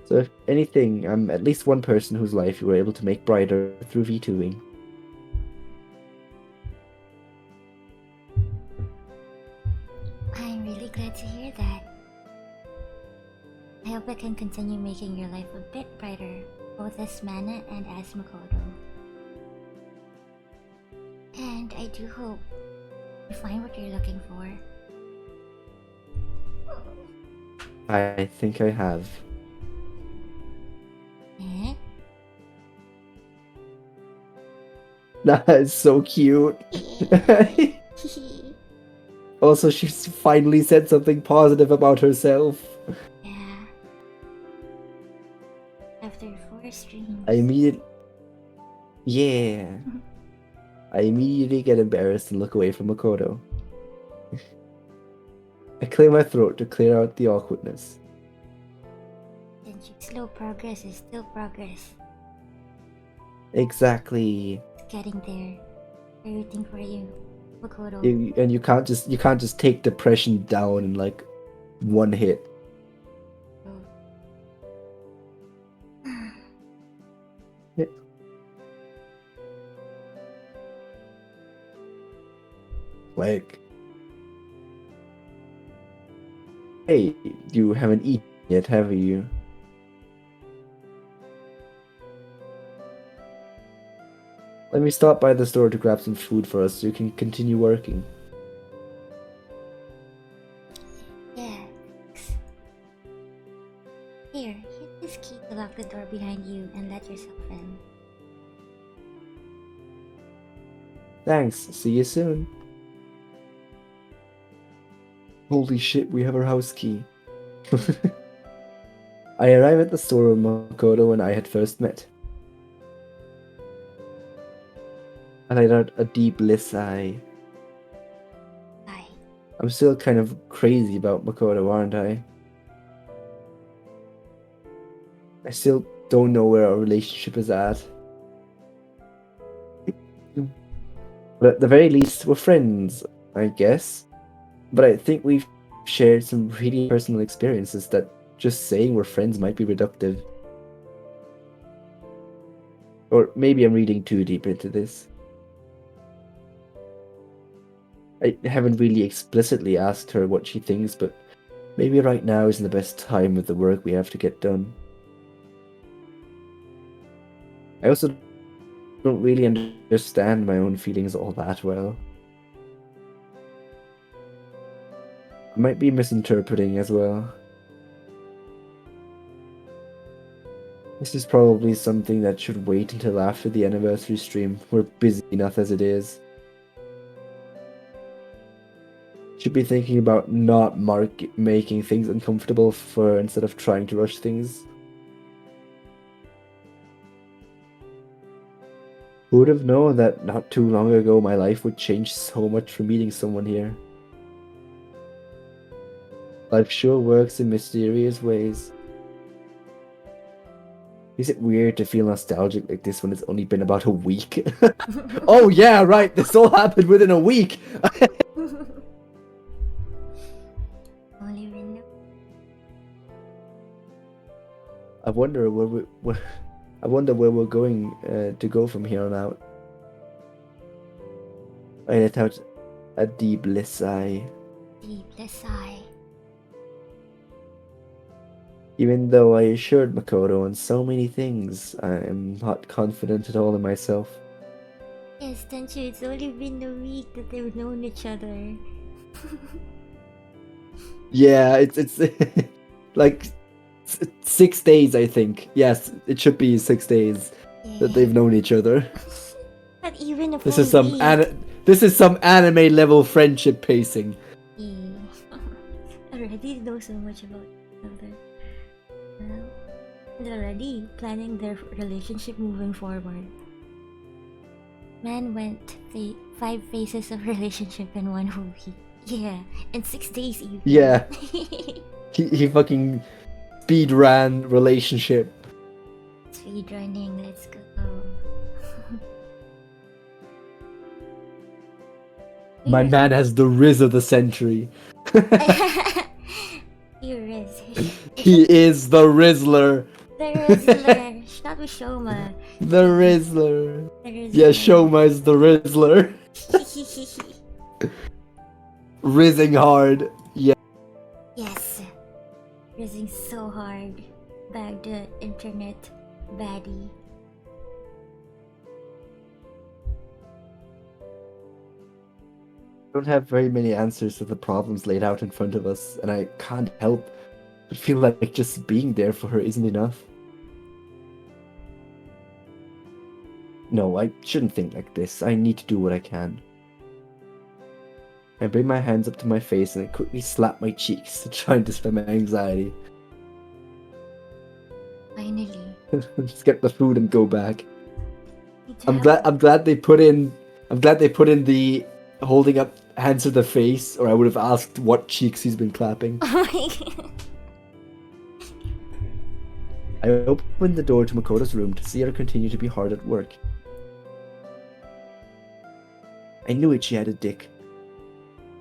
So if anything, I'm at least one person whose life you were able to make brighter through VTubing. I'm really glad to hear that. I hope I can continue making your life a bit brighter, both as Mana and as Makoto. And I do hope you find what you're looking for. I think I have. Eh? That is so cute. Also, she's finally said something positive about herself. Yeah. After 4 streams. I immediately... Yeah. I immediately get embarrassed and look away from Makoto. I clear my throat to clear out the awkwardness. Slow progress is still progress. Exactly. It's getting there. We're rooting for you, Makoto. And you can't just take depression down in like one hit. Yeah. Like, hey, you haven't eaten yet, have you? Let me stop by the store to grab some food for us so you can continue working. Yeah, thanks. Here, hit this key to lock the door behind you and let yourself in. Thanks, see you soon. Holy shit, we have our house key. I arrive at the store where Makoto and I had first met. I let out a deep sigh. Bye. I'm still kind of crazy about Makoto, aren't I? I still don't know where our relationship is at. But at the very least, we're friends, I guess. But I think we've shared some really personal experiences that just saying we're friends might be reductive. Or maybe I'm reading too deep into this. I haven't really explicitly asked her what she thinks, but maybe right now isn't the best time with the work we have to get done. I also don't really understand my own feelings all that well. I might be misinterpreting as well. This is probably something that should wait until after the anniversary stream. We're busy enough as it is. Should be thinking about not making things uncomfortable for her instead of trying to rush things. Who would have known that not too long ago my life would change so much from meeting someone here? Life sure works in mysterious ways. Is it weird to feel nostalgic like this when it's only been about a week? Oh yeah, right, this all happened within a week! Only window. I wonder where we're going to go from here on out. I let out a deep sigh. Deep sigh. Even though I assured Makoto on so many things, I am not confident at all in myself. Yes, Tenchu, it's only been a week that they've known each other. Yeah, it's like 6 days, I think. Yes, it should be 6 days that they've known each other. Not even a This full is some week. this is some anime level friendship pacing. Yeah. Already know so much about each other. And already planning their relationship moving forward. Man went 5 phases of relationship in 1 whole week. Yeah, in 6 days even. Yeah. He fucking speed ran relationship. Speed running, let's go. My man has the Riz of the century. He Riz. He is the Rizzler. The Rizzler. Not with Shoma. The Rizzler. The Rizzler. Yeah, Shoma is the Rizzler. Rizzing hard. Yeah. Yes. Rizzing so hard. Bag the internet baddie. Don't have very many answers to the problems laid out in front of us, and I can't help but feel like just being there for her isn't enough. No, I shouldn't think like this. I need to do what I can. I bring my hands up to my face and I quickly slap my cheeks to try and dispel my anxiety. Finally. Just get the food and go back. Me too. I'm glad they put in the holding up hands to the face, or I would have asked what cheeks he's been clapping. Oh my god. I opened the door to Makoto's room to see her continue to be hard at work. I knew it, she had a dick.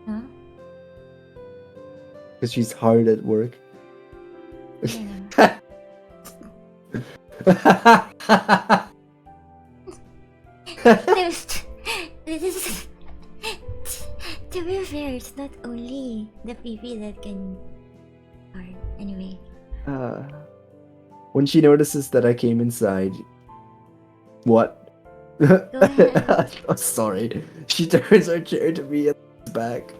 Huh? Because she's hard at work. Yeah. This is... To be fair, it's not only the PP that can... Hard. Anyway. When she notices that I came inside... What? Go ahead. Oh, sorry. She turns her chair to me and back.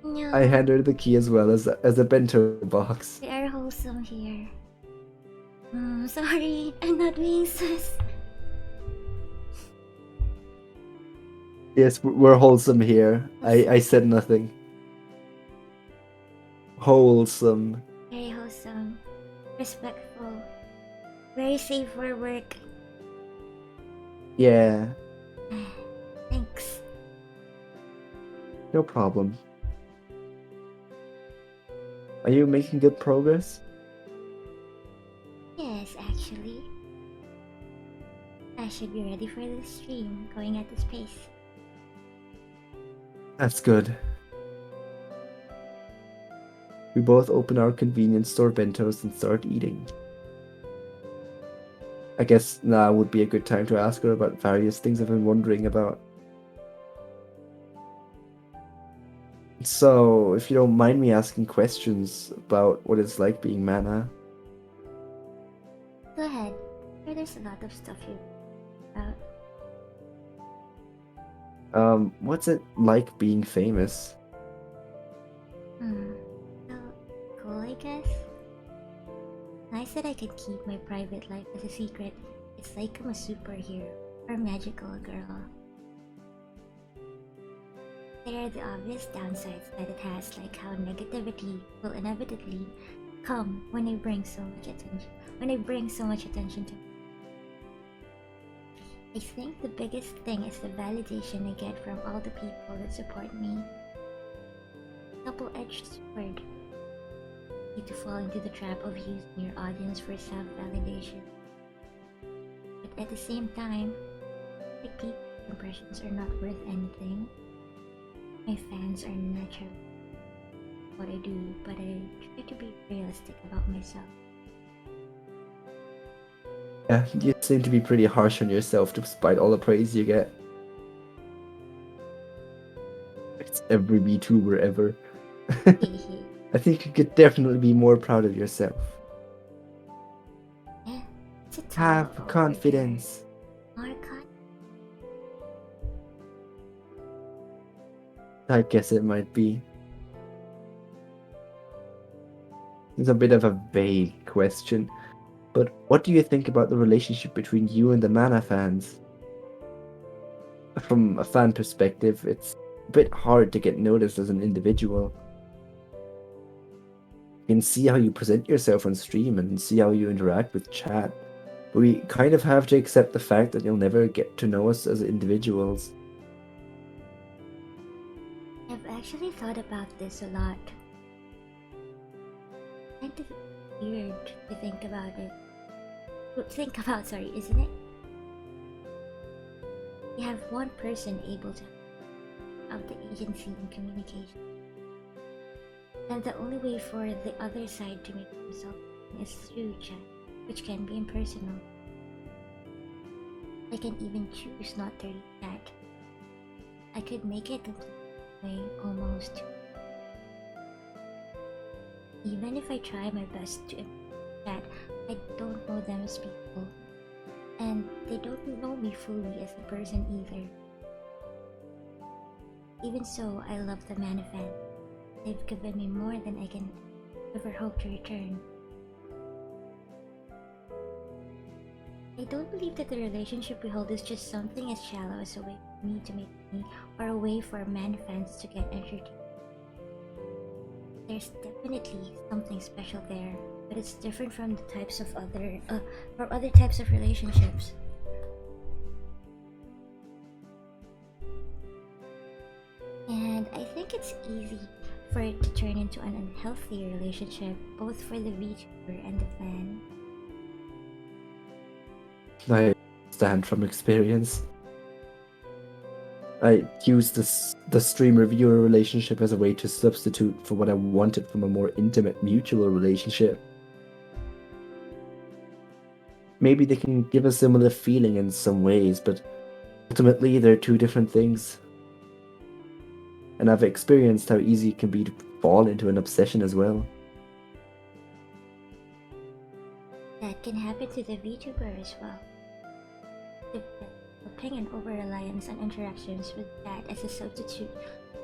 No. I hand her the key as well as a bento box. We are wholesome here. Sorry, I'm not being sus. Yes, we're wholesome here. I said nothing. Wholesome. Very wholesome. Respectful. Very safe for work. Yeah, Thanks. no problem. Are you making good progress? Yes, actually. I should be ready for the stream, going at this pace. That's good. We both open our convenience store bentos and start eating. I guess now would be a good time to ask her about various things I've been wondering about. So, if you don't mind me asking questions about what it's like being Mana. Go ahead. Sure, there's a lot of stuff you about. What's it like being famous? So cool, I guess. Nice that I can keep my private life as a secret. It's like I'm a superhero or magical girl. There are the obvious downsides that it has, like how negativity will inevitably come when I bring so much attention to. I think the biggest thing is the validation I get from all the people that support me. Double-edged sword. You to fall into the trap of using your audience for self-validation. But at the same time, like people's impressions are not worth anything. My fans are naturally what I do, but I try to be realistic about myself. Yeah, you seem to be pretty harsh on yourself despite all the praise you get. It's every VTuber ever. I think you could definitely be more proud of yourself. Yeah, it's a Have tall confidence. order. More confidence. I guess it might be. It's a bit of a vague question, but what do you think about the relationship between you and the Mana fans? From a fan perspective, it's a bit hard to get noticed as an individual. You can see how you present yourself on stream and see how you interact with chat, but we kind of have to accept the fact that you'll never get to know us as individuals. I've actually thought about this a lot. Kind of weird to think about it. Isn't it? You have one person able to have the agency and communication. And the only way for the other side to make themselves is through chat, which can be impersonal. I can even choose not to read chat. I could make it way almost. Even if I try my best to chat, I don't know them as people. And they don't know me fully as a person either. Even so, I love the Mana fan. They've given me more than I can ever hope to return. I don't believe that the relationship we hold is just something as shallow as a way for me to make money or a way for man fans to get entertained. There's definitely something special there, but it's different from the types of other types of relationships. And I think it's easy for it to turn into an unhealthy relationship, both for the VTuber and the fan. I understand from experience. I used the streamer-viewer relationship as a way to substitute for what I wanted from a more intimate mutual relationship. Maybe they can give a similar feeling in some ways, but ultimately they're two different things. And I've experienced how easy it can be to fall into an obsession as well. That can happen to the VTuber as well. Developing an over-reliance on interactions with that as a substitute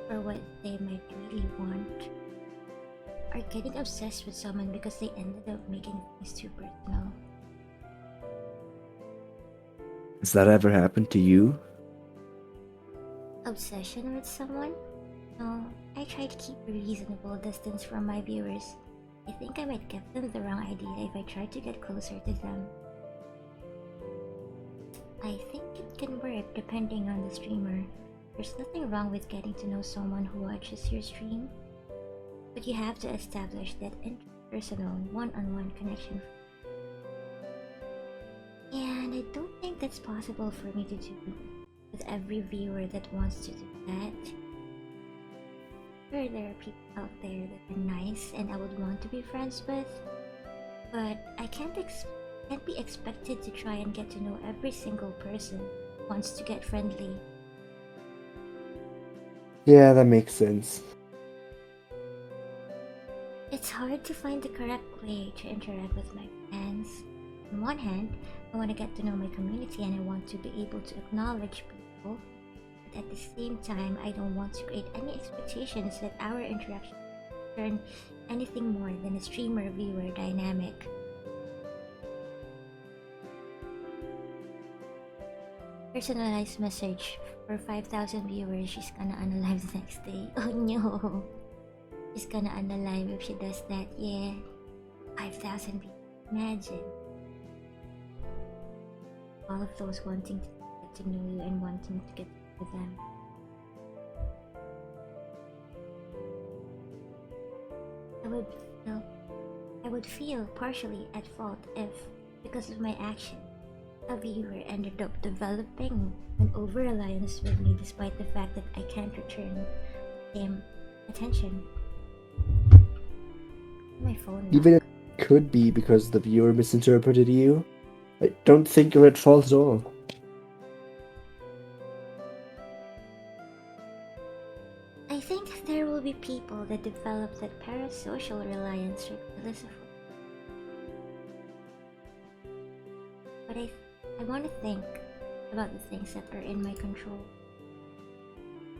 for what they might really want. Or getting obsessed with someone because they ended up making things too personal. Has that ever happened to you? Obsession with someone? No, I try to keep a reasonable distance from my viewers. I think I might give them the wrong idea if I try to get closer to them. I think it can work depending on the streamer. There's nothing wrong with getting to know someone who watches your stream, but you have to establish that interpersonal, one-on-one connection. And I don't think that's possible for me to do with every viewer that wants to do that. Sure, there are people out there that are nice and I would want to be friends with, but I can't be expected to try and get to know every single person who wants to get friendly. Yeah, that makes sense. It's hard to find the correct way to interact with my fans. On one hand, I want to get to know my community and I want to be able to acknowledge people, but at the same time, I don't want to create any expectations that our interaction turn anything more than a streamer-viewer dynamic. Personalized message for 5,000 viewers, she's gonna unalive the next day. Oh no! She's gonna unalive if she does that, yeah. 5,000 people, imagine. All of those wanting to get to know you and wanting to get to know them. I would feel partially at fault if, because of my action, a viewer ended up developing an over-reliance with me despite the fact that I can't return the same attention. My phone. Even if it could be because the viewer misinterpreted you, I don't think you're at fault at all. I think there will be people that develop that parasocial reliance regardless of. But I want to think about the things that are in my control.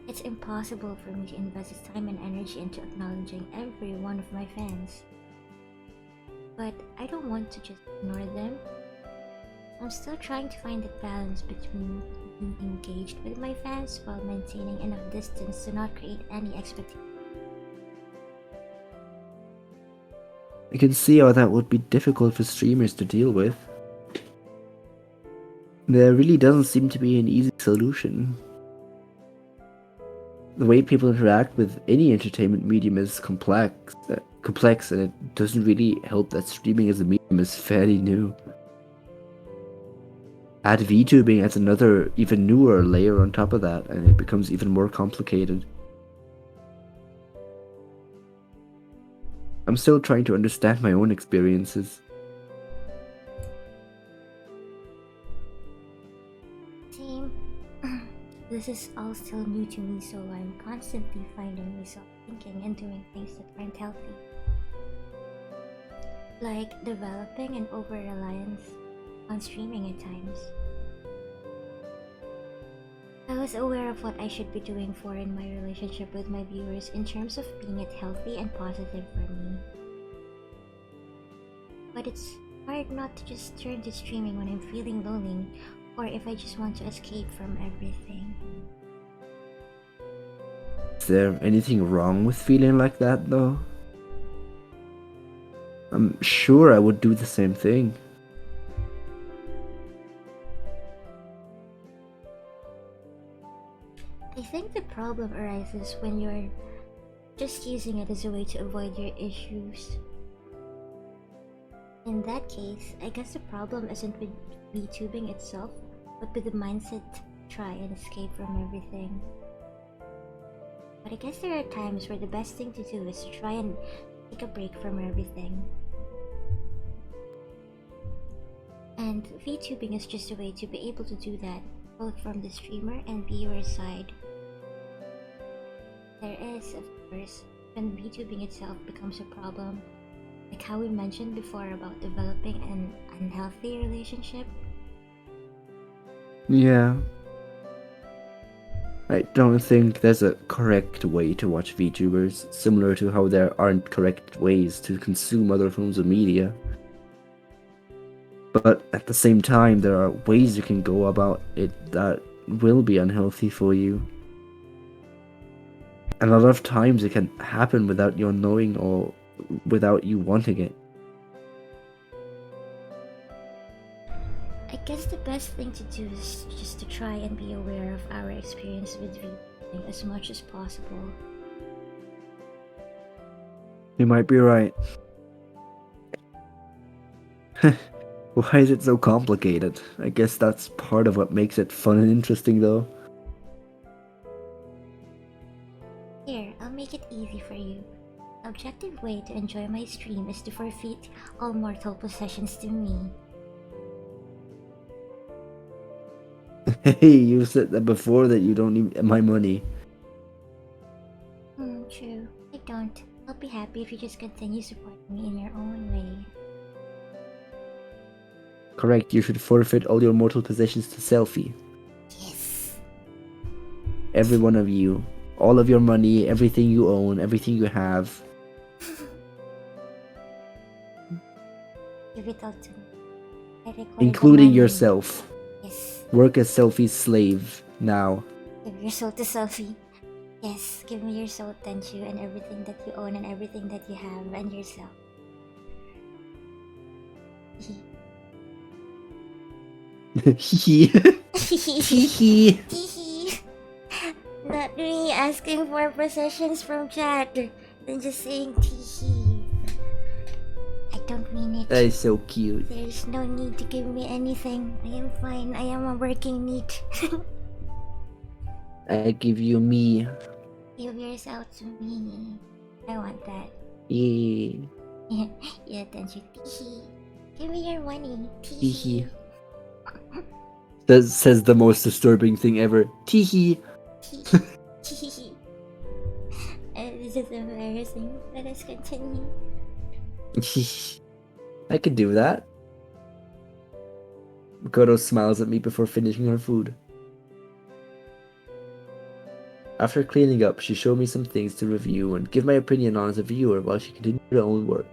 It's impossible for me to invest time and energy into acknowledging every one of my fans. But I don't want to just ignore them. I'm still trying to find the balance between being engaged with my fans while maintaining enough distance to not create any expectations. I can see how that would be difficult for streamers to deal with. There really doesn't seem to be an easy solution. The way people interact with any entertainment medium is complex, and it doesn't really help that streaming as a medium is fairly new. Add VTubing as another, even newer layer on top of that, and it becomes even more complicated. I'm still trying to understand my own experiences. Same. This is all still new to me, so I'm constantly finding myself thinking and doing things that aren't healthy. Like developing an over-reliance on streaming at times. I was aware of what I should be doing for in my relationship with my viewers in terms of being it healthy and positive for me. But it's hard not to just turn to streaming when I'm feeling lonely or if I just want to escape from everything. Is there anything wrong with feeling like that, though? I'm sure I would do the same thing. I think the problem arises when you're just using it as a way to avoid your issues. In that case, I guess the problem isn't with VTubing itself, but with the mindset to try and escape from everything. But I guess there are times where the best thing to do is to try and take a break from everything. And VTubing is just a way to be able to do that, both from the streamer and viewer side. There is, of course, when VTubing itself becomes a problem, like how we mentioned before about developing an unhealthy relationship. Yeah. I don't think there's a correct way to watch VTubers, similar to how there aren't correct ways to consume other forms of media. But at the same time, there are ways you can go about it that will be unhealthy for you. And a lot of times it can happen without your knowing or without you wanting it. I guess the best thing to do is just to try and be aware of our experience with VTubing as much as possible. You might be right. Why is it so complicated? I guess that's part of what makes it fun and interesting, though. Here, I'll make it easy for you. The objective way to enjoy my stream is to forfeit all mortal possessions to me. Hey, you said that before that you don't need my money. True. I don't. I'll be happy if you just continue supporting me in your own way. Correct, you should forfeit all your mortal possessions to Celphy. Yes. Every one of you. All of your money, everything you own, everything you have. Give it all to me. I require Including the money. yourself. Yes. Work as Celphy's slave, now. Give your soul to Celphy. Yes, give me your soul, Tenchu, and everything that you own and everything that you have, and yourself. Hee hee. Not me asking for possessions from chat, then just saying teehee. I don't mean it. That is so cute. There's no need to give me anything. I am fine. I am a working NEET. I give you me. Give yourself to me. I want that. Yeah. Yeah, Tenchu. Teehee. Give me your money. Teehee. That says the most disturbing thing ever. Teehee. Teehee. This is embarrassing. Let us continue. I could do that. Makoto smiles at me before finishing her food. After cleaning up, she showed me some things to review and give my opinion on as a viewer while she continued her own work.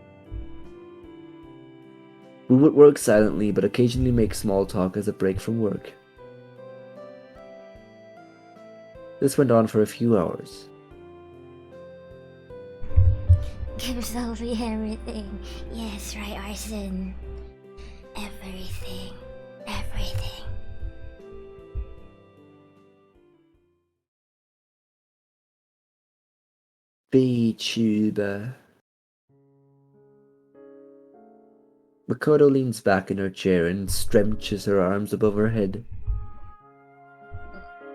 We would work silently, but occasionally make small talk as a break from work. This went on for a few hours. Give Celphy everything. Yes, right, Arson. Everything. Everything. VTuber. Makoto leans back in her chair and stretches her arms above her head.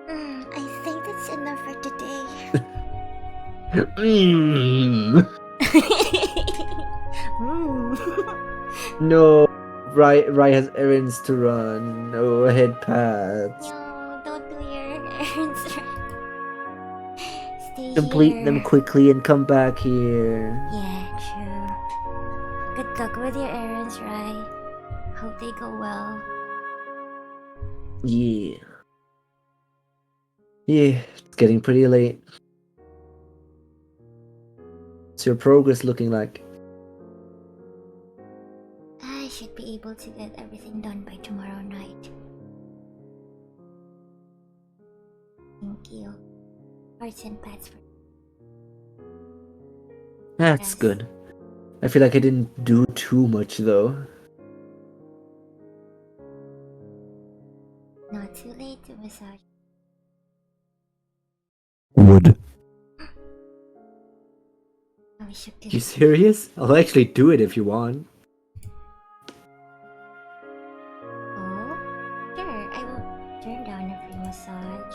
I think that's enough for today. No, Rai has errands to run. No head pads. No, don't do your errands. Stay Complete here. them quickly and come back here. Yeah, true. Good luck with your errands, Rai. Hope they go well. Yeah. Yeah, it's getting pretty late. What's your progress looking like? should be able to get everything done by tomorrow night. Thank you. Hearts and pats for That's Yes. good. I feel like I didn't do too much though. not too late to massage. Would. Oh, we should do You serious? I'll actually do it if you want. Oh, sure. I will turn down a free massage.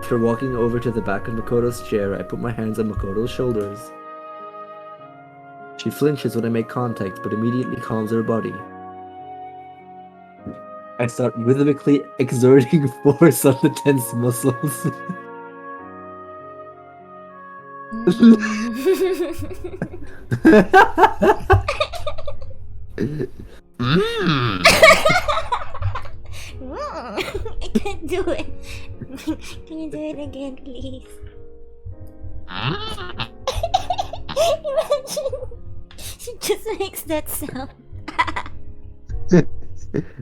After walking over to the back of Makoto's chair, I put my hands on Makoto's shoulders. She flinches when I make contact, but immediately calms her body. I start rhythmically exerting force on the tense muscles. I can't do it. Can you do it again, please? Imagine she just makes that sound.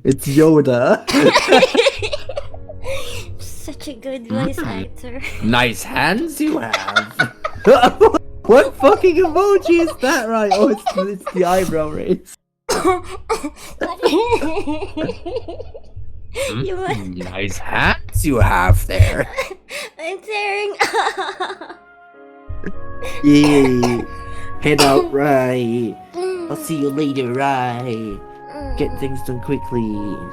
It's Yoda. Such a good voice actor. Nice hands you have. What fucking emoji is that, right? Oh, it's the eyebrow raise. Nice hands you have there. I'm tearing up. Yeah. Head out, right. I'll see you later, right. Get things done quickly. You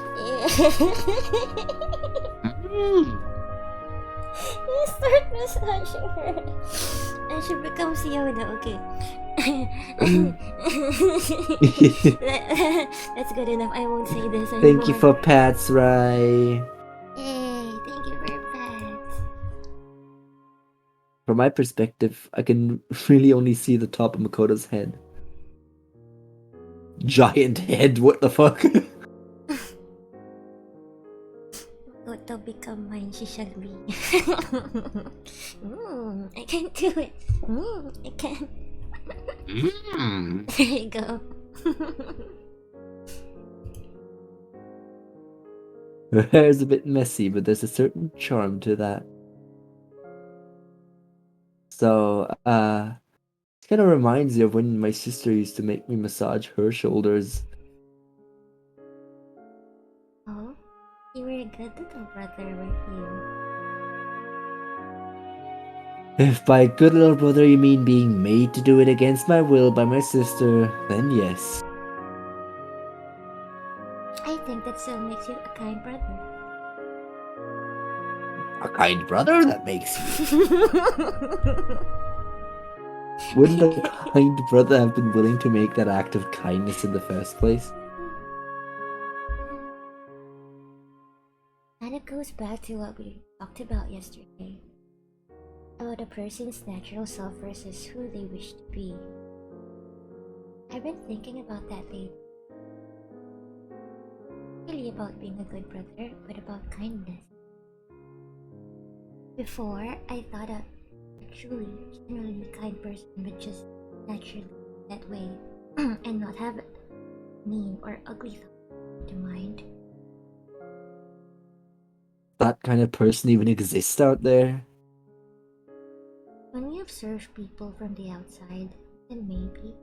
start massaging her and she becomes Yoda, okay. That's good enough. I won't say this anymore. Thank you for pats, Rai. Yay, thank you for pets. From my perspective, I can really only see the top of Makoto's head. Giant head, what the fuck? Makoto become mine, she shall be. I can't do it. I can't. There you go. Her hair is a bit messy, but there's a certain charm to that. So, it kind of reminds me of when my sister used to make me massage her shoulders. Oh, you were a good little brother, weren't you? If by good little brother you mean being made to do it against my will by my sister, then yes. I think that still makes you a kind brother. A kind brother that makes you. Wouldn't a kind brother have been willing to make that act of kindness in the first place? And it goes back to what we talked about yesterday. About a person's natural self versus who they wish to be. I've been thinking about that lately. Really about being a good brother, but about kindness. Before, I thought a truly, genuinely kind person would just naturally that way and not have mean or ugly thoughts to mind. That kind of person even exists out there? When we observe people from the outside, then maybe.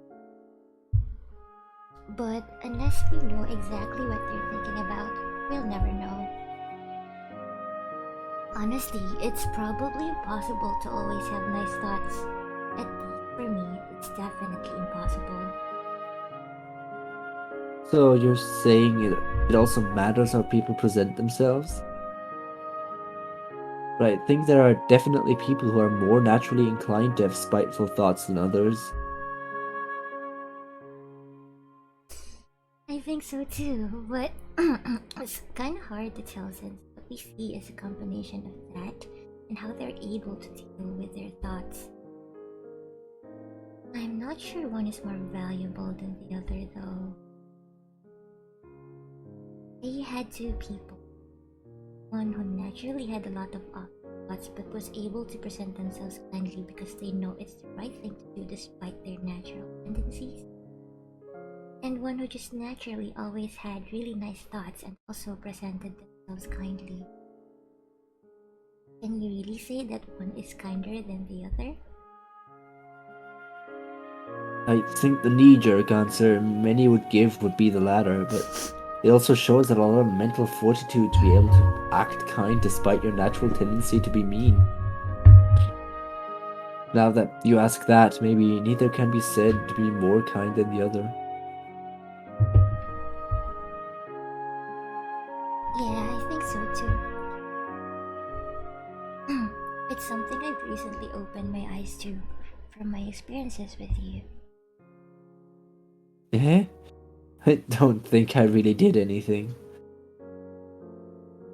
But unless we know exactly what they're thinking about, we'll never know. Honestly, it's probably impossible to always have nice thoughts. At least for me, it's definitely impossible. So you're saying it also matters how people present themselves? But I think there are definitely people who are more naturally inclined to have spiteful thoughts than others. I think so too, but it's kind of hard to tell since what we see is a combination of that and how they're able to deal with their thoughts. I'm not sure one is more valuable than the other though. They had two people. One who naturally had a lot of thoughts but was able to present themselves kindly because they know it's the right thing to do despite their natural tendencies. tendencies, and one who just naturally always had really nice thoughts and also presented themselves kindly. Can you really say that one is kinder than the other? I think the knee-jerk answer many would give would be the latter, but it also shows that a lot of mental fortitude to be able to act kind despite your natural tendency to be mean. Now that you ask that, maybe neither can be said to be more kind than the other. Yeah, I think so too. It's something I've recently opened my eyes to from my experiences with you. Eh? I don't think I really did anything.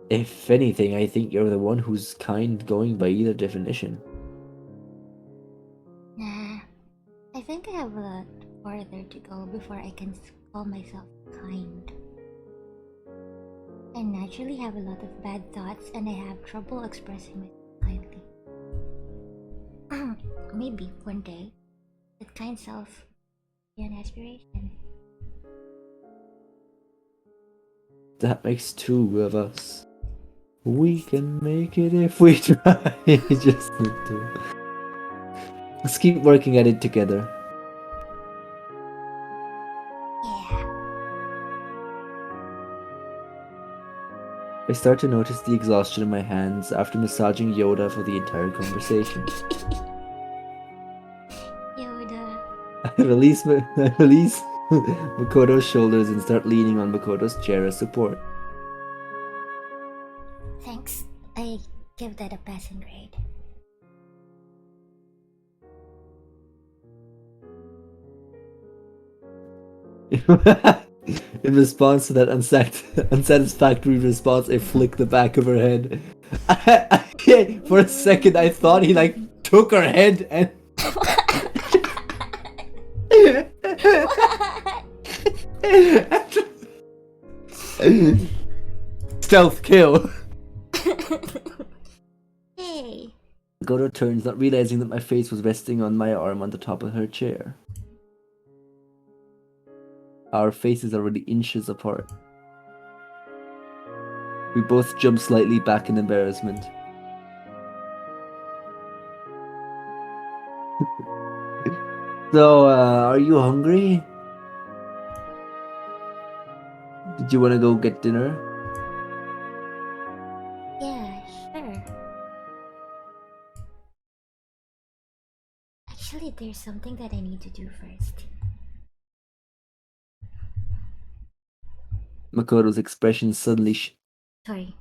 If anything, I think you're the one who's kind going by either definition. Nah, I think I have a lot farther to go before I can call myself kind. I naturally have a lot of bad thoughts and I have trouble expressing myself kindly. Maybe one day, that kind self be an aspiration. That makes two of us. We can make it if we try. Just the two. Let's keep working at it together. Yeah. I start to notice the exhaustion in my hands after massaging Yoda for the entire conversation. Yoda. I release Makoto's shoulders and start leaning on Makoto's chair as support. Thanks. I give that a passing grade. In response to that unsatisfactory response, I flick the back of her head. For a second, I thought he took her head and. Stealth kill. Hey. Makoto turns, not realizing that my face was resting on my arm on the top of her chair. Our faces are already inches apart. We both jump slightly back in embarrassment. So, are you hungry? Did you want to go get dinner? Yeah, sure. Actually, there's something that I need to do first. Makoto's expression suddenly Sorry.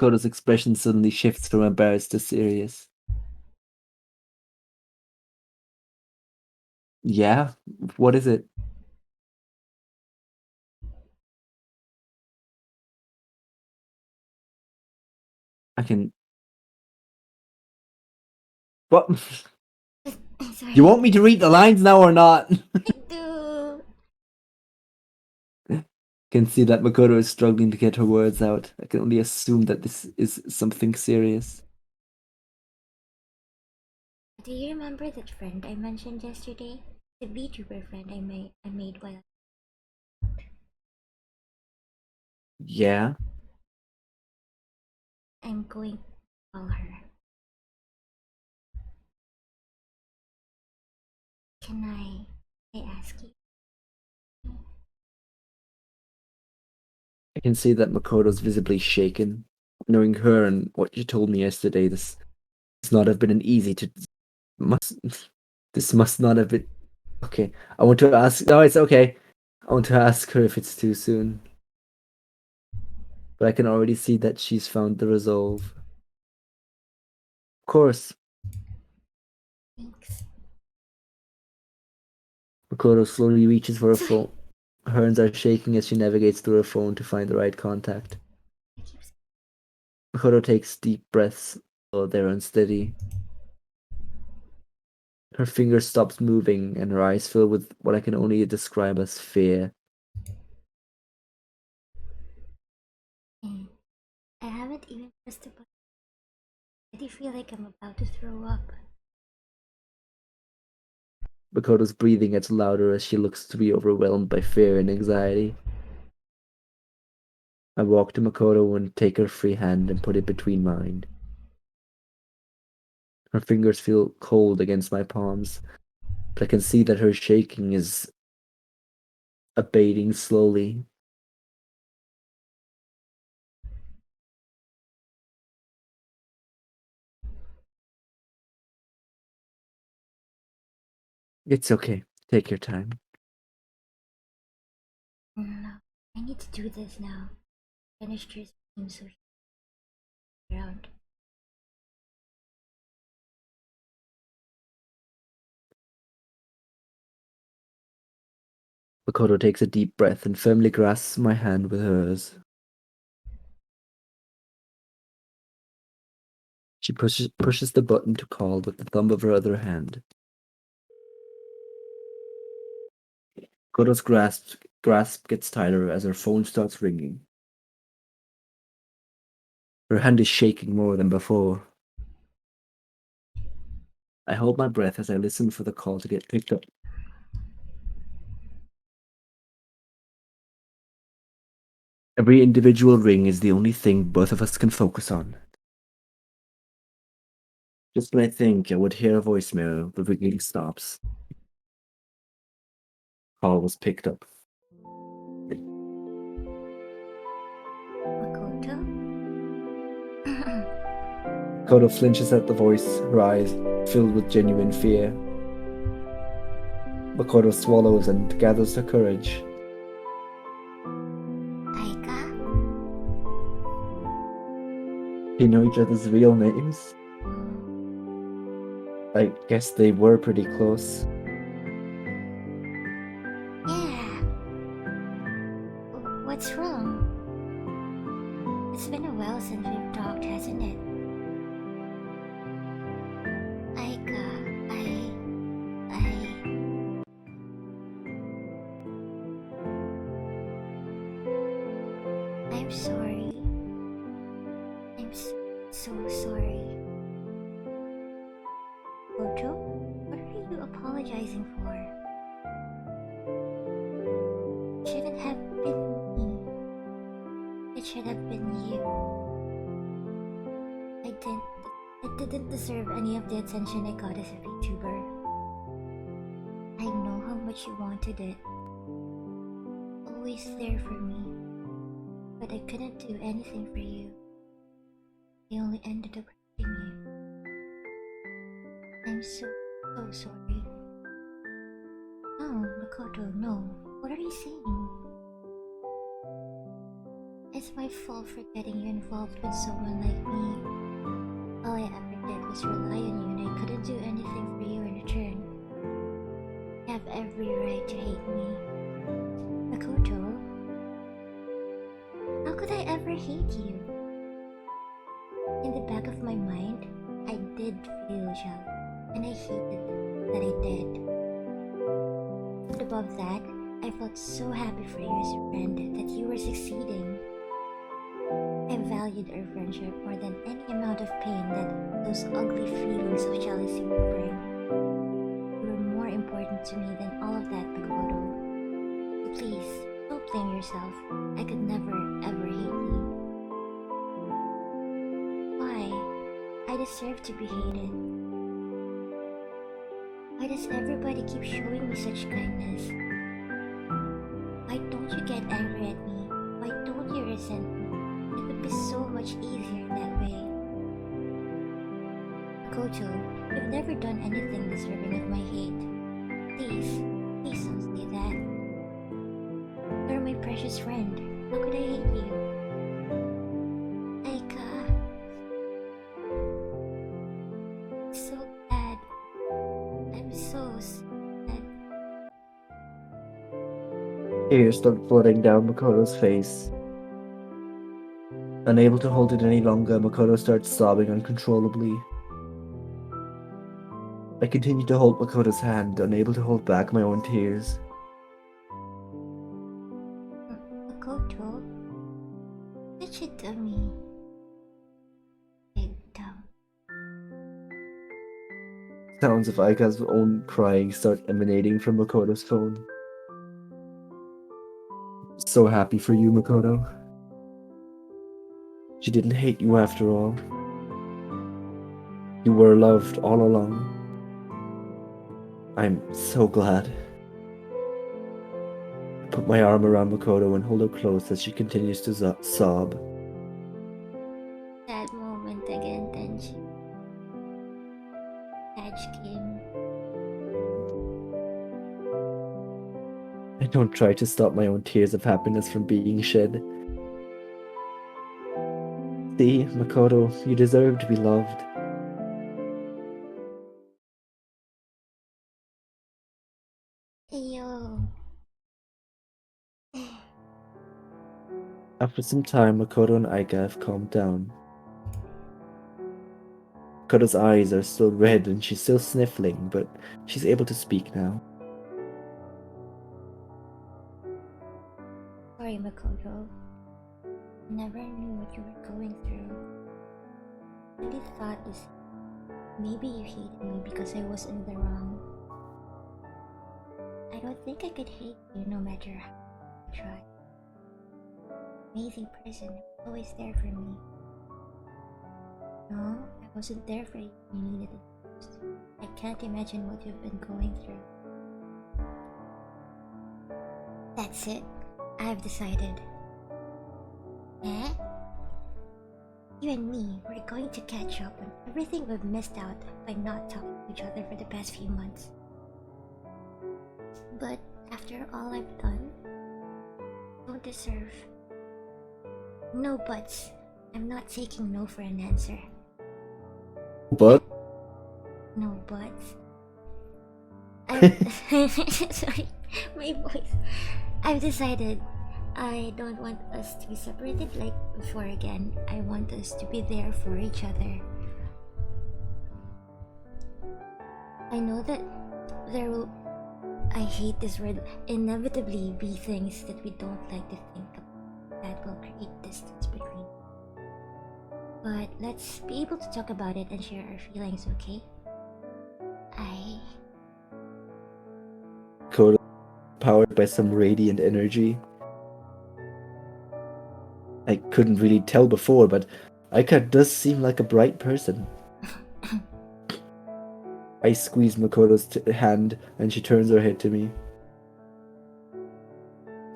Makoto's expression suddenly shifts from embarrassed to serious. Yeah? What is it? I can... What? Sorry. You want me to read the lines now or not? I do. I can see that Makoto is struggling to get her words out. I can only assume that this is something serious. Do you remember that friend I mentioned yesterday? The VTuber friend I made while Yeah? I'm going to call her. Can I ask you? I can see that Makoto's visibly shaken. Knowing her and what you told me yesterday, this must not have been an easy to... This must not have been... Okay, I want to ask... No, it's okay. I want to ask her if it's too soon. But I can already see that she's found the resolve. Of course. Thanks. Makoto slowly reaches for her phone. Her hands are shaking as she navigates through her phone to find the right contact. Makoto takes deep breaths, although they're unsteady. Her fingers stops moving, and her eyes fill with what I can only describe as fear. I haven't even pressed the button. already feel like I'm about to throw up. Makoto's breathing gets louder as she looks to be overwhelmed by fear and anxiety. I walk to Makoto and take her free hand and put it between mine. Her fingers feel cold against my palms, but I can see that her shaking is abating slowly. It's okay. Take your time. No, I need to do this now. Banished seems so around. Makoto takes a deep breath and firmly grasps my hand with hers. She pushes the button to call with the thumb of her other hand. Makoto's grasp gets tighter as her phone starts ringing. Her hand is shaking more than before. I hold my breath as I listen for the call to get picked up. Every individual ring is the only thing both of us can focus on. Just when I think I would hear a voicemail, the ringing stops. Call was picked up. Makoto? Makoto flinches at the voice, her eyes filled with genuine fear. Makoto swallows and gathers her courage. Aika? They know each other's real names. I guess they were pretty close. Yeah. What's wrong? It's been a while since we've talked, hasn't it? Aika, I'm sorry. I'm so sorry. Makoto, what are you apologizing for? It shouldn't have been me. It should have been you. I didn't deserve any of the attention I got as a VTuber. I know how much you wanted it. Always there for me. But I couldn't do anything for you. I only ended up hurting you. I'm so sorry. No, Makoto, no. What are you saying? It's my fault for getting you involved with someone like me. All I ever did was rely on you and I couldn't do anything for you in return. You have every right to hate me. Makoto? How could I ever hate you? In the back of my mind, I did feel jealous, and I hated that I did. But above that, I felt so happy for you as a friend that you were succeeding. I valued our friendship more than any amount of pain that those ugly feelings of jealousy would bring. You were more important to me than all of that, Makoto. So please, don't blame yourself. I could never, ever hate you. Why? I deserve to be hated. Why does everybody keep showing me such kindness? Why don't you get angry at me? Why don't you resent me? It would be so much easier that way. Makoto, you've never done anything deserving of my hate. Please don't say that. You're my precious friend. How could I hate you? Aika. So bad. I'm so sad. Tears start flooding down Makoto's face. Unable to hold it any longer, Makoto starts sobbing uncontrollably. I continue to hold Makoto's hand, unable to hold back my own tears. Makoto, such a dummy. Big dumb. Sounds of Aika's own crying start emanating from Makoto's phone. So happy for you, Makoto. She didn't hate you after all. You were loved all along. I'm so glad. I put my arm around Makoto and hold her close as she continues to sob. That moment again, Tenchi. Catch Kim. I don't try to stop my own tears of happiness from being shed. See, Makoto, you deserve to be loved. Yo. After some time, Makoto and Aika have calmed down. Makoto's eyes are still red and she's still sniffling, but she's able to speak now. Sorry, Makoto. I never knew what you were going through. I really thought this. Maybe you hated me because I was in the wrong. I don't think I could hate you no matter how I tried. Amazing person, always there for me. No, I wasn't there for you when you needed it most. I can't imagine what you've been going through. That's it. I've decided. Eh? You and me, we're going to catch up on everything we've missed out by not talking to each other for the past few months. But after all I've done, I don't deserve. No buts. I'm not taking no for an answer. But No buts. Sorry, my voice. I've decided I don't want us to be separated like before again. I want us to be there for each other. I know that there will, I hate this word, inevitably be things that we don't like to think about that will create distance between. But let's be able to talk about it and share our feelings, okay? Makoto, powered by some radiant energy. I couldn't really tell before, but Aika does seem like a bright person. I squeeze Makoto's hand and she turns her head to me.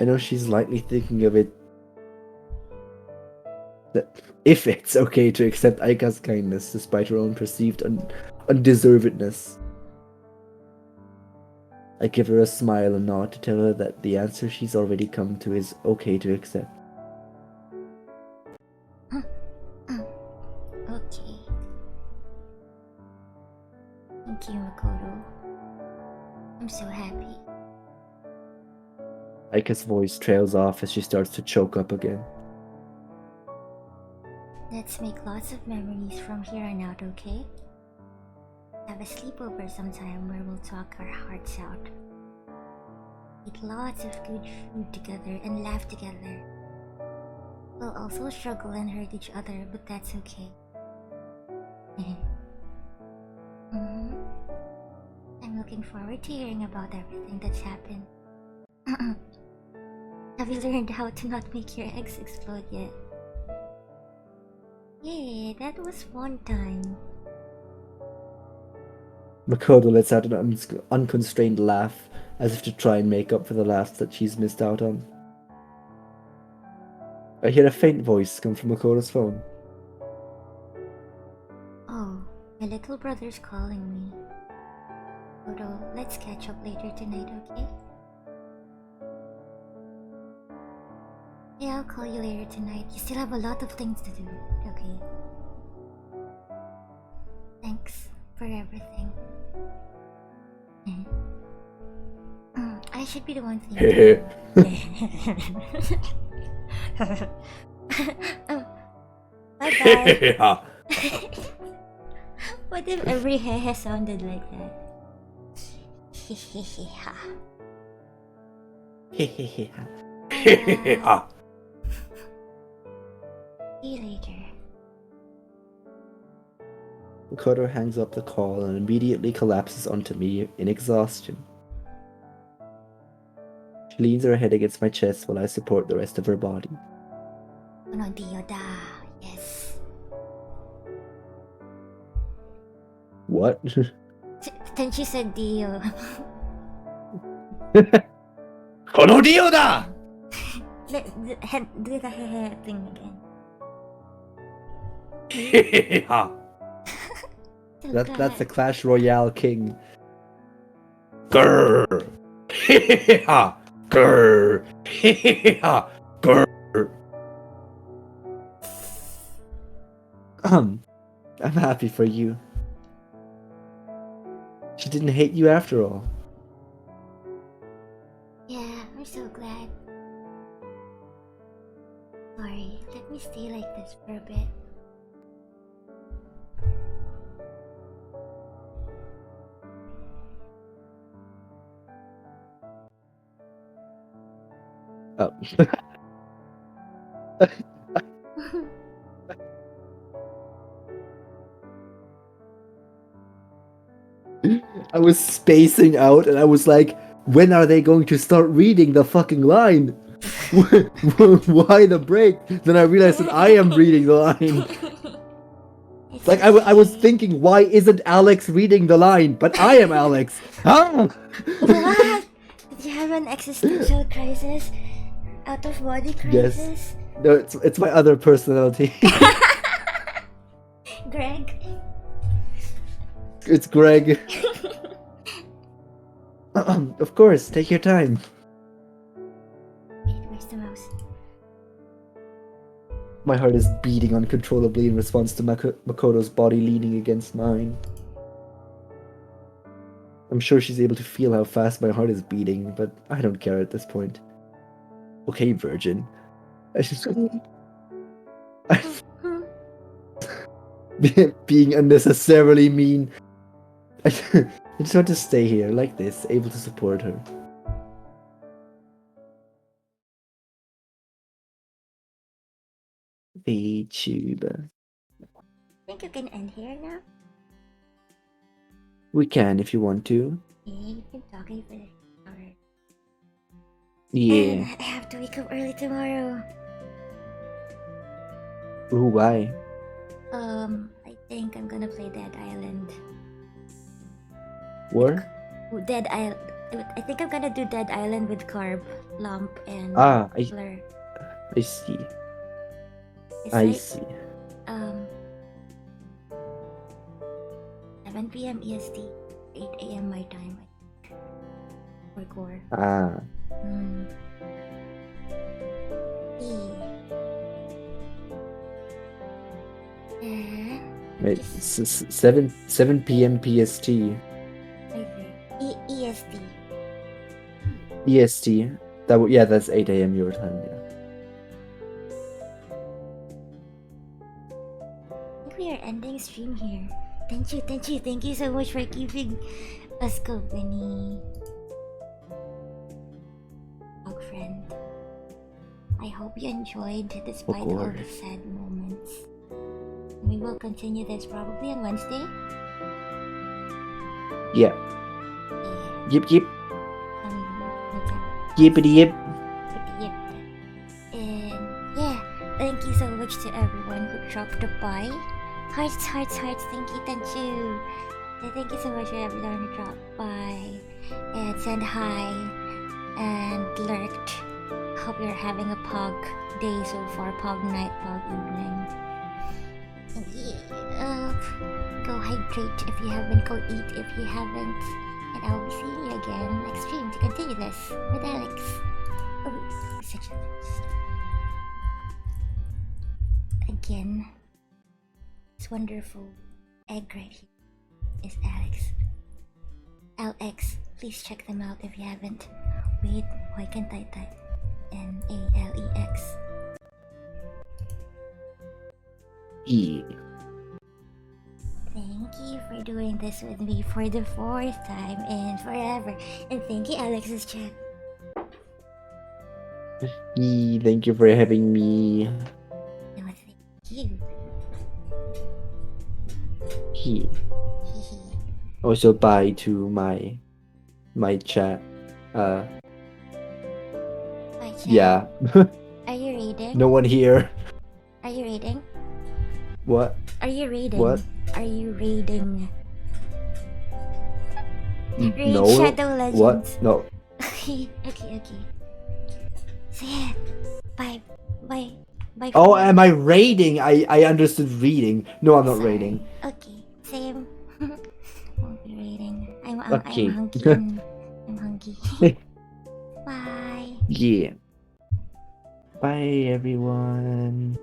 I know she's lightly thinking of it. That if it's okay to accept Aika's kindness despite her own perceived undeservedness. I give her a smile and nod to tell her that the answer she's already come to is okay to accept. Okay. Thank you, Makoto. I'm so happy. Aika's voice trails off as she starts to choke up again. Let's make lots of memories from here on out, okay? Have a sleepover sometime where we'll talk our hearts out. Eat lots of good food together and laugh together. We'll also struggle and hurt each other, but that's okay. I'm looking forward to hearing about everything that's happened. Have you learned how to not make your eggs explode yet? Yay, that was fun time. Makoto lets out an unconstrained laugh, as if to try and make up for the laughs that she's missed out on. I hear a faint voice come from Makoto's phone. Oh, my little brother's calling me. Makoto, let's catch up later tonight, okay? Yeah, I'll call you later tonight. You still have a lot of things to do, okay? Thanks for everything. I should be the one thinking. Bye-bye. What if every hehe sounded like that? Bye. See you later. Makoto hangs up the call and immediately collapses onto me in exhaustion. She leans her head against my chest while I support the rest of her body. No, Dioda. Yes. What? Then she said Dio. Kono Dio da! Do the head thing again. That's the Clash Royale king. Grrr! Grrr! Grrr! I'm happy for you. She didn't hate you after all. Yeah, I'm so glad. Sorry, let me stay like this for a bit. Oh. I was spacing out and I was like, when are they going to start reading the fucking line? Why the break? Then I realized that I am reading the line. It's Like, I was okay. thinking, why isn't Alex reading the line? But I am Alex. Huh? What? Did you have an existential crisis? Out of body crisis? Yes. No, it's my other personality. Greg? It's Greg. Of course, take your time. Wait, where's the mouse? My heart is beating uncontrollably in response to Makoto's body leaning against mine. I'm sure she's able to feel how fast my heart is beating, but I don't care at this point. Okay, virgin. I just... being unnecessarily mean. I just want to stay here, like this, able to support her. VTuber. I think you can end here now. We can if you want to. Yeah, you can talk for the hour. Yeah. And I have to wake up early tomorrow. Ooh, why? I think I'm gonna play Dead Island. What? Dead Island. I think I'm gonna do Dead Island with Carb, Lump, and I Blur. see. It's I like, see. 7 p.m. EST, 8 a.m. my time. For core. Ah. Wait, 7 p.m. PST. EST. EST. Yeah, that's 8 a.m. your time. Yeah. I think we are ending stream here. Thank you so much for keeping us company. Dog friend. I hope you enjoyed despite all the sad moments. We will continue this probably on Wednesday. Yeah. Yip yip. Yep. Yippity yip. Yep. And yeah, thank you so much to everyone who dropped by. Hearts. Thank you. And thank you so much for everyone who dropped by and said hi and lurked. Hope you're having a pog day so far, pog night, pog evening. Go hydrate if you haven't, go eat if you haven't, and I'll be seeing you again next stream to continue this with Alex. Oh, such a again. This wonderful egg right here is Alex. LX, please check them out if you haven't. Wait, why can't I type NALEX? Yeah. Thank you for doing this with me for the 4th time and forever. And thank you, Alex's chat. Thank you for having me. No, thank you. He. Also bye to my chat. Bye, chat. Yeah. Are you reading? No one here. Are you reading? What? Are you reading? What? Are you reading? Read No. Shadow Legends. What? No. Okay. Say it. Bye. Oh, am I raiding? I understood reading. No, I'm not Sorry. raiding. Okay. Same. Won't be reading. I'm Okay. hunky and I'm hunky. Bye. Yeah. Bye, everyone.